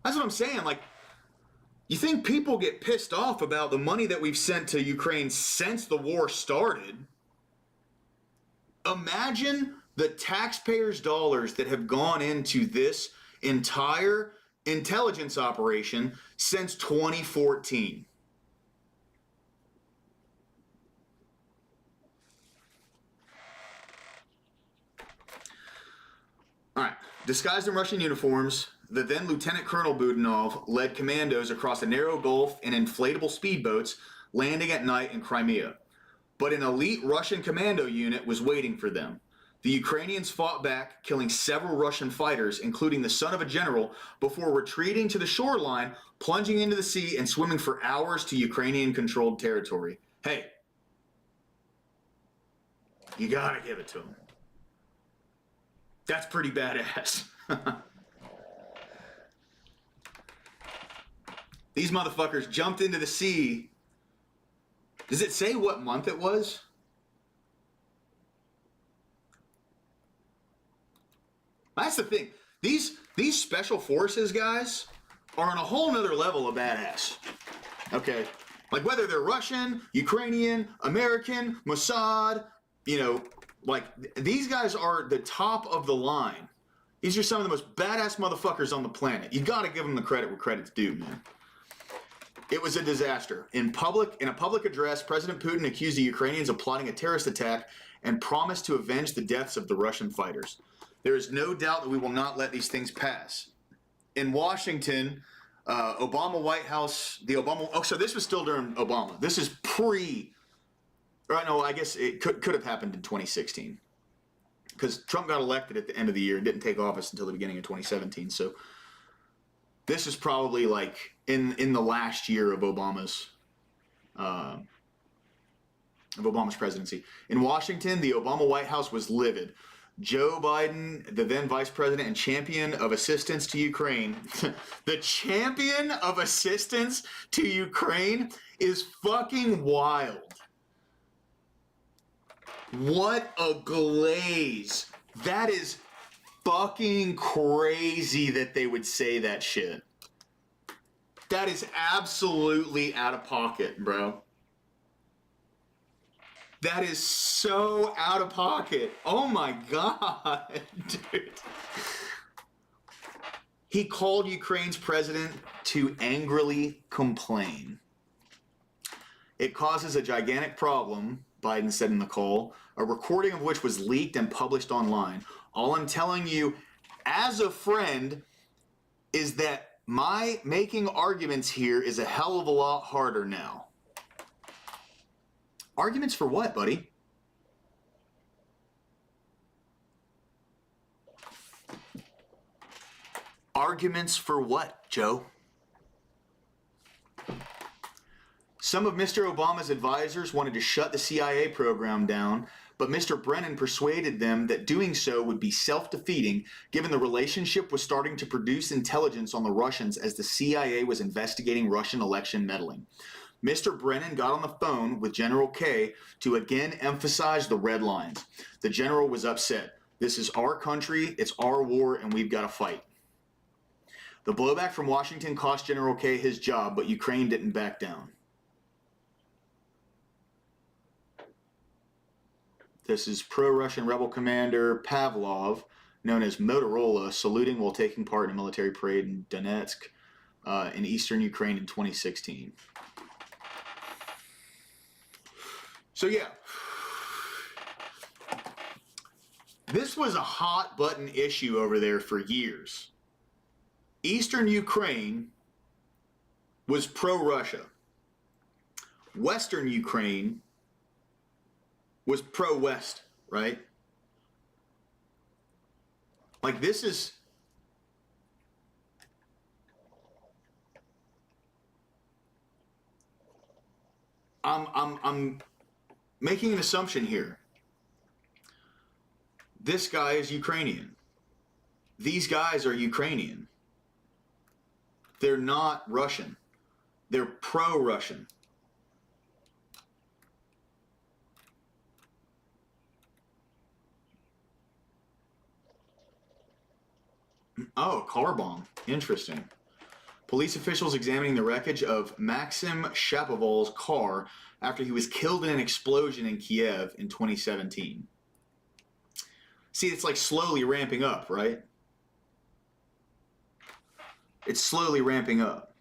That's what I'm saying. Like, you think people get pissed off about the money that we've sent to Ukraine since the war started? Imagine the taxpayers' dollars that have gone into this entire intelligence operation since 2014. All right, disguised in Russian uniforms, the then Lieutenant Colonel Budanov led commandos across a narrow gulf in inflatable speedboats, landing at night in Crimea. But an elite Russian commando unit was waiting for them. The Ukrainians fought back, killing several Russian fighters, including the son of a general, before retreating to the shoreline, plunging into the sea, and swimming for hours to Ukrainian-controlled territory. Hey, you gotta give it to them. That's pretty badass. These motherfuckers jumped into the sea. Does it say what month it was? That's the thing. These special forces guys are on a whole nother level of badass. Okay? Like, whether they're Russian, Ukrainian, American, Mossad, like, these guys are the top of the line. These are some of the most badass motherfuckers on the planet. You gotta give them the credit where credit's due, man. It was a disaster. In a public address, President Putin accused the Ukrainians of plotting a terrorist attack and promised to avenge the deaths of the Russian fighters. There is no doubt that we will not let these things pass. In Washington, Obama White House, so this was still during Obama. This is I guess it could have happened in 2016. Because Trump got elected at the end of the year and didn't take office until the beginning of 2017. So this is probably like in the last year of Obama's presidency. In Washington, the Obama White House was livid. Joe Biden, the then vice president and champion of assistance to Ukraine, the champion of assistance to Ukraine is fucking wild. What a glaze. That is fucking crazy that they would say that shit. That is absolutely out of pocket, bro. That is so out of pocket. Oh my God, dude. He called Ukraine's president to angrily complain. It causes a gigantic problem, Biden said in the call, a recording of which was leaked and published online. All I'm telling you, as a friend, is that my making arguments here is a hell of a lot harder now. Arguments for what, buddy? Arguments for what, Joe? Some of Mr. Obama's advisors wanted to shut the CIA program down, but Mr. Brennan persuaded them that doing so would be self-defeating, given the relationship was starting to produce intelligence on the Russians as the CIA was investigating Russian election meddling. Mr. Brennan got on the phone with General K to again emphasize the red lines. The general was upset. This is our country, it's our war, and we've got to fight. The blowback from Washington cost General K his job, but Ukraine didn't back down. This is pro-Russian rebel commander Pavlov, known as Motorola, saluting while taking part in a military parade in Donetsk in eastern Ukraine in 2016. So yeah, this was a hot button issue over there for years. Eastern Ukraine was pro-Russia. Western Ukraine was pro-West, right? Like this is... I'm making an assumption here. This guy is Ukrainian. These guys are Ukrainian. They're not Russian. They're pro-Russian. Oh, car bomb. Interesting. Police officials examining the wreckage of Maxim Shapoval's car after he was killed in an explosion in Kiev in 2017. See, it's like slowly ramping up, right? It's slowly ramping up.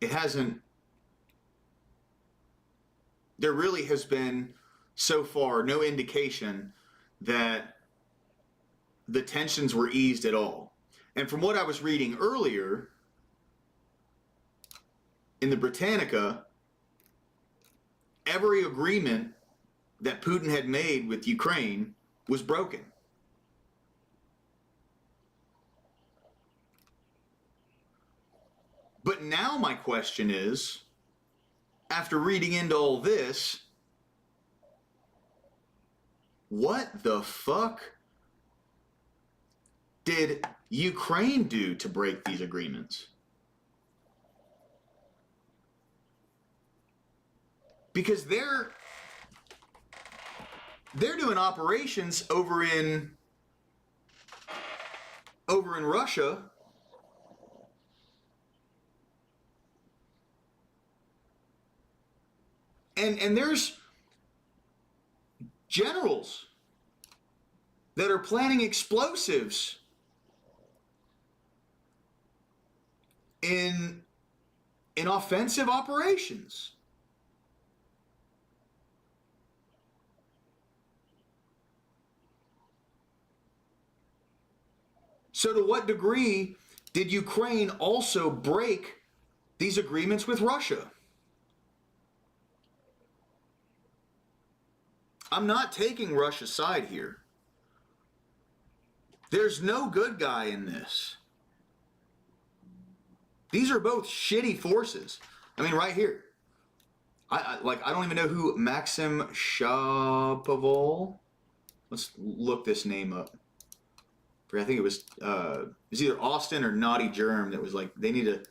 It hasn't... There really has been, so far, no indication that the tensions were eased at all. And from what I was reading earlier, in the Britannica, every agreement that Putin had made with Ukraine was broken. But now my question is, after reading into all this, what the fuck did Ukraine do to break these agreements? Because they're doing operations over in Russia. And there's generals that are planning explosives in offensive operations. So to what degree did Ukraine also break these agreements with Russia? I'm not taking Russia's side here. There's no good guy in this. These are both shitty forces. I mean, right here. I don't even know who Maxim Shapoval. Let's look this name up. I think it was either Austin or Naughty Germ that was like, they need to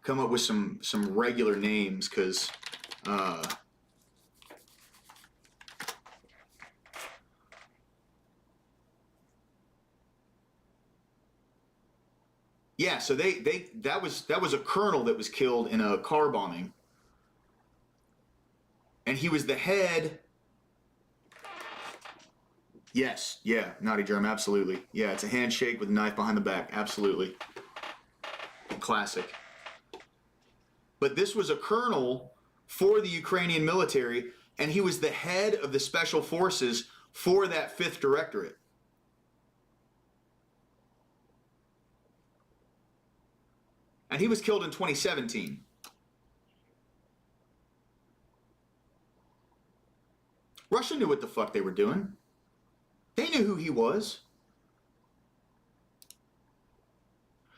come up with some regular names, because yeah, so that was a colonel that was killed in a car bombing, and he was the head. Yes, yeah, Naughty Germ, absolutely. Yeah, it's a handshake with a knife behind the back, absolutely. Classic. But this was a colonel for the Ukrainian military, and he was the head of the special forces for that 5th Directorate. And he was killed in 2017. Russia knew what the fuck they were doing. They knew who he was.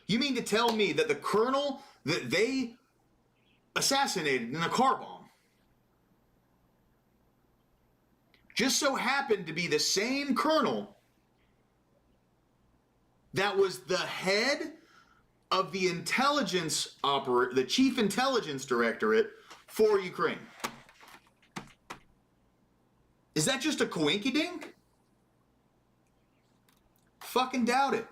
You mean to tell me that the colonel that they assassinated in a car bomb just so happened to be the same colonel that was the head of the the chief intelligence directorate for Ukraine? Is that just a coinkydink? Fucking doubt it.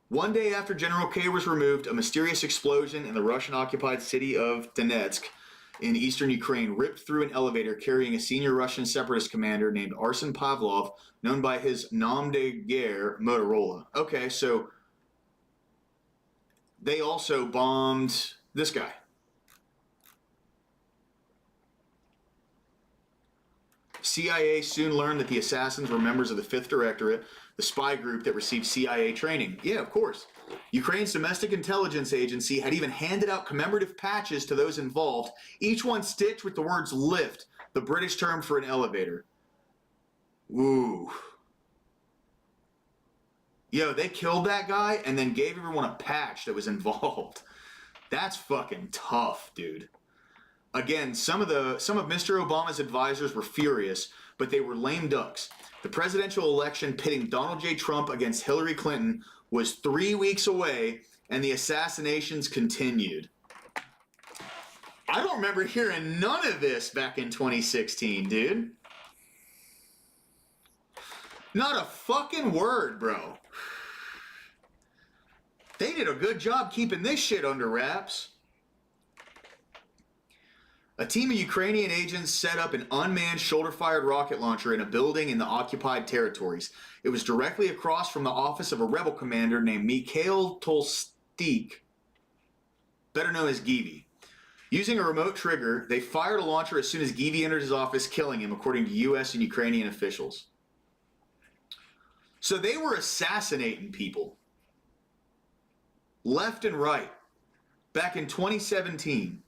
One day after General K was removed, a mysterious explosion in the Russian-occupied city of Donetsk in eastern Ukraine ripped through an elevator carrying a senior Russian separatist commander named Arsen Pavlov, known by his nom de guerre, Motorola. Okay, so they also bombed this guy. CIA soon learned that the assassins were members of the 5th Directorate, the spy group that received CIA training. Yeah, of course. Ukraine's domestic intelligence agency had even handed out commemorative patches to those involved, each one stitched with the words lift, the British term for an elevator. Ooh. Yo, they killed that guy and then gave everyone a patch that was involved. That's fucking tough, dude. Again, some of Mr. Obama's advisors were furious, but they were lame ducks. The presidential election pitting Donald J. Trump against Hillary Clinton was 3 weeks away, and the assassinations continued. I don't remember hearing none of this back in 2016, dude. Not a fucking word, bro. They did a good job keeping this shit under wraps. A team of Ukrainian agents set up an unmanned shoulder-fired rocket launcher in a building in the occupied territories. It was directly across from the office of a rebel commander named Mikhail Tolstik, better known as Givi. Using a remote trigger, they fired a launcher as soon as Givi entered his office, killing him, according to U.S. and Ukrainian officials. So they were assassinating people left and right back in 2017.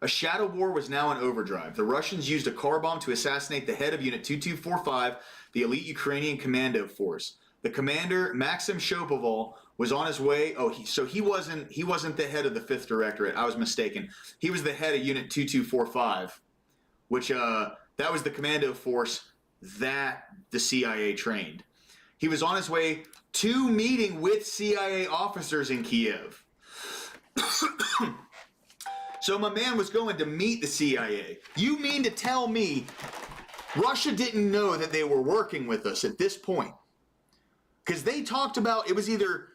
A shadow war was now in overdrive. The Russians used a car bomb to assassinate the head of Unit 2245, the elite Ukrainian commando force. The commander, Maxim Shopoval, was on his way. He wasn't the head of the 5th Directorate. I was mistaken. He was the head of Unit 2245, which that was the commando force that the CIA trained. He was on his way to meeting with CIA officers in Kiev. So my man was going to meet the CIA. You mean to tell me Russia didn't know that they were working with us at this point? Because they talked about, it was either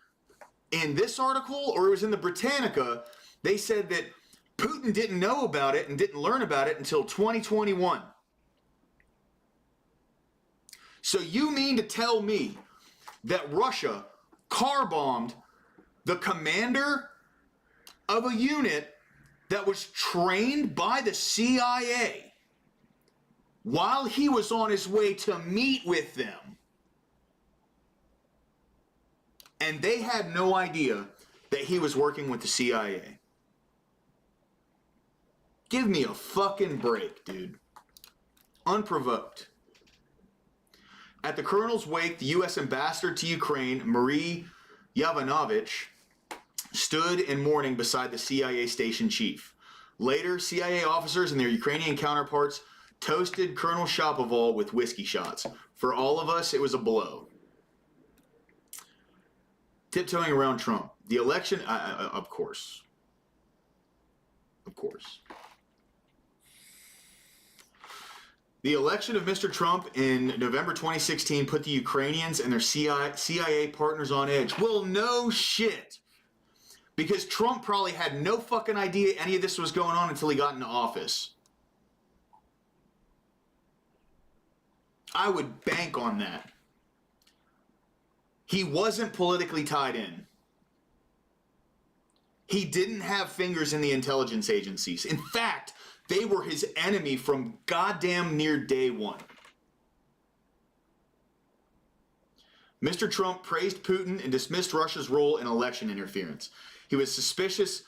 in this article or it was in the Britannica, they said that Putin didn't know about it and didn't learn about it until 2021. So you mean to tell me that Russia car-bombed the commander of a unit that was trained by the CIA while he was on his way to meet with them? And they had no idea that he was working with the CIA. Give me a fucking break, dude. Unprovoked. At the colonel's wake, the U.S. ambassador to Ukraine, Marie Yovanovitch, stood in mourning beside the CIA station chief. Later, CIA officers and their Ukrainian counterparts toasted Colonel Shapoval with whiskey shots. For all of us, it was a blow. Tiptoeing around Trump. The election, of course. Of course. The election of Mr. Trump in November 2016 put the Ukrainians and their CIA partners on edge. Well, no shit. Because Trump probably had no fucking idea any of this was going on until he got into office. I would bank on that. He wasn't politically tied in. He didn't have fingers in the intelligence agencies. In fact, they were his enemy from goddamn near day one. Mr. Trump praised Putin and dismissed Russia's role in election interference. He was suspicious.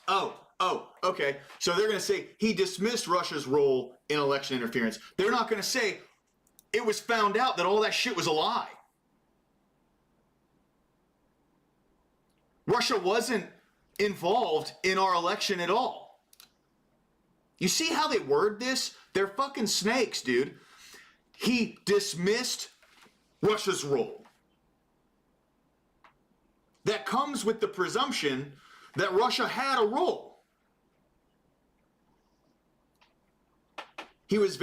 Oh, Oh, okay. So they're going to say he dismissed Russia's role in election interference. They're not going to say it was found out that all that shit was a lie. Russia wasn't involved in our election at all. You see how they word this? They're fucking snakes, dude. He dismissed Russia's role. That comes with the presumption that Russia had a role. He was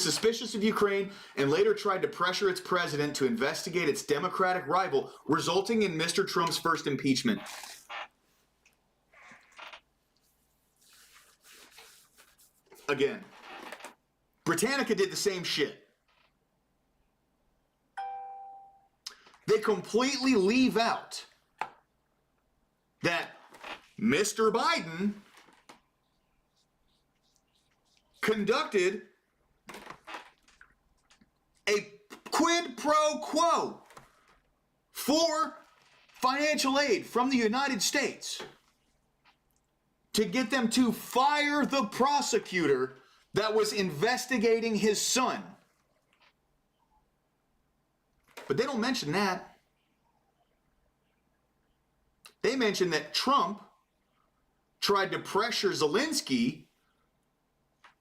suspicious of Ukraine and later tried to pressure its president to investigate its Democratic rival, resulting in Mr. Trump's first impeachment. Again, Britannica did the same shit. They completely leave out that Mr. Biden conducted a quid pro quo for financial aid from the United States to get them to fire the prosecutor that was investigating his son. But they don't mention that. They mention that Trump tried to pressure Zelensky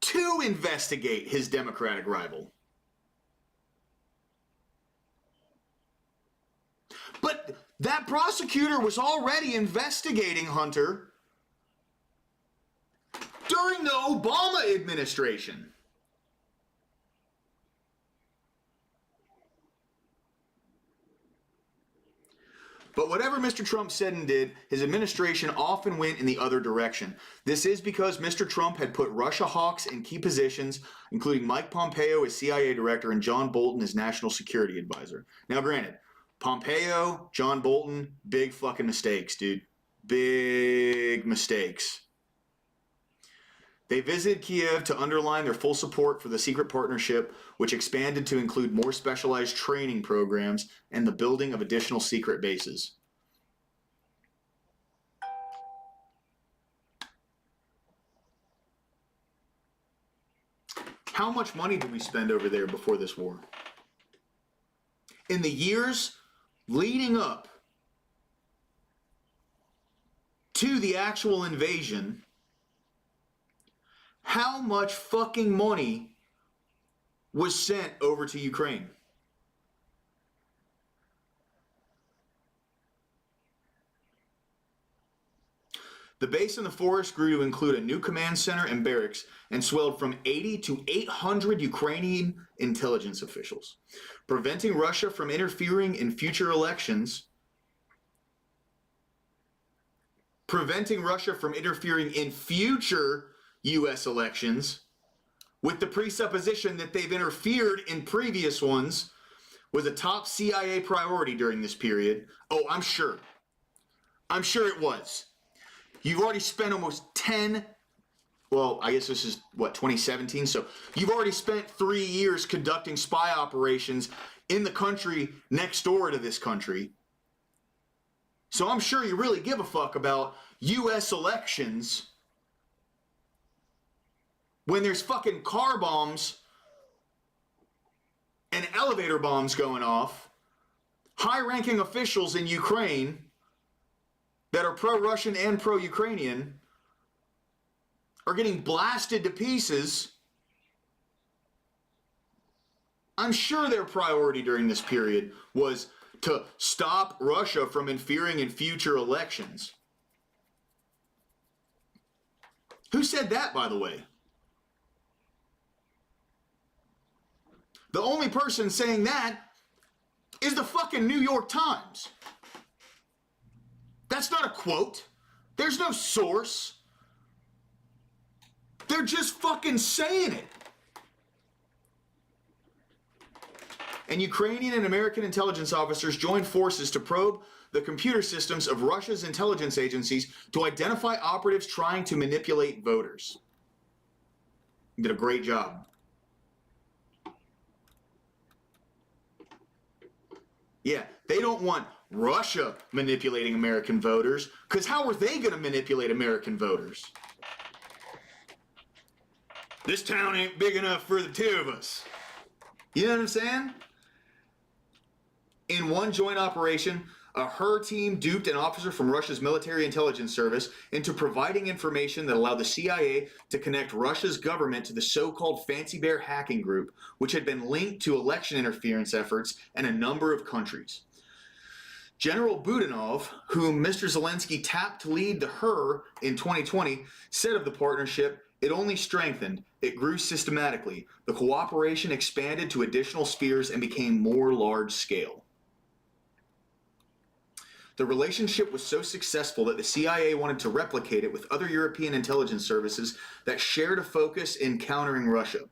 to investigate his Democratic rival. But that prosecutor was already investigating Hunter during the Obama administration. But whatever Mr. Trump said and did, his administration often went in the other direction. This is because Mr. Trump had put Russia hawks in key positions, including Mike Pompeo as CIA director and John Bolton as national security advisor. Now, granted, Pompeo, John Bolton, big fucking mistakes, dude. Big mistakes. They visited Kiev to underline their full support for the secret partnership, which expanded to include more specialized training programs and the building of additional secret bases. How much money did we spend over there before this war? In the years leading up to the actual invasion, how much fucking money was sent over to Ukraine? The base in the forest grew to include a new command center and barracks and swelled from 80 to 800 Ukrainian intelligence officials. Preventing Russia from interfering in future elections. Preventing Russia from interfering in future U.S. elections with the presupposition that they've interfered in previous ones was a top CIA priority during this period. Oh, I'm sure. I'm sure it was. You've already spent almost 10, well, I guess this is, 2017? So you've already spent 3 years conducting spy operations in the country next door to this country. So I'm sure you really give a fuck about U.S. elections when there's fucking car bombs and elevator bombs going off, high-ranking officials in Ukraine that are pro-Russian and pro-Ukrainian are getting blasted to pieces. I'm sure their priority during this period was to stop Russia from interfering in future elections. Who said that, by the way? The only person saying that is the fucking New York Times. That's not a quote. There's no source. They're just fucking saying it. And Ukrainian and American intelligence officers joined forces to probe the computer systems of Russia's intelligence agencies to identify operatives trying to manipulate voters. Did a great job. Yeah, they don't want Russia manipulating American voters, because how are they going to manipulate American voters? This town ain't big enough for the two of us. You know what I'm saying? In one joint operation, a HER team duped an officer from Russia's military intelligence service into providing information that allowed the CIA to connect Russia's government to the so-called Fancy Bear hacking group, which had been linked to election interference efforts in a number of countries. General Budanov, whom Mr. Zelensky tapped to lead the HER in 2020, said of the partnership, "It only strengthened. It grew systematically. The cooperation expanded to additional spheres and became more large scale." The relationship was so successful that the CIA wanted to replicate it with other European intelligence services that shared a focus in countering Russia.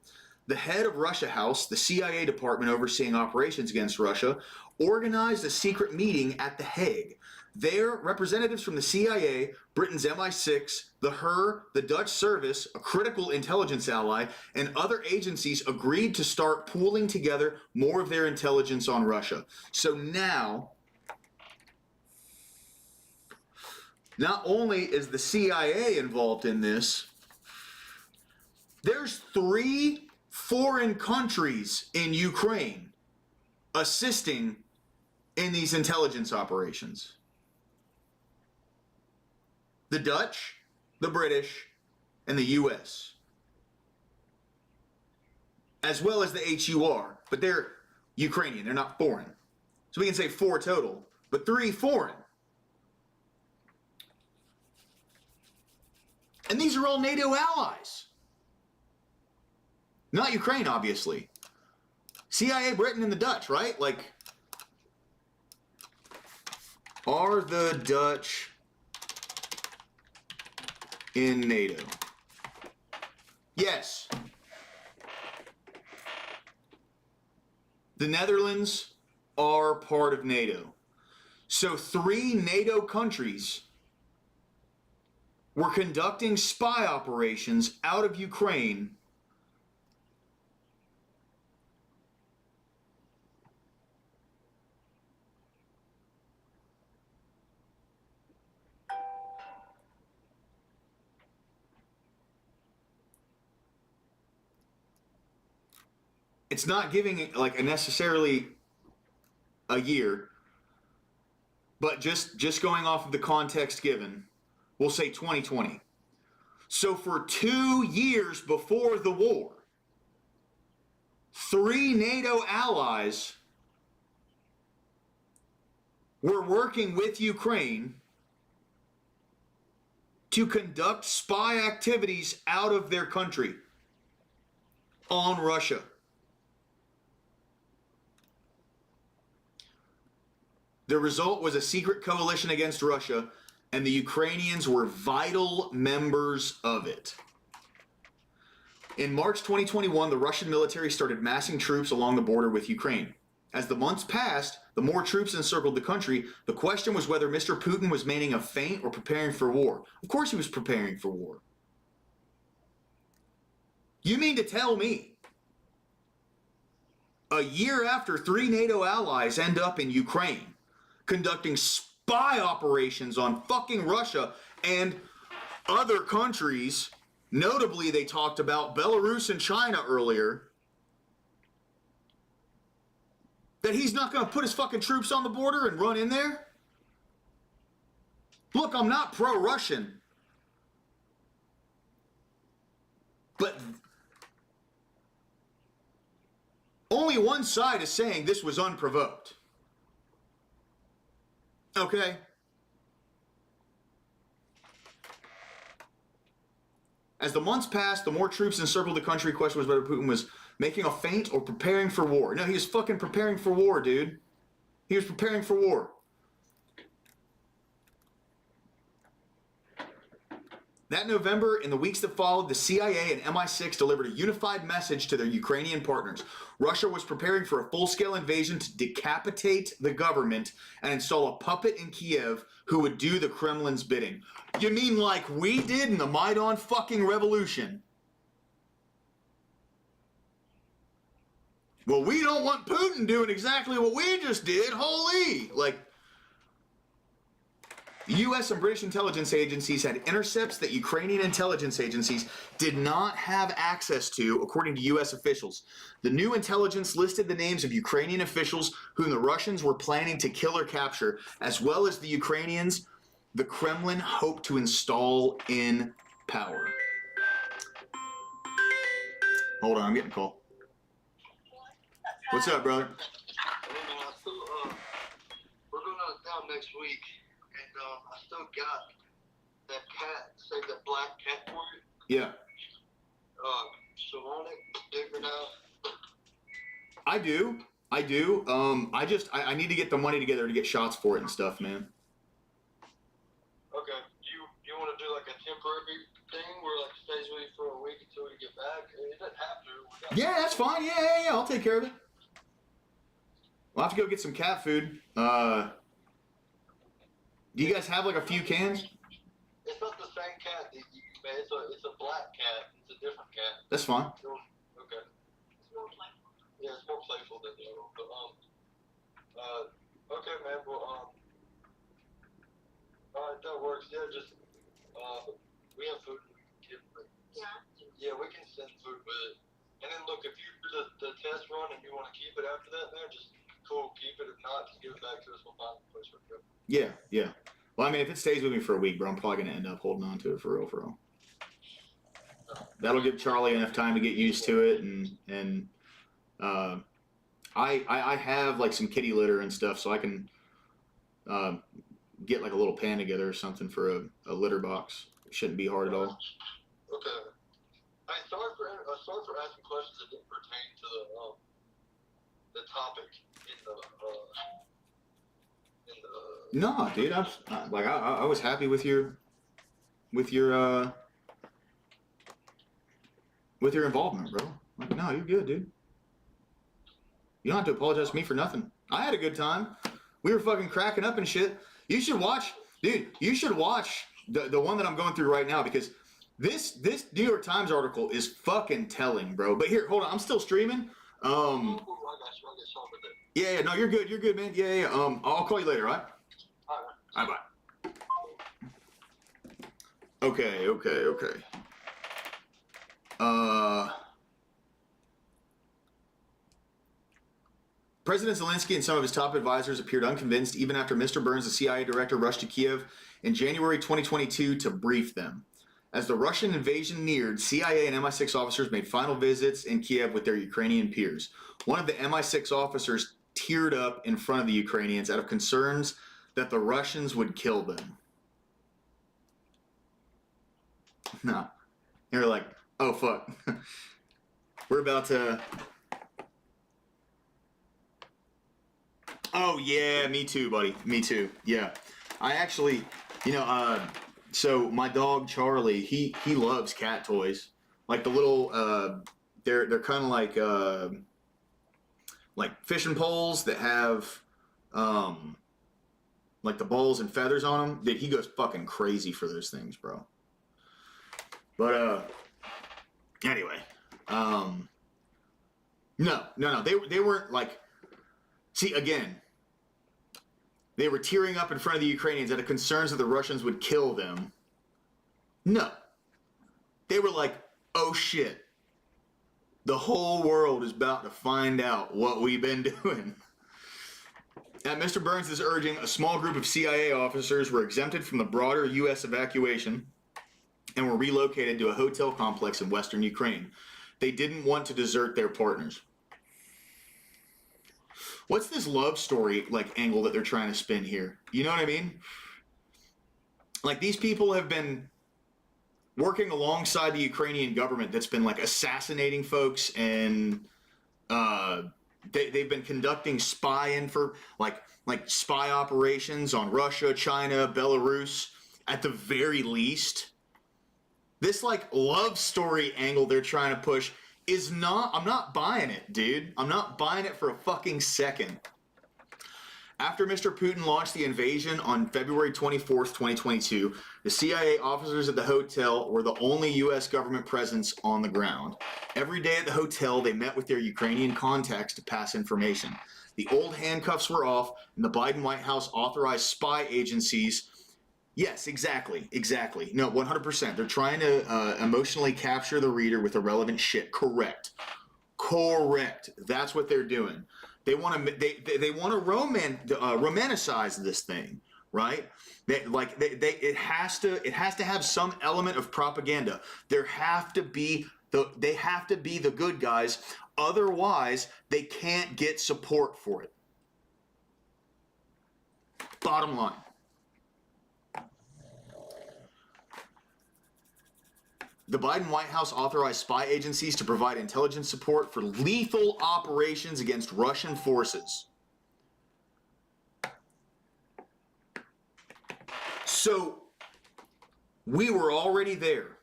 The head of Russia House, the CIA department overseeing operations against Russia, organized a secret meeting at The Hague. There, representatives from the CIA, Britain's MI6, the HER, the Dutch service, a critical intelligence ally, and other agencies agreed to start pooling together more of their intelligence on Russia. So now, not only is the CIA involved in this, there's 3 foreign countries in Ukraine assisting in these intelligence operations. The Dutch, the British, and the US. As well as the HUR, but they're Ukrainian, they're not foreign. So we can say 4 total, but 3 foreign. And these are all NATO allies. Not Ukraine, obviously. CIA, Britain, and the Dutch, right? Like, are the Dutch in NATO? Yes. The Netherlands are part of NATO. So 3 NATO countries were conducting spy operations out of Ukraine it's not giving it like a necessarily a year, but just going off of the context given, we'll say 2020. So for 2 years before the war, 3 NATO allies were working with Ukraine to conduct spy activities out of their country on Russia. The result was a secret coalition against Russia, and the Ukrainians were vital members of it. In March 2021, the Russian military started massing troops along the border with Ukraine. As the months passed, the more troops encircled the country. The question was whether Mr. Putin was manning a feint or preparing for war. Of course he was preparing for war. You mean to tell me, a year after 3 NATO allies end up in Ukraine, conducting spy operations on fucking Russia and other countries, notably they talked about Belarus and China earlier, that he's not going to put his fucking troops on the border and run in there? Look, I'm not pro-Russian, but only one side is saying this was unprovoked. Okay? As the months passed, the more troops encircled the country. The question was whether Putin was making a feint or preparing for war. No, he was fucking preparing for war, dude. He was preparing for war. That November, in the weeks that followed, the CIA and MI6 delivered a unified message to their Ukrainian partners. Russia was preparing for a full-scale invasion to decapitate the government and install a puppet in Kiev who would do the Kremlin's bidding. You mean like we did in the Maidan fucking revolution? Well, we don't want Putin doing exactly what we just did. Holy! Like, U.S. and British intelligence agencies had intercepts that Ukrainian intelligence agencies did not have access to, according to U.S. officials. The new intelligence listed the names of Ukrainian officials whom the Russians were planning to kill or capture, as well as the Ukrainians the Kremlin hoped to install in power. Hold on, I'm getting a call. What's up, brother? Hey man, we're going out of town next week, and I still got that cat, save that black cat for you. Yeah. So on it, figuring out. I do. I need to get the money together to get shots for it and stuff, man. Okay, you want to do like a temporary thing where like stays with you for a week until we get back? It doesn't have to. Yeah, that's fine. Yeah. I'll take care of it. We'll have to go get some cat food. Do you guys have like a few cans? It's not the same cat that you made. It's a black cat. It's a different cat. That's fine. Okay. Yeah, it's more playful than the other one. But okay, man. Well, alright, that works. Yeah, just we have food we can give, but yeah, we can send food with it. And then look, if you do the test run and you want to keep it after that, man, just cool, keep it. If not, just give it back to us. We'll find a place for it. Yeah. Well, I mean, if it stays with me for a week, bro, I'm probably gonna end up holding on to it for real. That'll give Charlie enough time to get used to it, and I have like some kitty litter and stuff, so I can get like a little pan together or something for a litter box. It shouldn't be hard at all. Okay. Hey, sorry for asking questions that didn't pertain to the topic in the No, dude, I was happy with your involvement, bro. Like, no, you're good, dude. You don't have to apologize to me for nothing. I had a good time. We were fucking cracking up and shit. You should watch, dude. You should watch the one that I'm going through right now, because this New York Times article is fucking telling, bro. But here, hold on, I'm still streaming. I got you. I get some with it. Yeah, no, you're good, man. Yeah. I'll call you later, all right? All right. Bye. Okay. President Zelensky and some of his top advisors appeared unconvinced even after Mr. Burns, the CIA director, rushed to Kiev in January 2022 to brief them. As the Russian invasion neared, CIA and MI6 officers made final visits in Kiev with their Ukrainian peers. One of the MI6 officers teared up in front of the Ukrainians out of concerns that the Russians would kill them. No. They were like, oh, fuck. We're about to... Oh, yeah, me too, buddy. Me too. Yeah. I actually, so my dog, Charlie, he loves cat toys. Like the little, they're kind of like fishing poles that have, like the balls and feathers on them. Dude, he goes fucking crazy for those things, bro. But, anyway, no, they weren't like, see, again, they were tearing up in front of the Ukrainians out of concerns that the Russians would kill them. No. They were like, oh shit. The whole world is about to find out what we've been doing. At Mr. Burns' urging, a small group of CIA officers were exempted from the broader U.S. evacuation and were relocated to a hotel complex in western Ukraine. They didn't want to desert their partners. What's this love story like angle that they're trying to spin here? You know what I mean? Like, these people have been working alongside the Ukrainian government that's been like assassinating folks, and they've been conducting spy operations on Russia, China, Belarus, at the very least. This like love story angle they're trying to push is not, I'm not buying it, dude. I'm not buying it for a fucking second. After Mr. Putin launched the invasion on February 24th, 2022, the CIA officers at the hotel were the only U.S. government presence on the ground. Every day at the hotel, they met with their Ukrainian contacts to pass information. The old handcuffs were off, and the Biden White House authorized spy agencies Yes, exactly. No, 100%. They're trying to emotionally capture the reader with irrelevant shit. Correct. That's what they're doing. They want to they want to romanticize this thing, right? It has to have some element of propaganda. They have to be the good guys. Otherwise, they can't get support for it. Bottom line. The Biden White House authorized spy agencies to provide intelligence support for lethal operations against Russian forces. So, we were already there.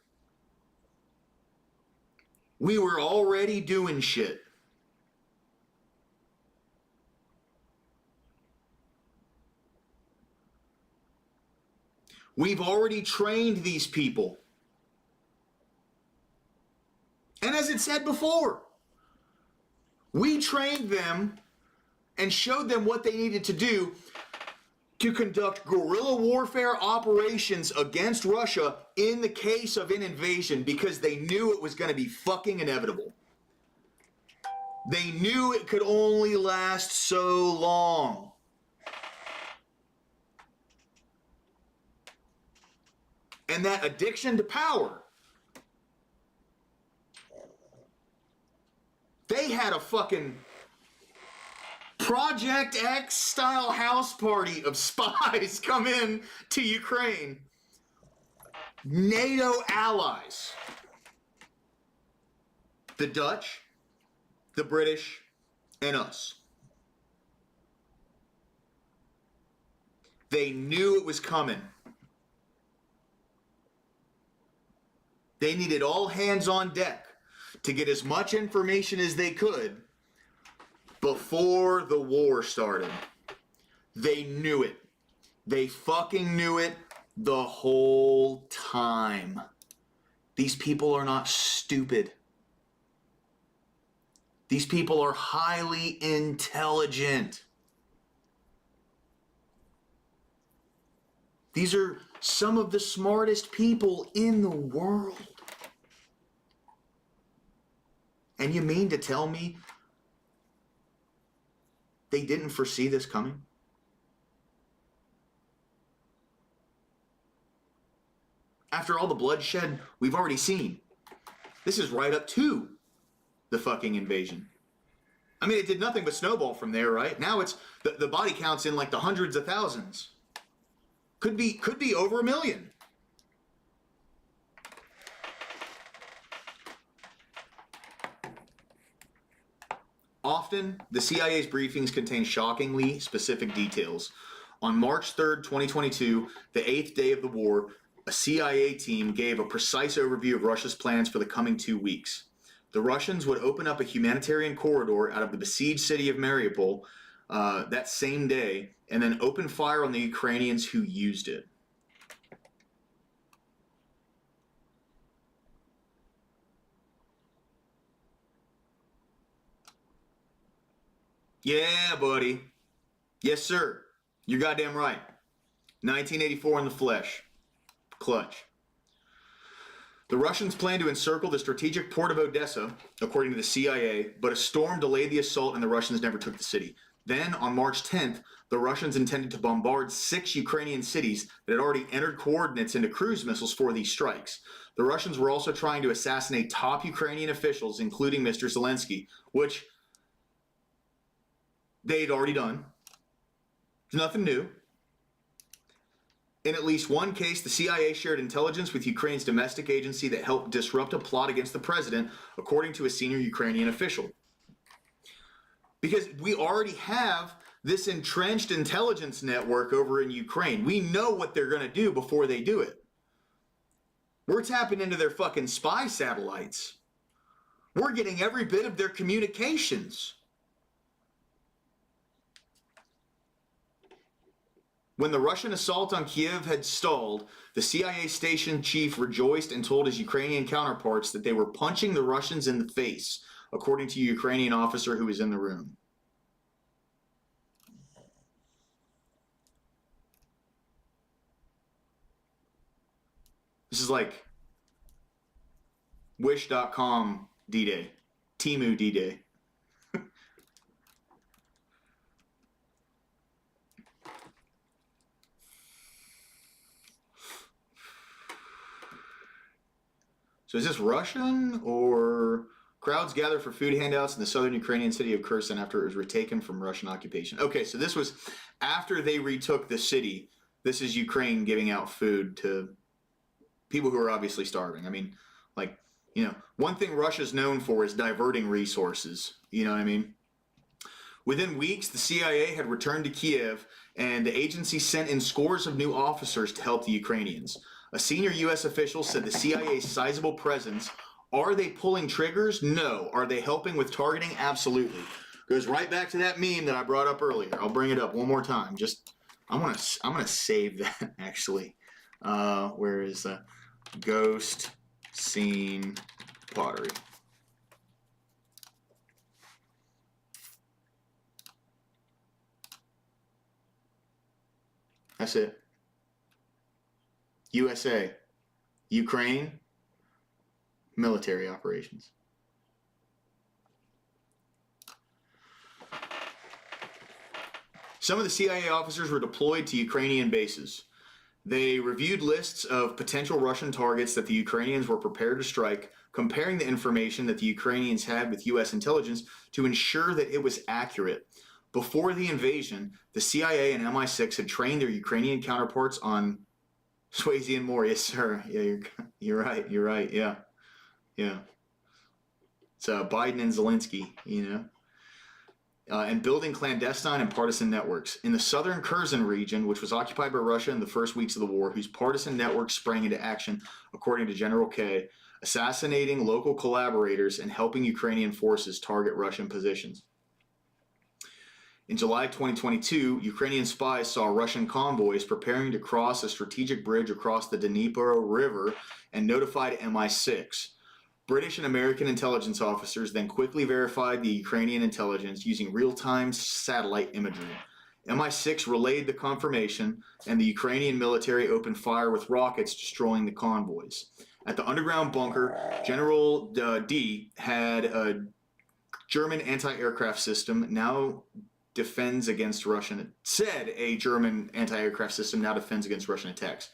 We were already doing shit. We've already trained these people. And as it said before, we trained them and showed them what they needed to do to conduct guerrilla warfare operations against Russia in the case of an invasion, because they knew it was going to be fucking inevitable. They knew it could only last so long. And that addiction to power, they had a fucking Project X style house party of spies come in to Ukraine. NATO allies. The Dutch, the British, and us. They knew it was coming. They needed all hands on deck to get as much information as they could before the war started. They knew it. They fucking knew it the whole time. These people are not stupid. These people are highly intelligent. These are some of the smartest people in the world. And you mean to tell me they didn't foresee this coming? After all the bloodshed we've already seen, this is right up to the fucking invasion. I mean, it did nothing but snowball from there, right? Now it's the body count's in like the hundreds of thousands. Could be over 1 million. Often, the CIA's briefings contain shockingly specific details. On March 3rd, 2022, the 8th day of the war, a CIA team gave a precise overview of Russia's plans for the coming 2 weeks. The Russians would open up a humanitarian corridor out of the besieged city of Mariupol that same day, and then open fire on the Ukrainians who used it. Yeah, buddy. Yes, sir. You're goddamn right. 1984 in the flesh. Clutch. The Russians planned to encircle the strategic port of Odessa, according to the CIA, but a storm delayed the assault and the Russians never took the city. Then, on March 10th, the Russians intended to bombard 6 Ukrainian cities that had already entered coordinates into cruise missiles for these strikes. The Russians were also trying to assassinate top Ukrainian officials, including Mr. Zelensky, which they'd already done. It's nothing new. In at least one case, the CIA shared intelligence with Ukraine's domestic agency that helped disrupt a plot against the president, according to a senior Ukrainian official. Because we already have this entrenched intelligence network over in Ukraine. We know what they're going to do before they do it. We're tapping into their fucking spy satellites. We're getting every bit of their communications. When the Russian assault on Kiev had stalled, the CIA station chief rejoiced and told his Ukrainian counterparts that they were punching the Russians in the face, according to a Ukrainian officer who was in the room. This is like Wish.com D-Day, Temu D-Day. So is this Russian or crowds gather for food handouts in the southern Ukrainian city of Kherson after it was retaken from Russian occupation? Okay, so this was after they retook the city. This is Ukraine giving out food to people who are obviously starving. I mean, like, you know, one thing Russia's known for is diverting resources. You know what I mean? Within weeks, the CIA had returned to Kiev, and the agency sent in scores of new officers to help the Ukrainians. A senior U.S. official said the CIA's sizable presence. Are they pulling triggers? No. Are they helping with targeting? Absolutely. Goes right back to that meme that I brought up earlier. I'll bring it up one more time. I'm gonna save that actually. Where is the ghost scene pottery? That's it. USA, Ukraine, military operations. Some of the CIA officers were deployed to Ukrainian bases. They reviewed lists of potential Russian targets that the Ukrainians were prepared to strike, comparing the information that the Ukrainians had with U.S. intelligence to ensure that it was accurate. Before the invasion, the CIA and MI6 had trained their Ukrainian counterparts on Swayze and more. Yes, sir. Yeah, you're right. You're right. Yeah. It's Biden and Zelensky, you know. And building clandestine and partisan networks. In the southern Kherson region, which was occupied by Russia in the first weeks of the war, whose partisan networks sprang into action, according to General K, assassinating local collaborators and helping Ukrainian forces target Russian positions. In July 2022, Ukrainian spies saw Russian convoys preparing to cross a strategic bridge across the Dnipro River and notified MI6. British and American intelligence officers then quickly verified the Ukrainian intelligence using real-time satellite imagery. MI6 relayed the confirmation, and the Ukrainian military opened fire with rockets, destroying the convoys. At the underground bunker, General D had a German anti-aircraft system now defends against Russian. Said a German anti-aircraft system now defends against Russian attacks.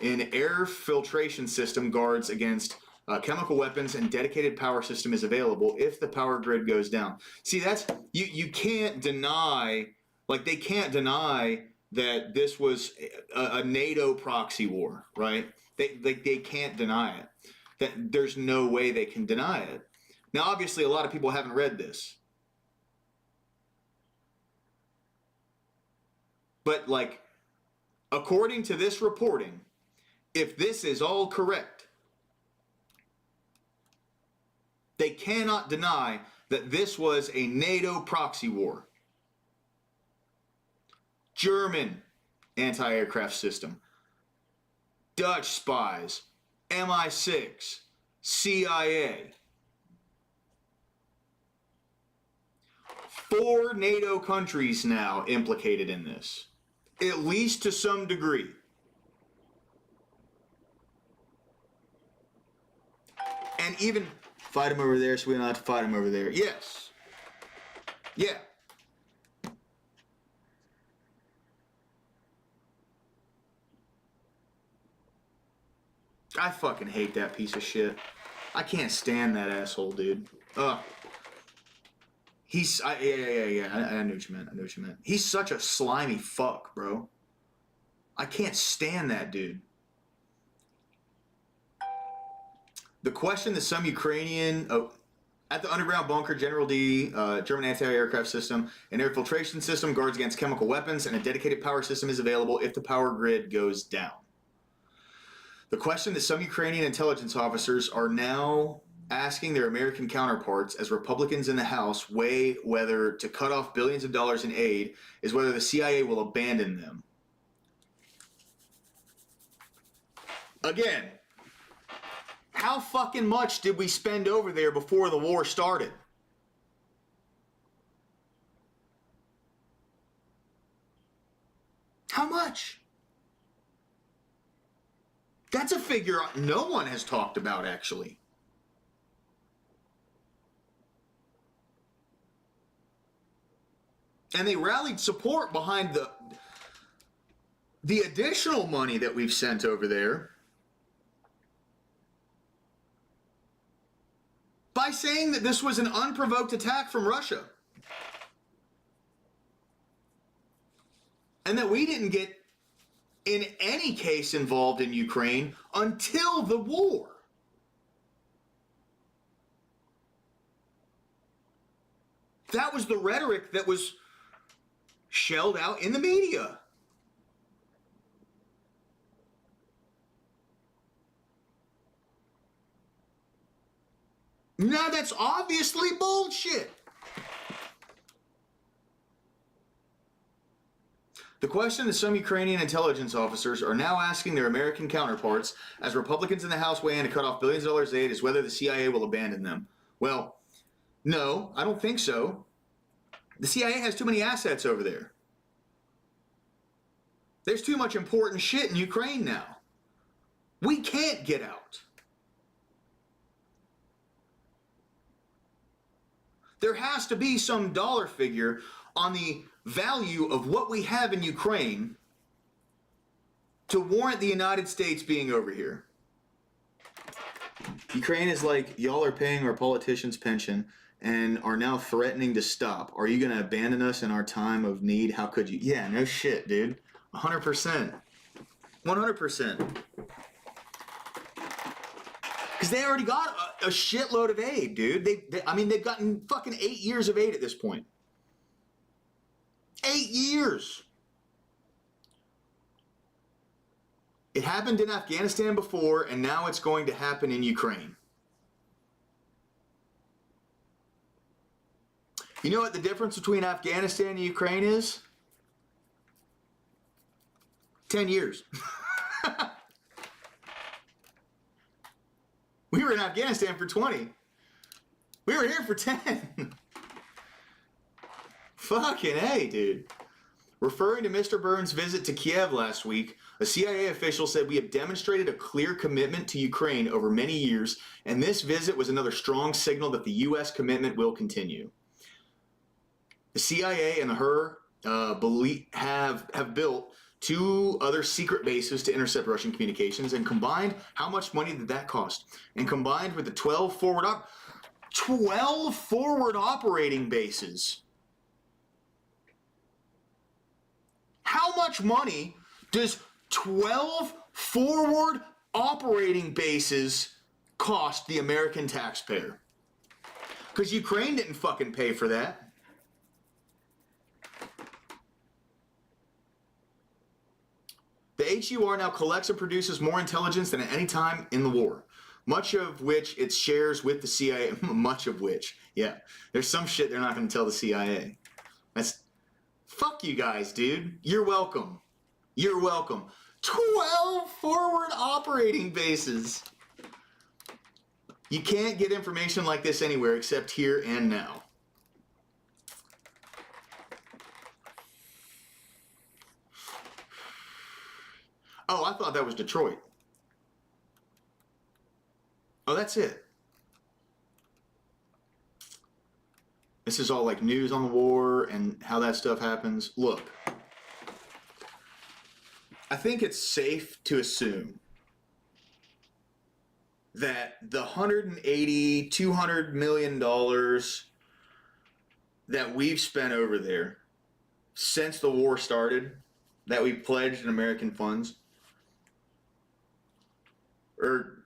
An air filtration system guards against chemical weapons, and dedicated power system is available if the power grid goes down. See, that's you can't deny, like they can't deny that this was a NATO proxy war, right? They can't deny it. That there's no way they can deny it. Now, obviously, a lot of people haven't read this. But like, according to this reporting, if this is all correct, they cannot deny that this was a NATO proxy war. German anti-aircraft system, Dutch spies, MI6, CIA. 4 NATO countries now implicated in this, at least to some degree. And even fight them over there so we don't have to fight them over there. Yes. Yeah. I fucking hate that piece of shit. I can't stand that asshole, dude. Ugh. Yeah. I knew what you meant. He's such a slimy fuck, bro. I can't stand that dude. The question that some Ukrainian... at the underground bunker, General D, German anti-aircraft system, an air filtration system guards against chemical weapons, and a dedicated power system is available if the power grid goes down. The question that some Ukrainian intelligence officers are now asking their American counterparts as Republicans in the House weigh whether to cut off billions of dollars in aid is whether the CIA will abandon them. Again, how fucking much did we spend over there before the war started? How much? That's a figure no one has talked about, actually. And they rallied support behind the additional money that we've sent over there by saying that this was an unprovoked attack from Russia. And that we didn't get in any case involved in Ukraine until the war. That was the rhetoric that was shelled out in the media. Now that's obviously bullshit. The question that some Ukrainian intelligence officers are now asking their American counterparts, as Republicans in the House weigh in to cut off billions of dollars aid, is whether the CIA will abandon them. Well, no, I don't think so. The CIA has too many assets over there. There's too much important shit in Ukraine now. We can't get out. There has to be some dollar figure on the value of what we have in Ukraine to warrant the United States being over here. Ukraine is like, y'all are paying our politicians' pension and are now threatening to stop. Are you going to abandon us in our time of need? How could you? Yeah, no shit, dude. 100%. 100%. Because they already got a shitload of aid, dude. They've gotten fucking 8 years of aid at this point. 8 years. It happened in Afghanistan before, and now it's going to happen in Ukraine. You know what the difference between Afghanistan and Ukraine is? 10 years. We were in Afghanistan for 20. We were here for 10. Fucking A, dude. Referring to Mr. Burns' visit to Kiev last week, a CIA official said, "We have demonstrated a clear commitment to Ukraine over many years, and this visit was another strong signal that the U.S. commitment will continue." The CIA and her have built 2 other secret bases to intercept Russian communications, and combined, how much money did that cost? And combined with the 12 forward operating bases. How much money does 12 forward operating bases cost the American taxpayer? Because Ukraine didn't fucking pay for that. The HUR now collects and produces more intelligence than at any time in the war, much of which it shares with the CIA. Much of which, yeah. There's some shit they're not going to tell the CIA. Fuck you guys, dude. You're welcome. You're welcome. 12 forward operating bases. You can't get information like this anywhere except here and now. Oh, I thought that was Detroit. Oh, that's it. This is all like news on the war and how that stuff happens. Look, I think it's safe to assume that the $180, $200 million that we've spent over there since the war started, that we pledged in American funds, or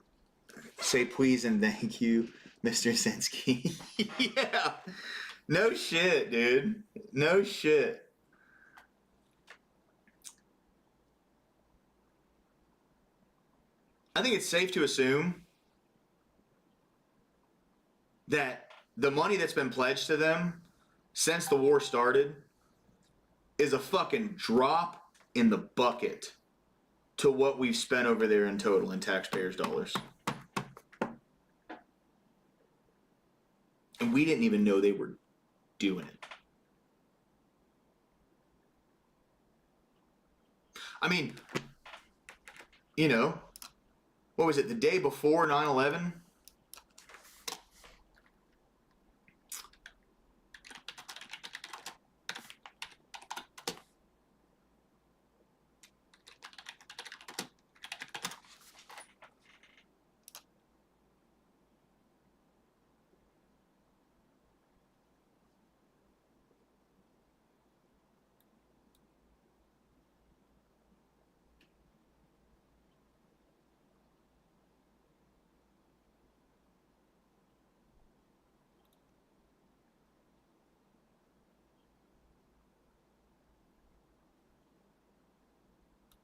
say please and thank you, Mr. Zelensky. Yeah. No shit, dude. No shit. I think it's safe to assume that the money that's been pledged to them since the war started is a fucking drop in the bucket to what we've spent over there in total in taxpayers' dollars. And we didn't even know they were doing it. I mean, you know, what was it, the day before 9/11?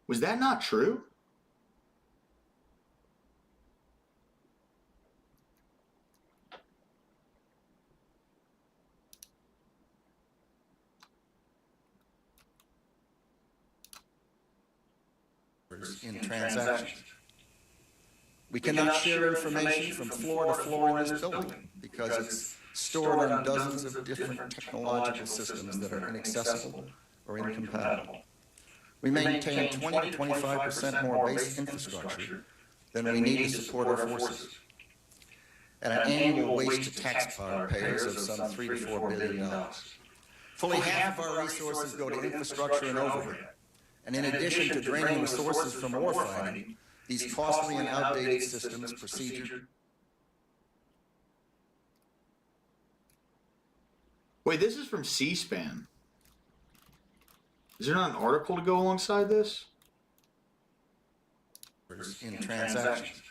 Was that not true? In transactions. We cannot share information from floor to floor in this building because it's stored on dozens of different technological systems that are inaccessible or incompatible. We maintain 20 to 25% more base infrastructure than we need to support our forces, at an annual waste to taxpayers of some $3 to $4 billion. Fully half of our resources go to infrastructure and overhead. And in addition to draining resources from warfighting, these costly and outdated systems, procedure. Wait, this is from C-SPAN. Is there not an article to go alongside this? In transactions.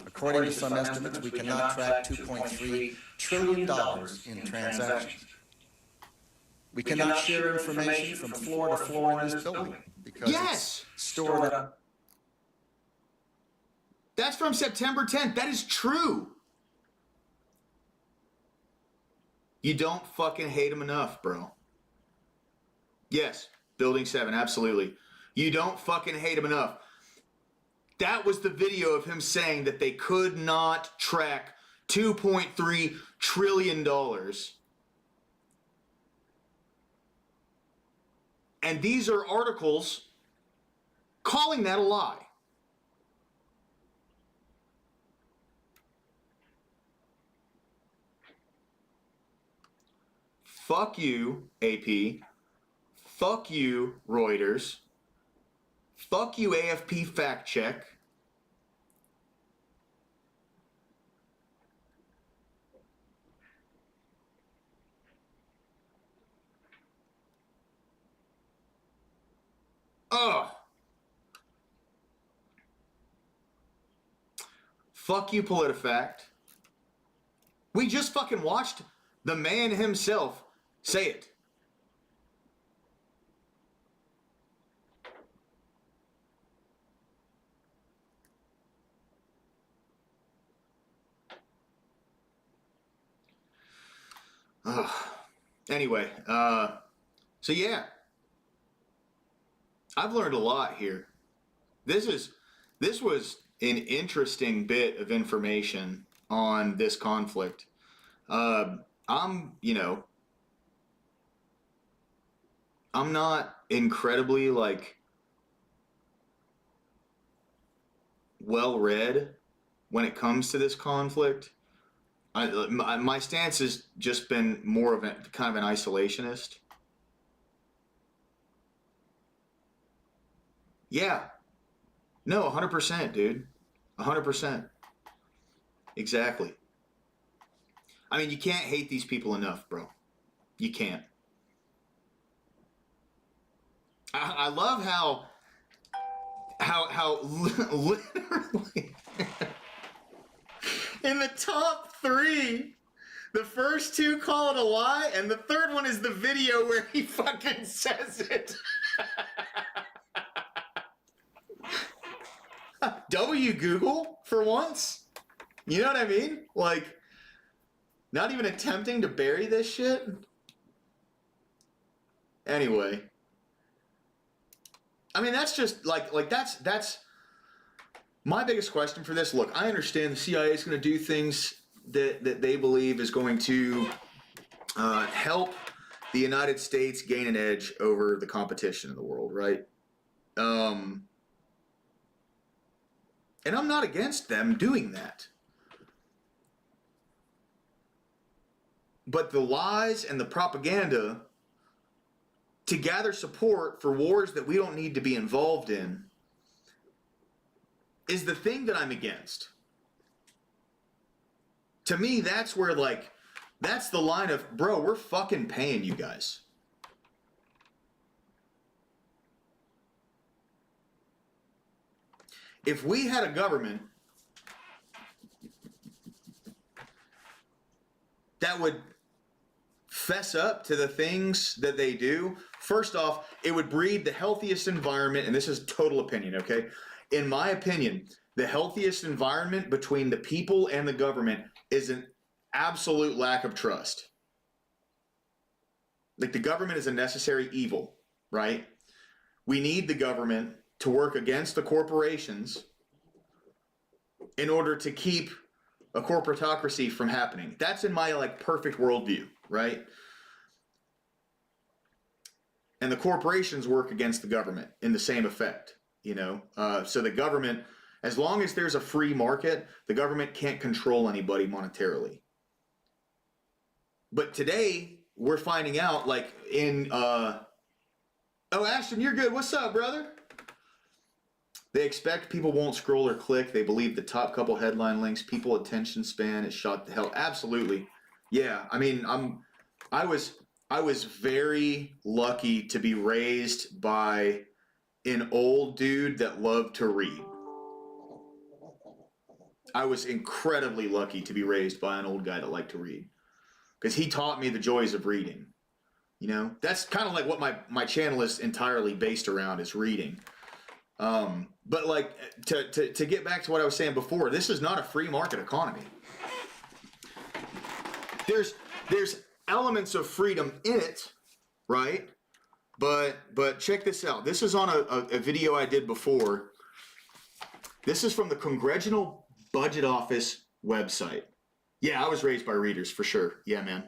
According to some estimates, we cannot track $2.3 trillion in transactions. We cannot share information from floor to floor in this building because Yes! it's stored on. That's from September 10th. That is true. You don't fucking hate him enough, bro. Yes, Building 7, absolutely. You don't fucking hate him enough. That was the video of him saying that they could not track $2.3 trillion. And these are articles calling that a lie. Fuck you, AP. Fuck you, Reuters. Fuck you, AFP Fact Check. Ugh. Fuck you, PolitiFact. We just fucking watched the man himself say it. Ugh. Anyway, so yeah, I've learned a lot here. This was an interesting bit of information on this conflict. I'm not incredibly well read when it comes to this conflict. My stance has just been more of a kind of an isolationist. Yeah. No, 100%, dude. 100%. Exactly. I mean, you can't hate these people enough, bro. You can't. I love how literally in the top 3, the first 2 call it a lie, and the third one is the video where he fucking says it. W Google for once. You know what I mean? Not even attempting to bury this shit. Anyway. I mean, that's just that's my biggest question for this. Look, I understand the CIA is going to do things that they believe is going to help the United States gain an edge over the competition in the world, right? And I'm not against them doing that. But the lies and the propaganda to gather support for wars that we don't need to be involved in is the thing that I'm against. To me, that's where, like, that's the line of, bro, we're fucking paying you guys. If we had a government that would fess up to the things that they do, first off, it would breed the healthiest environment, and this is total opinion, okay? In my opinion, the healthiest environment between the people and the government is an absolute lack of trust. Like, the government is a necessary evil, right? We need the government to work against the corporations in order to keep a corporatocracy from happening. That's in my, like, perfect worldview, right? And the corporations work against the government in the same effect, you know? So the government, as long as there's a free market, the government can't control anybody monetarily. But today, we're finding out, like, in, oh, Ashton, you're good. What's up, brother? They expect people won't scroll or click. They believe the top couple headline links, people attention span is shot to hell. Absolutely. Yeah, I mean, I was very lucky to be raised by an old dude that loved to read. I was incredibly lucky to be raised by an old guy that liked to read, because he taught me the joys of reading. You know, that's kind of like what my channel is entirely based around, is reading. But like, to get back to what I was saying before, this is not a free market economy. There's elements of freedom in it, right? But check this out. This is on a video I did before. This is from the Congressional Budget Office website. Yeah, I was raised by readers for sure. Yeah, man.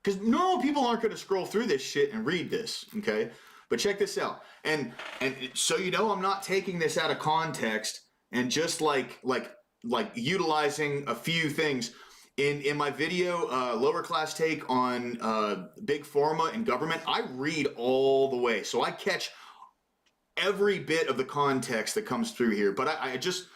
Because normal people aren't going to scroll through this shit and read this, okay? But check this out. And so you know I'm not taking this out of context and just like utilizing a few things. In my video, Lower Class Take on Big Pharma and Government, I read all the way. So I catch every bit of the context that comes through here. But I just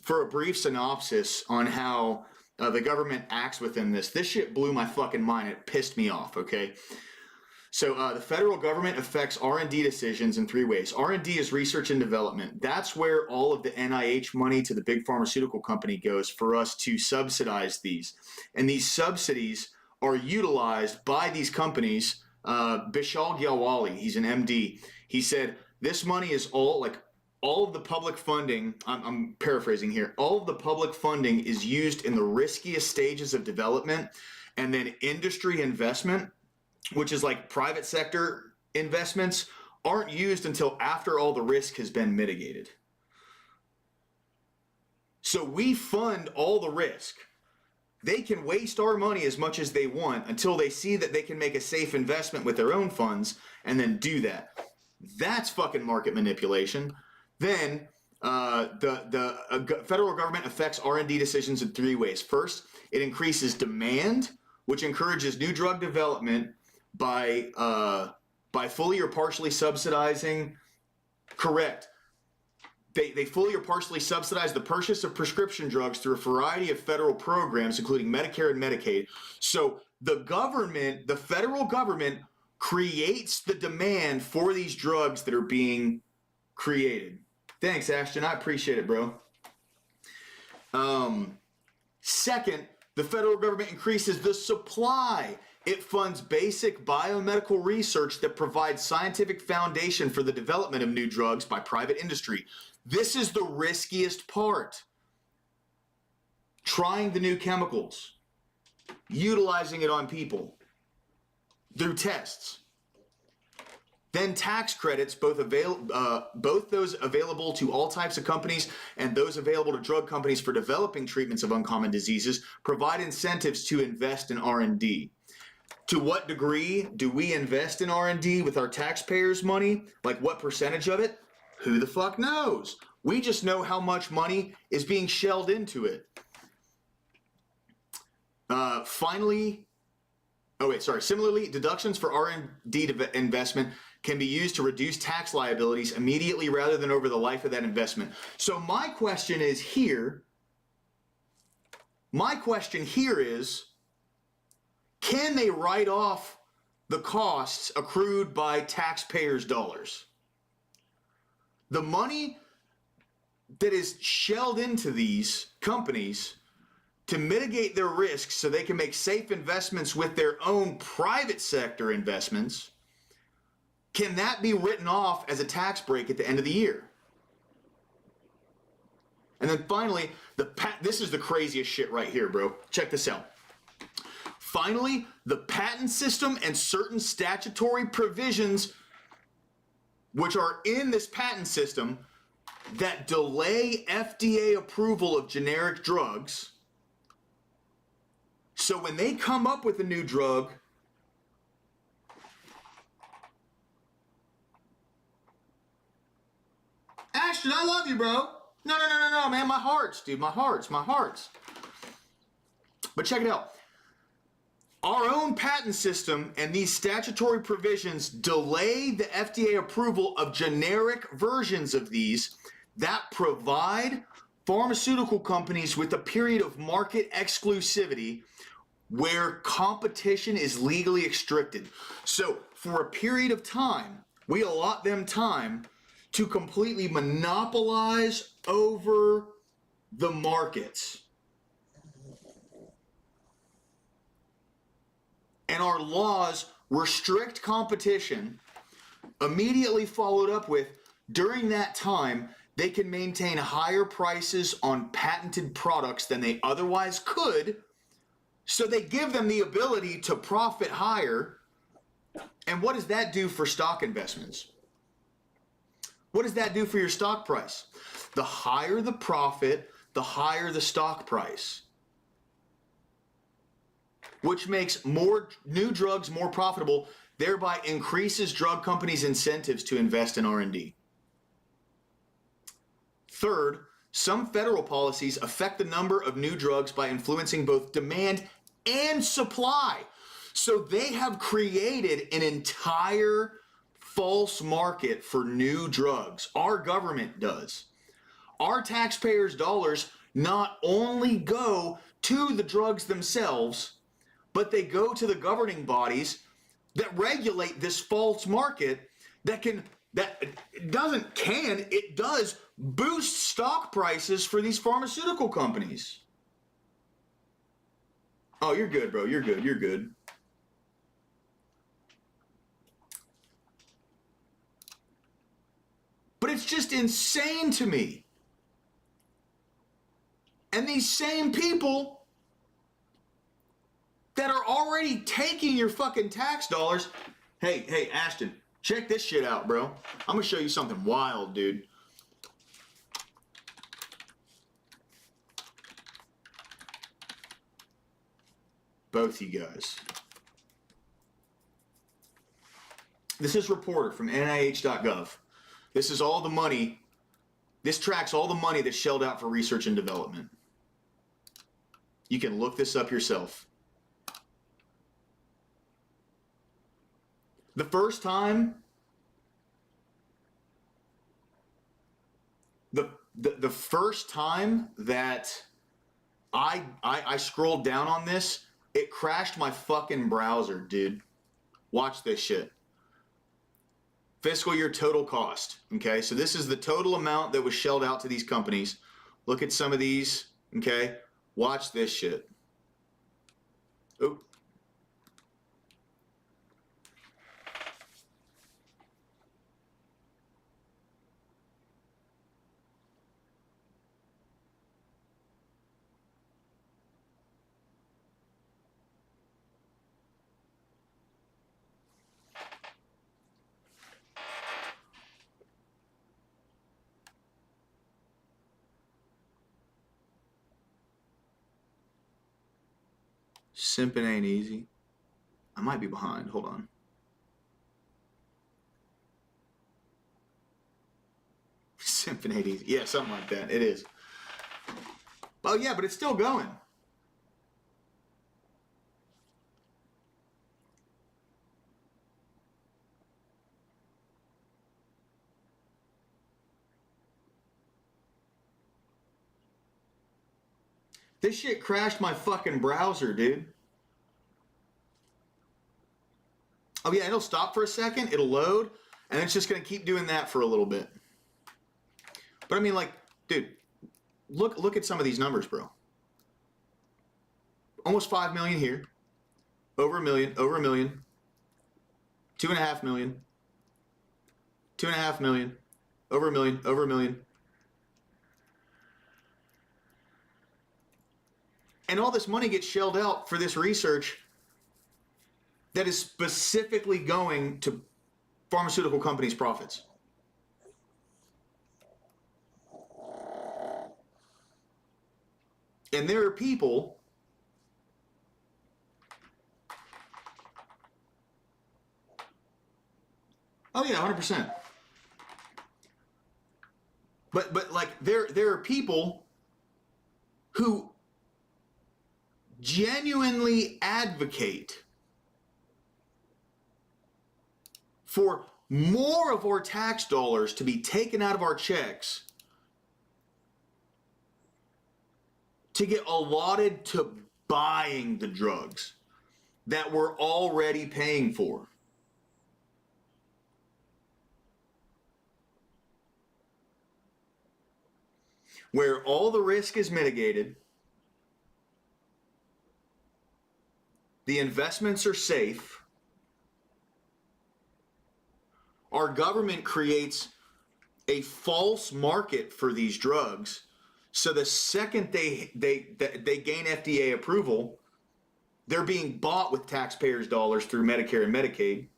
for a brief synopsis on how the government acts within this shit blew my fucking mind. It pissed me off, okay? So the federal government affects R&D decisions in three ways. R&D is research and development. That's where all of the NIH money to the big pharmaceutical company goes for us to subsidize these. And these subsidies are utilized by these companies. Bishal Gyalwali, he's an MD. He said, this money is all of the public funding, I'm paraphrasing here, all of the public funding is used in the riskiest stages of development, and then industry investment, which is like private sector investments, aren't used until after all the risk has been mitigated. So we fund all the risk. They can waste our money as much as they want until they see that they can make a safe investment with their own funds and then do that. That's fucking market manipulation. Then the federal government affects R&D decisions in three ways. First, it increases demand, which encourages new drug development by fully or partially subsidizing. Correct. They fully or partially subsidize the purchase of prescription drugs through a variety of federal programs, including Medicare and Medicaid. So the government, the federal government, creates the demand for these drugs that are being created. Thanks, Ashton. I appreciate it, bro. Second, the federal government increases the supply. It funds basic biomedical research that provides scientific foundation for the development of new drugs by private industry. This is the riskiest part. Trying the new chemicals, utilizing it on people through tests. Then tax credits, both those available to all types of companies and those available to drug companies for developing treatments of uncommon diseases, provide incentives to invest in R&D. To what degree do we invest in R&D with our taxpayers' money? Like, what percentage of it? Who the fuck knows? We just know how much money is being shelled into it. Similarly, deductions for R&D investment can be used to reduce tax liabilities immediately rather than over the life of that investment. So my question here is, can they write off the costs accrued by taxpayers' dollars? The money that is shelled into these companies to mitigate their risks so they can make safe investments with their own private sector investments, can that be written off as a tax break at the end of the year? And then finally, this is the craziest shit right here, bro. Check this out. Finally, the patent system and certain statutory provisions which are in this patent system that delay FDA approval of generic drugs. So when they come up with a new drug, Ashton, I love you, bro. No, man, my hearts, dude, my hearts. But check it out. Our own patent system and these statutory provisions delay the FDA approval of generic versions of these that provide pharmaceutical companies with a period of market exclusivity where competition is legally restricted. So for a period of time, we allot them time to completely monopolize over the markets. And our laws restrict competition, immediately followed up with, during that time, they can maintain higher prices on patented products than they otherwise could, so they give them the ability to profit higher. And what does that do for stock investments? What does that do for your stock price? The higher the profit, the higher the stock price, which makes more new drugs more profitable, thereby increases drug companies' incentives to invest in R&D. Third, some federal policies affect the number of new drugs by influencing both demand and supply. So they have created an entire false market for new drugs. Our government does. Our taxpayers' dollars not only go to the drugs themselves, but they go to the governing bodies that regulate this false market it does boost stock prices for these pharmaceutical companies. Oh, you're good, bro. You're good. But it's just insane to me. And these same people that are already taking your fucking tax dollars. Hey, Ashton, check this shit out, bro. I'm gonna show you something wild, dude. Both you guys. This is Reporter from NIH.gov. This is all the money. This tracks all the money that's shelled out for research and development. You can look this up yourself. The first time, the first time that I scrolled down on this, it crashed my fucking browser, dude. Watch this shit. Fiscal year total cost. Okay, so this is the total amount that was shelled out to these companies. Look at some of these. Okay, watch this shit. Oop. Simping ain't easy. I might be behind. Hold on. Symphony, yeah, something like that. It is. Oh yeah, but it's still going. This shit crashed my fucking browser, dude. Oh yeah, it'll stop for a second, it'll load, and it's just gonna keep doing that for a little bit. But I mean, like, dude, look at some of these numbers, bro. Almost 5 million here. Over a million, over a million. 2.5 million. 2.5 million. Over a million, over a million. And all this money gets shelled out for this research that is specifically going to pharmaceutical companies' profits. And there are people oh yeah, 100%. But like there are people who genuinely advocate for more of our tax dollars to be taken out of our checks to get allotted to buying the drugs that we're already paying for. Where all the risk is mitigated, the investments are safe, our government creates a false market for these drugs, so the second they gain FDA approval, they're being bought with taxpayers' dollars through Medicare and Medicaid.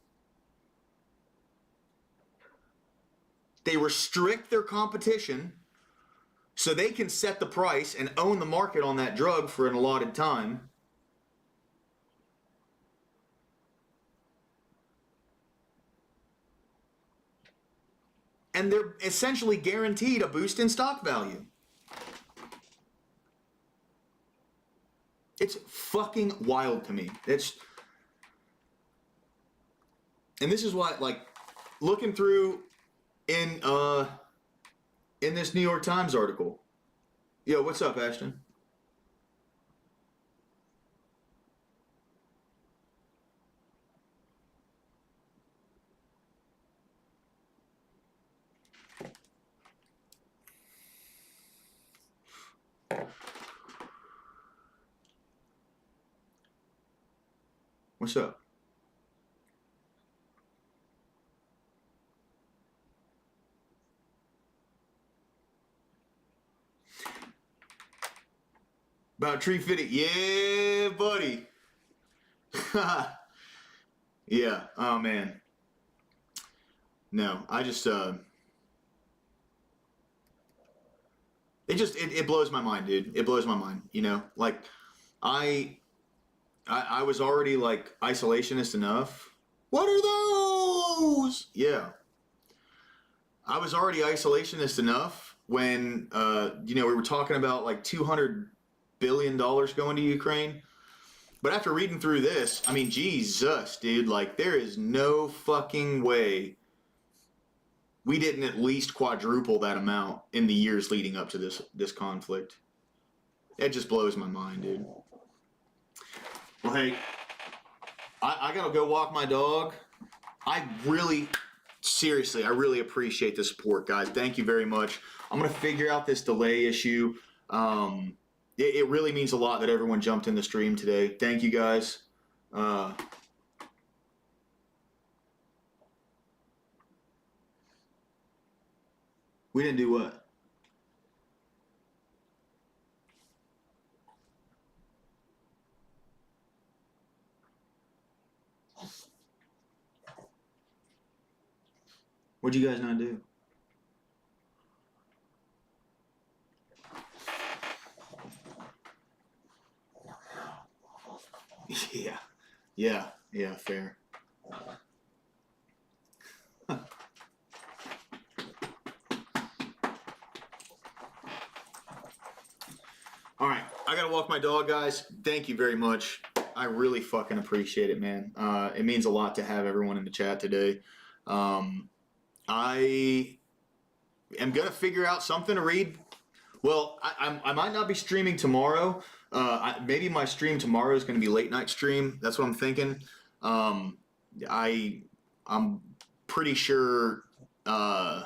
They restrict their competition so they can set the price and own the market on that drug for an allotted time. And they're essentially guaranteed a boost in stock value. It's fucking wild to me. And this is why, like, looking through in this New York Times article. Yo, what's up, Ashton? What's up? About tree fitting. Yeah, buddy. Yeah. Oh, man. No, I just, it blows my mind, dude. It blows my mind, you know? Like, I was already, like, isolationist enough. What are those? Yeah. I was already isolationist enough when, we were talking about, like, $200 billion going to Ukraine. But after reading through this, I mean, Jesus, dude, like, there is no fucking way we didn't at least quadruple that amount in the years leading up to this conflict. It just blows my mind, dude. Well, hey, I gotta go walk my dog. Seriously, I really appreciate the support, guys. Thank you very much. I'm gonna figure out this delay issue. It really means a lot that everyone jumped in the stream today. Thank you, guys. We didn't do what? What'd you guys not do? Yeah, fair. All right, I gotta walk my dog, guys. Thank you very much. I really fucking appreciate it, man. It means a lot to have everyone in the chat today. I am gonna figure out something to read. Well, I might not be streaming tomorrow. Maybe my stream tomorrow is gonna be late night stream. That's what I'm thinking. I'm pretty sure. I'm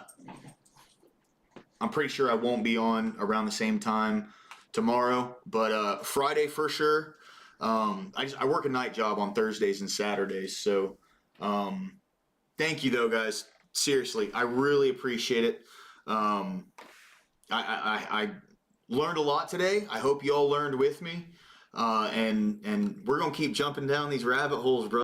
pretty sure I won't be on around the same time tomorrow, but Friday for sure. I work a night job on Thursdays and Saturdays, so thank you though, guys. Seriously, I really appreciate it. I learned a lot today. I hope you all learned with me, and we're gonna keep jumping down these rabbit holes, bro.